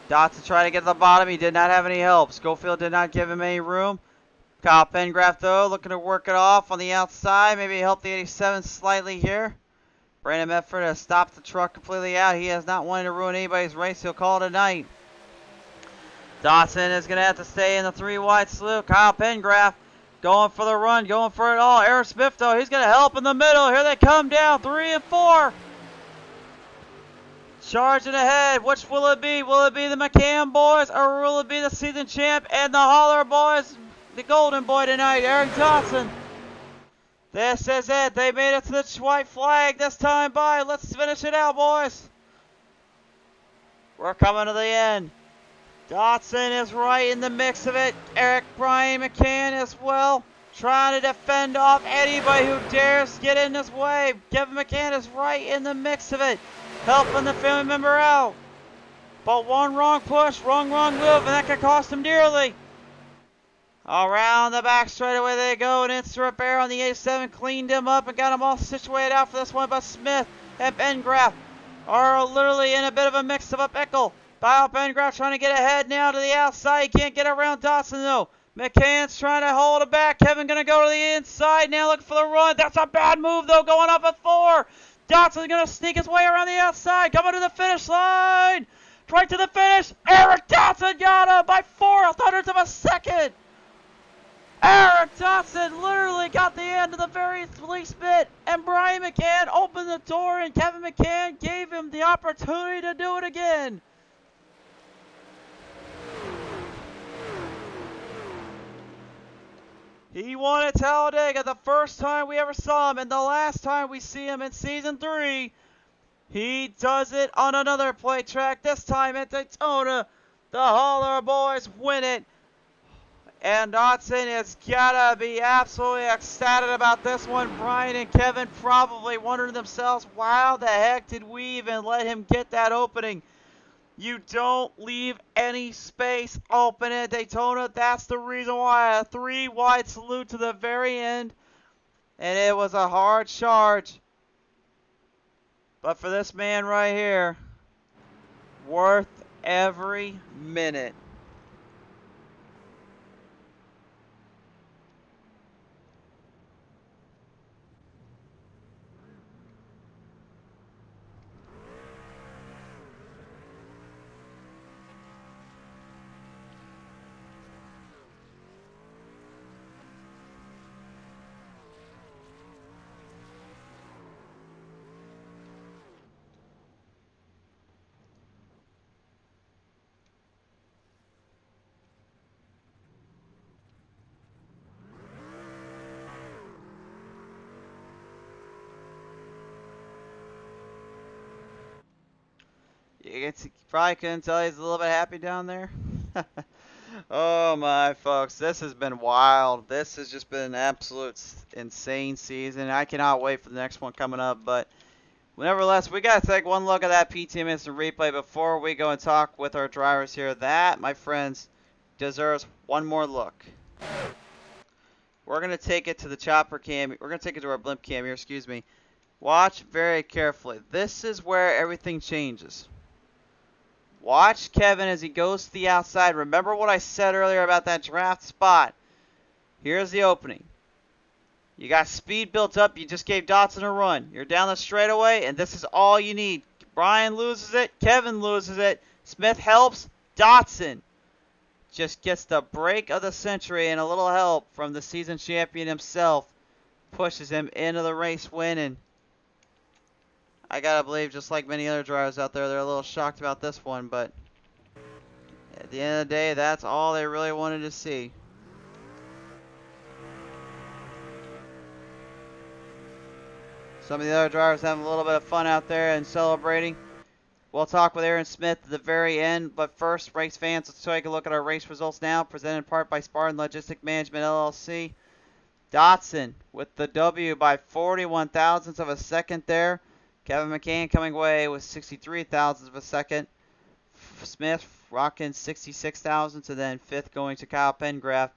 B: Dotson trying to get to the bottom. He did not have any help. Schofield did not give him any room. Kyle Pengraff, though, looking to work it off on the outside. Maybe help the 87 slightly here. Brandon Medford has stopped the truck completely out. He has not wanted to ruin anybody's race. He'll call it a night. Dotson is going to have to stay in the 3-wide slough. Kyle Pengraff going for the run, going for it all. Aaron Smith, though, he's going to help in the middle. Here they come down, 3 and 4. Charging ahead. Which will it be? Will it be the McCann boys or will it be the season champ and the Holler boys? The golden boy tonight, Eric Dotson. This is it. They made it to the white flag this time by. Let's finish it out, boys. We're coming to the end. Dotson is right in the mix of it. Brian McCann as well. Trying to defend off anybody who dares get in his way. Kevin McCann is right in the mix of it. Helping the family member out. But one wrong push, wrong move, and that could cost him dearly. Around the back straightaway they go. An instant repair on the 87. Cleaned him up and got him all situated out for this one. But Smith and Pengraff are literally in a bit of a mix of a pickle. Kyle Pengraff trying to get ahead now to the outside. He can't get around Dotson though. McCann's trying to hold it back. Kevin going to go to the inside now looking for the run. That's a bad move though, going up at 4. Dotson's going to sneak his way around the outside. Coming to the finish line. Right to the finish. Eric Dotson got him by 4/100ths of a second. Eric Dotson literally got the end of the very least bit. And Brian McCann opened the door and Kevin McCann gave him the opportunity to do it again. He won at Talladega the first time we ever saw him, and the last time we see him in Season 3. He does it on another plate track, this time at Daytona. The Holler boys win it. And Dotson has got to be absolutely ecstatic about this one. Brian and Kevin probably wondering themselves, how the heck did we even let him get that opening? You don't leave any space open at Daytona. That's the reason why. A 3-wide salute to the very end. And it was a hard charge. But for this man right here, worth every minute. You probably couldn't tell he's a little bit happy down there. Oh my folks, this has been wild. This has just been an absolute insane season. I cannot wait for the next one coming up. But nevertheless, we got to take one look at that PTM instant replay before we go and talk with our drivers here. That, my friends, deserves one more look. We're going to take it to the chopper cam. We're going to take it to our blimp cam here, excuse me. Watch very carefully. This is where everything changes. Watch Kevin as he goes to the outside. Remember what I said earlier about that draft spot. Here's the opening. You got speed built up. You just gave Dotson a run. You're down the straightaway, and this is all you need. Brian loses it. Kevin loses it. Smith helps. Dotson just gets the break of the century, and a little help from the season champion himself pushes him into the race win. And I gotta believe, just like many other drivers out there, they're a little shocked about this one, but at the end of the day, that's all they really wanted to see. Some of the other drivers having a little bit of fun out there and celebrating. We'll talk with Aaron Smith at the very end, but first, race fans, let's take a look at our race results now, presented in part by Spartan Logistic Management LLC. Dotson with the W by 41 thousandths of a second there. Kevin McCann coming away with 63 thousandths of a second. Smith rocking 66 thousandths, and then fifth going to Kyle Pengraff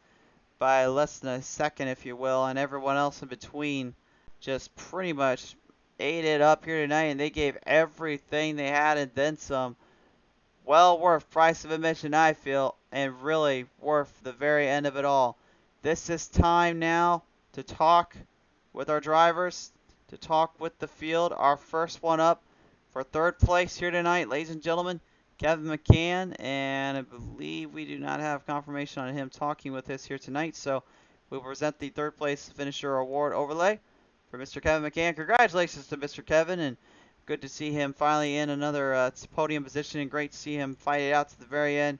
B: by less than a second, if you will, and everyone else in between just pretty much ate it up here tonight, and they gave everything they had and then some. Well worth price of admission, I feel, and really worth the very end of it all. This is time now to talk with our drivers, to talk with the field. Our first one up for third place here tonight, ladies and gentlemen, Kevin McCann, and I believe we do not have confirmation on him talking with us here tonight, so we'll present the third place finisher award overlay for Mr. Kevin McCann. Congratulations to Mr. Kevin, and good to see him finally in another podium position, and great to see him fight it out to the very end.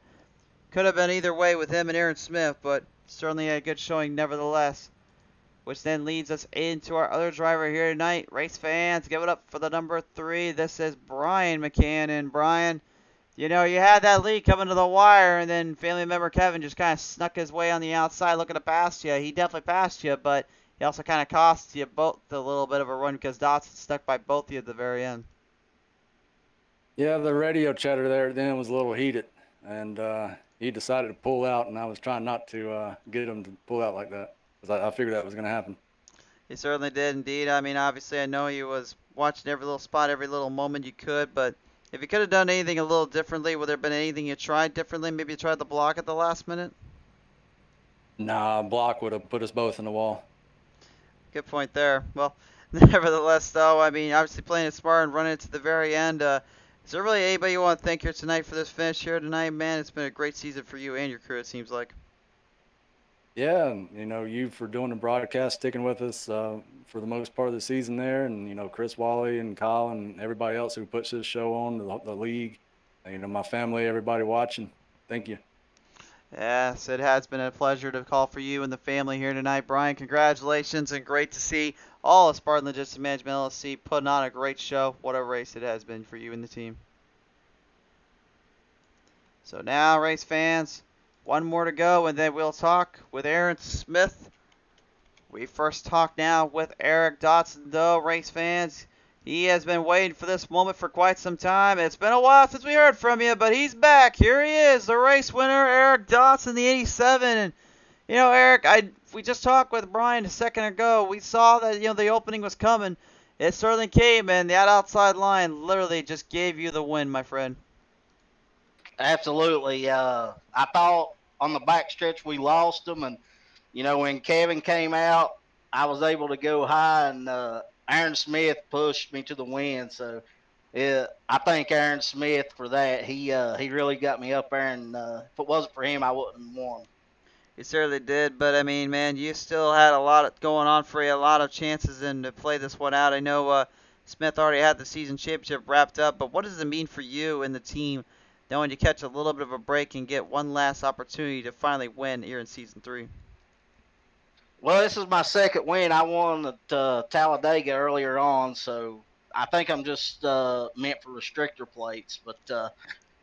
B: Could have been either way with him and Aaron Smith, but certainly a good showing nevertheless, which then leads us into our other driver here tonight. Race fans, give it up for the number 3. This is Brian McCann, and Brian, you know, you had that lead coming to the wire, and then family member Kevin just kind of snuck his way on the outside looking to pass you. He definitely passed you, but he also kind of cost you both a little bit of a run because Dotson stuck by both of you at the very end.
C: Yeah, the radio chatter there then was a little heated, and he decided to pull out, and I was trying not to get him to pull out like that because I figured that was going to happen.
B: He certainly did indeed. I mean, obviously, I know he was watching every little spot, every little moment you could, but if you could have done anything a little differently, would there have been anything you tried differently? Maybe you tried the block at the last minute?
C: Nah, block would have put us both in the wall.
B: Good point there. Well, nevertheless, though, I mean, obviously playing it smart and running it to the very end. Is there really anybody you want to thank here tonight for this finish here tonight? Man, it's been a great season for you and your crew, it seems like.
C: Yeah, and, you know, you for doing the broadcast, sticking with us for the most part of the season there, and, you know, Chris Wally and Kyle and everybody else who puts this show on, the league, and, you know, my family, everybody watching. Thank you.
B: Yes, it has been a pleasure to call for you and the family here tonight. Brian, congratulations, and great to see all of Spartan Logistics Management LLC putting on a great show. What a race it has been for you and the team. So now, race fans, one more to go, and then we'll talk with Aaron Smith. We first talk now with Eric Dotson, though, race fans. He has been waiting for this moment for quite some time. It's been a while since we heard from you, but he's back. Here he is, the race winner, Eric Dotson, the 87. And, you know, Eric, we just talked with Brian a second ago. We saw that, you know, the opening was coming. It certainly came, and that outside line literally just gave you the win, my friend.
D: Absolutely. I thought on the backstretch we lost them, and, you know, when Kevin came out, I was able to go high, and Aaron Smith pushed me to the win, so I thank Aaron Smith for that. He really got me up there, and if it wasn't for him, I wouldn't have won.
B: He certainly did, but I mean, man, you still had a lot going on for you, a lot of chances and to play this one out. I know Smith already had the season championship wrapped up, but what does it mean for you and the team knowing you catch a little bit of a break and get one last opportunity to finally win here in season 3?
D: Well, this is my second win. I won at Talladega earlier on, so I think I'm just meant for restrictor plates. But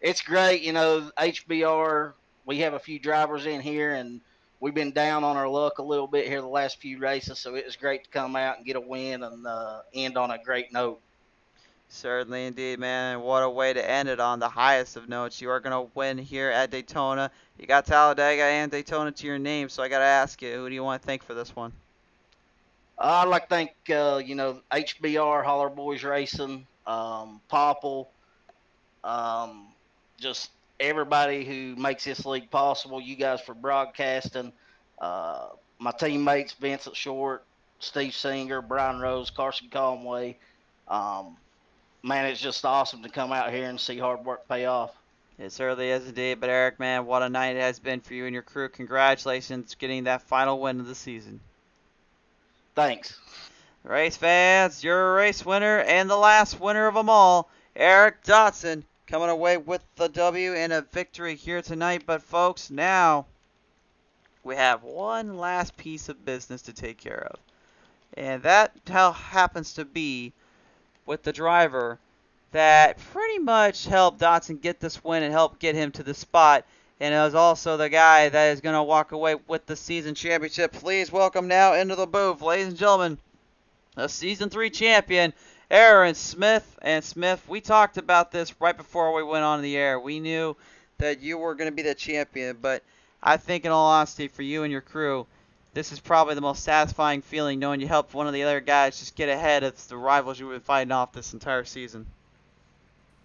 D: it's great, you know, HBR, we have a few drivers in here, and we've been down on our luck a little bit here the last few races, so it was great to come out and get a win and end on a great note.
B: Certainly indeed, man. What a way to end it on the highest of notes. You are going to win here at Daytona. You got Talladega and Daytona to your name, so I got to ask you, who do you want to thank for this one?
D: I'd like to thank, you know, HBR, Holler Boys Racing, Popple, just everybody who makes this league possible. You guys for broadcasting, uh, my teammates Vincent Short, Steve Singer, Brian Rose, Carson Conway. Um, man, it's just awesome to come out here and see hard work pay off.
B: It certainly is indeed. But Eric, man, what a night it has been for you and your crew. Congratulations getting that final win of the season.
D: Thanks.
B: Race fans, your race winner and the last winner of them all, Eric Dotson, coming away with the W and a victory here tonight. But folks, now we have one last piece of business to take care of. And that happens to be with the driver that pretty much helped Dotson get this win and helped get him to the spot. And it was also the guy that is going to walk away with the season championship. Please welcome now into the booth, ladies and gentlemen, the Season 3 champion, Aaron Smith. And Smith, we talked about this right before we went on the air. We knew that you were going to be the champion, but I think in all honesty for you and your crew, this is probably the most satisfying feeling knowing you helped one of the other guys just get ahead of the rivals you've been fighting off this entire season.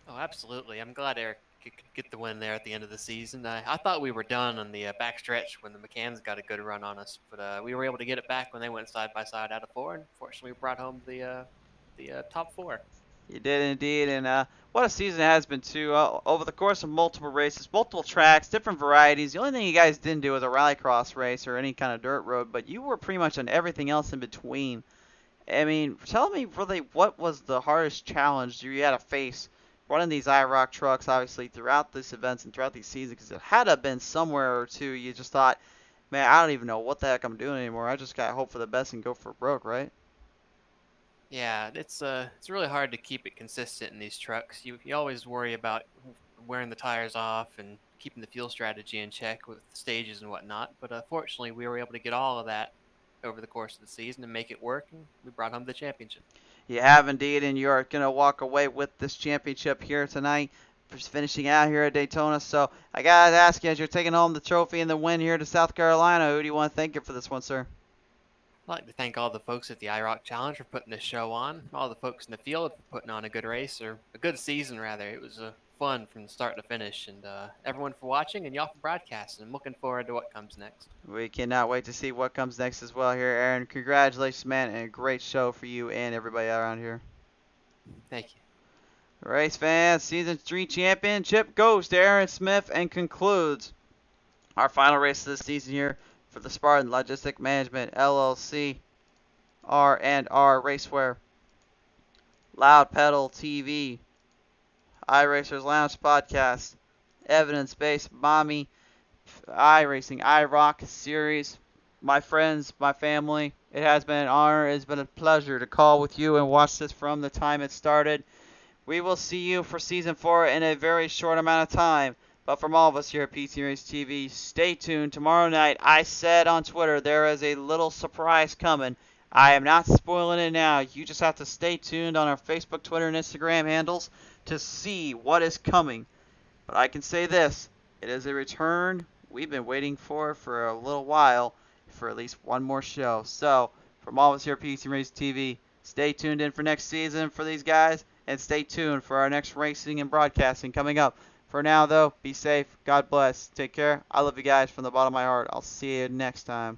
E: Oh, absolutely. I'm glad Eric could get the win there at the end of the season. I thought we were done on the backstretch when the McCanns got a good run on us, but we were able to get it back when they went side by side out of 4, and fortunately we brought home the top 4.
B: You did indeed, and what a season it has been too. Over the course of multiple races, multiple tracks, different varieties. The only thing you guys didn't do was a rallycross race or any kind of dirt road, but you were pretty much on everything else in between. I mean, tell me really what was the hardest challenge you had to face running these IROC trucks, obviously, throughout these events and throughout these seasons, because it had to have been somewhere or two you just thought, man, I don't even know what the heck I'm doing anymore. I just got to hope for the best and go for broke, right?
E: Yeah, it's really hard to keep it consistent in these trucks. You always worry about wearing the tires off and keeping the fuel strategy in check with stages and whatnot. But fortunately, we were able to get all of that over the course of the season and make it work, and we brought home the championship.
B: You have indeed, and you are going to walk away with this championship here tonight, just finishing out here at Daytona. So I got to ask you, as you're taking home the trophy and the win here to South Carolina, who do you want to thank you for this one, sir?
E: I'd like to thank all the folks at the iRock Challenge for putting this show on, all the folks in the field for putting on a good race, or a good season, rather. It was fun from start to finish, and everyone for watching, and y'all for broadcasting. I'm looking forward to what comes next.
B: We cannot wait to see what comes next as well here, Aaron. Congratulations, man, and a great show for you and everybody around here.
E: Thank you.
B: Race fans, Season 3 championship goes to Aaron Smith and concludes our final race of the season here for the Spartan Logistic Management LLC R&R Racewear, Loud Pedal TV, iRacers Lounge Podcast, Evidence-Based Mommy, iRacing IROC series. My friends, my family, it has been an honor. It has been a pleasure to call with you and watch this from the time it started. We will see you for Season 4 in a very short amount of time. But from all of us here at PTM Racing TV, stay tuned. Tomorrow night, I said on Twitter, there is a little surprise coming. I am not spoiling it now. You just have to stay tuned on our Facebook, Twitter, and Instagram handles to see what is coming. But I can say this. It is a return we've been waiting for a little while, for at least one more show. So, from all of us here at PTM Racing TV, stay tuned in for next season for these guys, and stay tuned for our next racing and broadcasting coming up. For now, though, be safe. God bless. Take care. I love you guys from the bottom of my heart. I'll see you next time.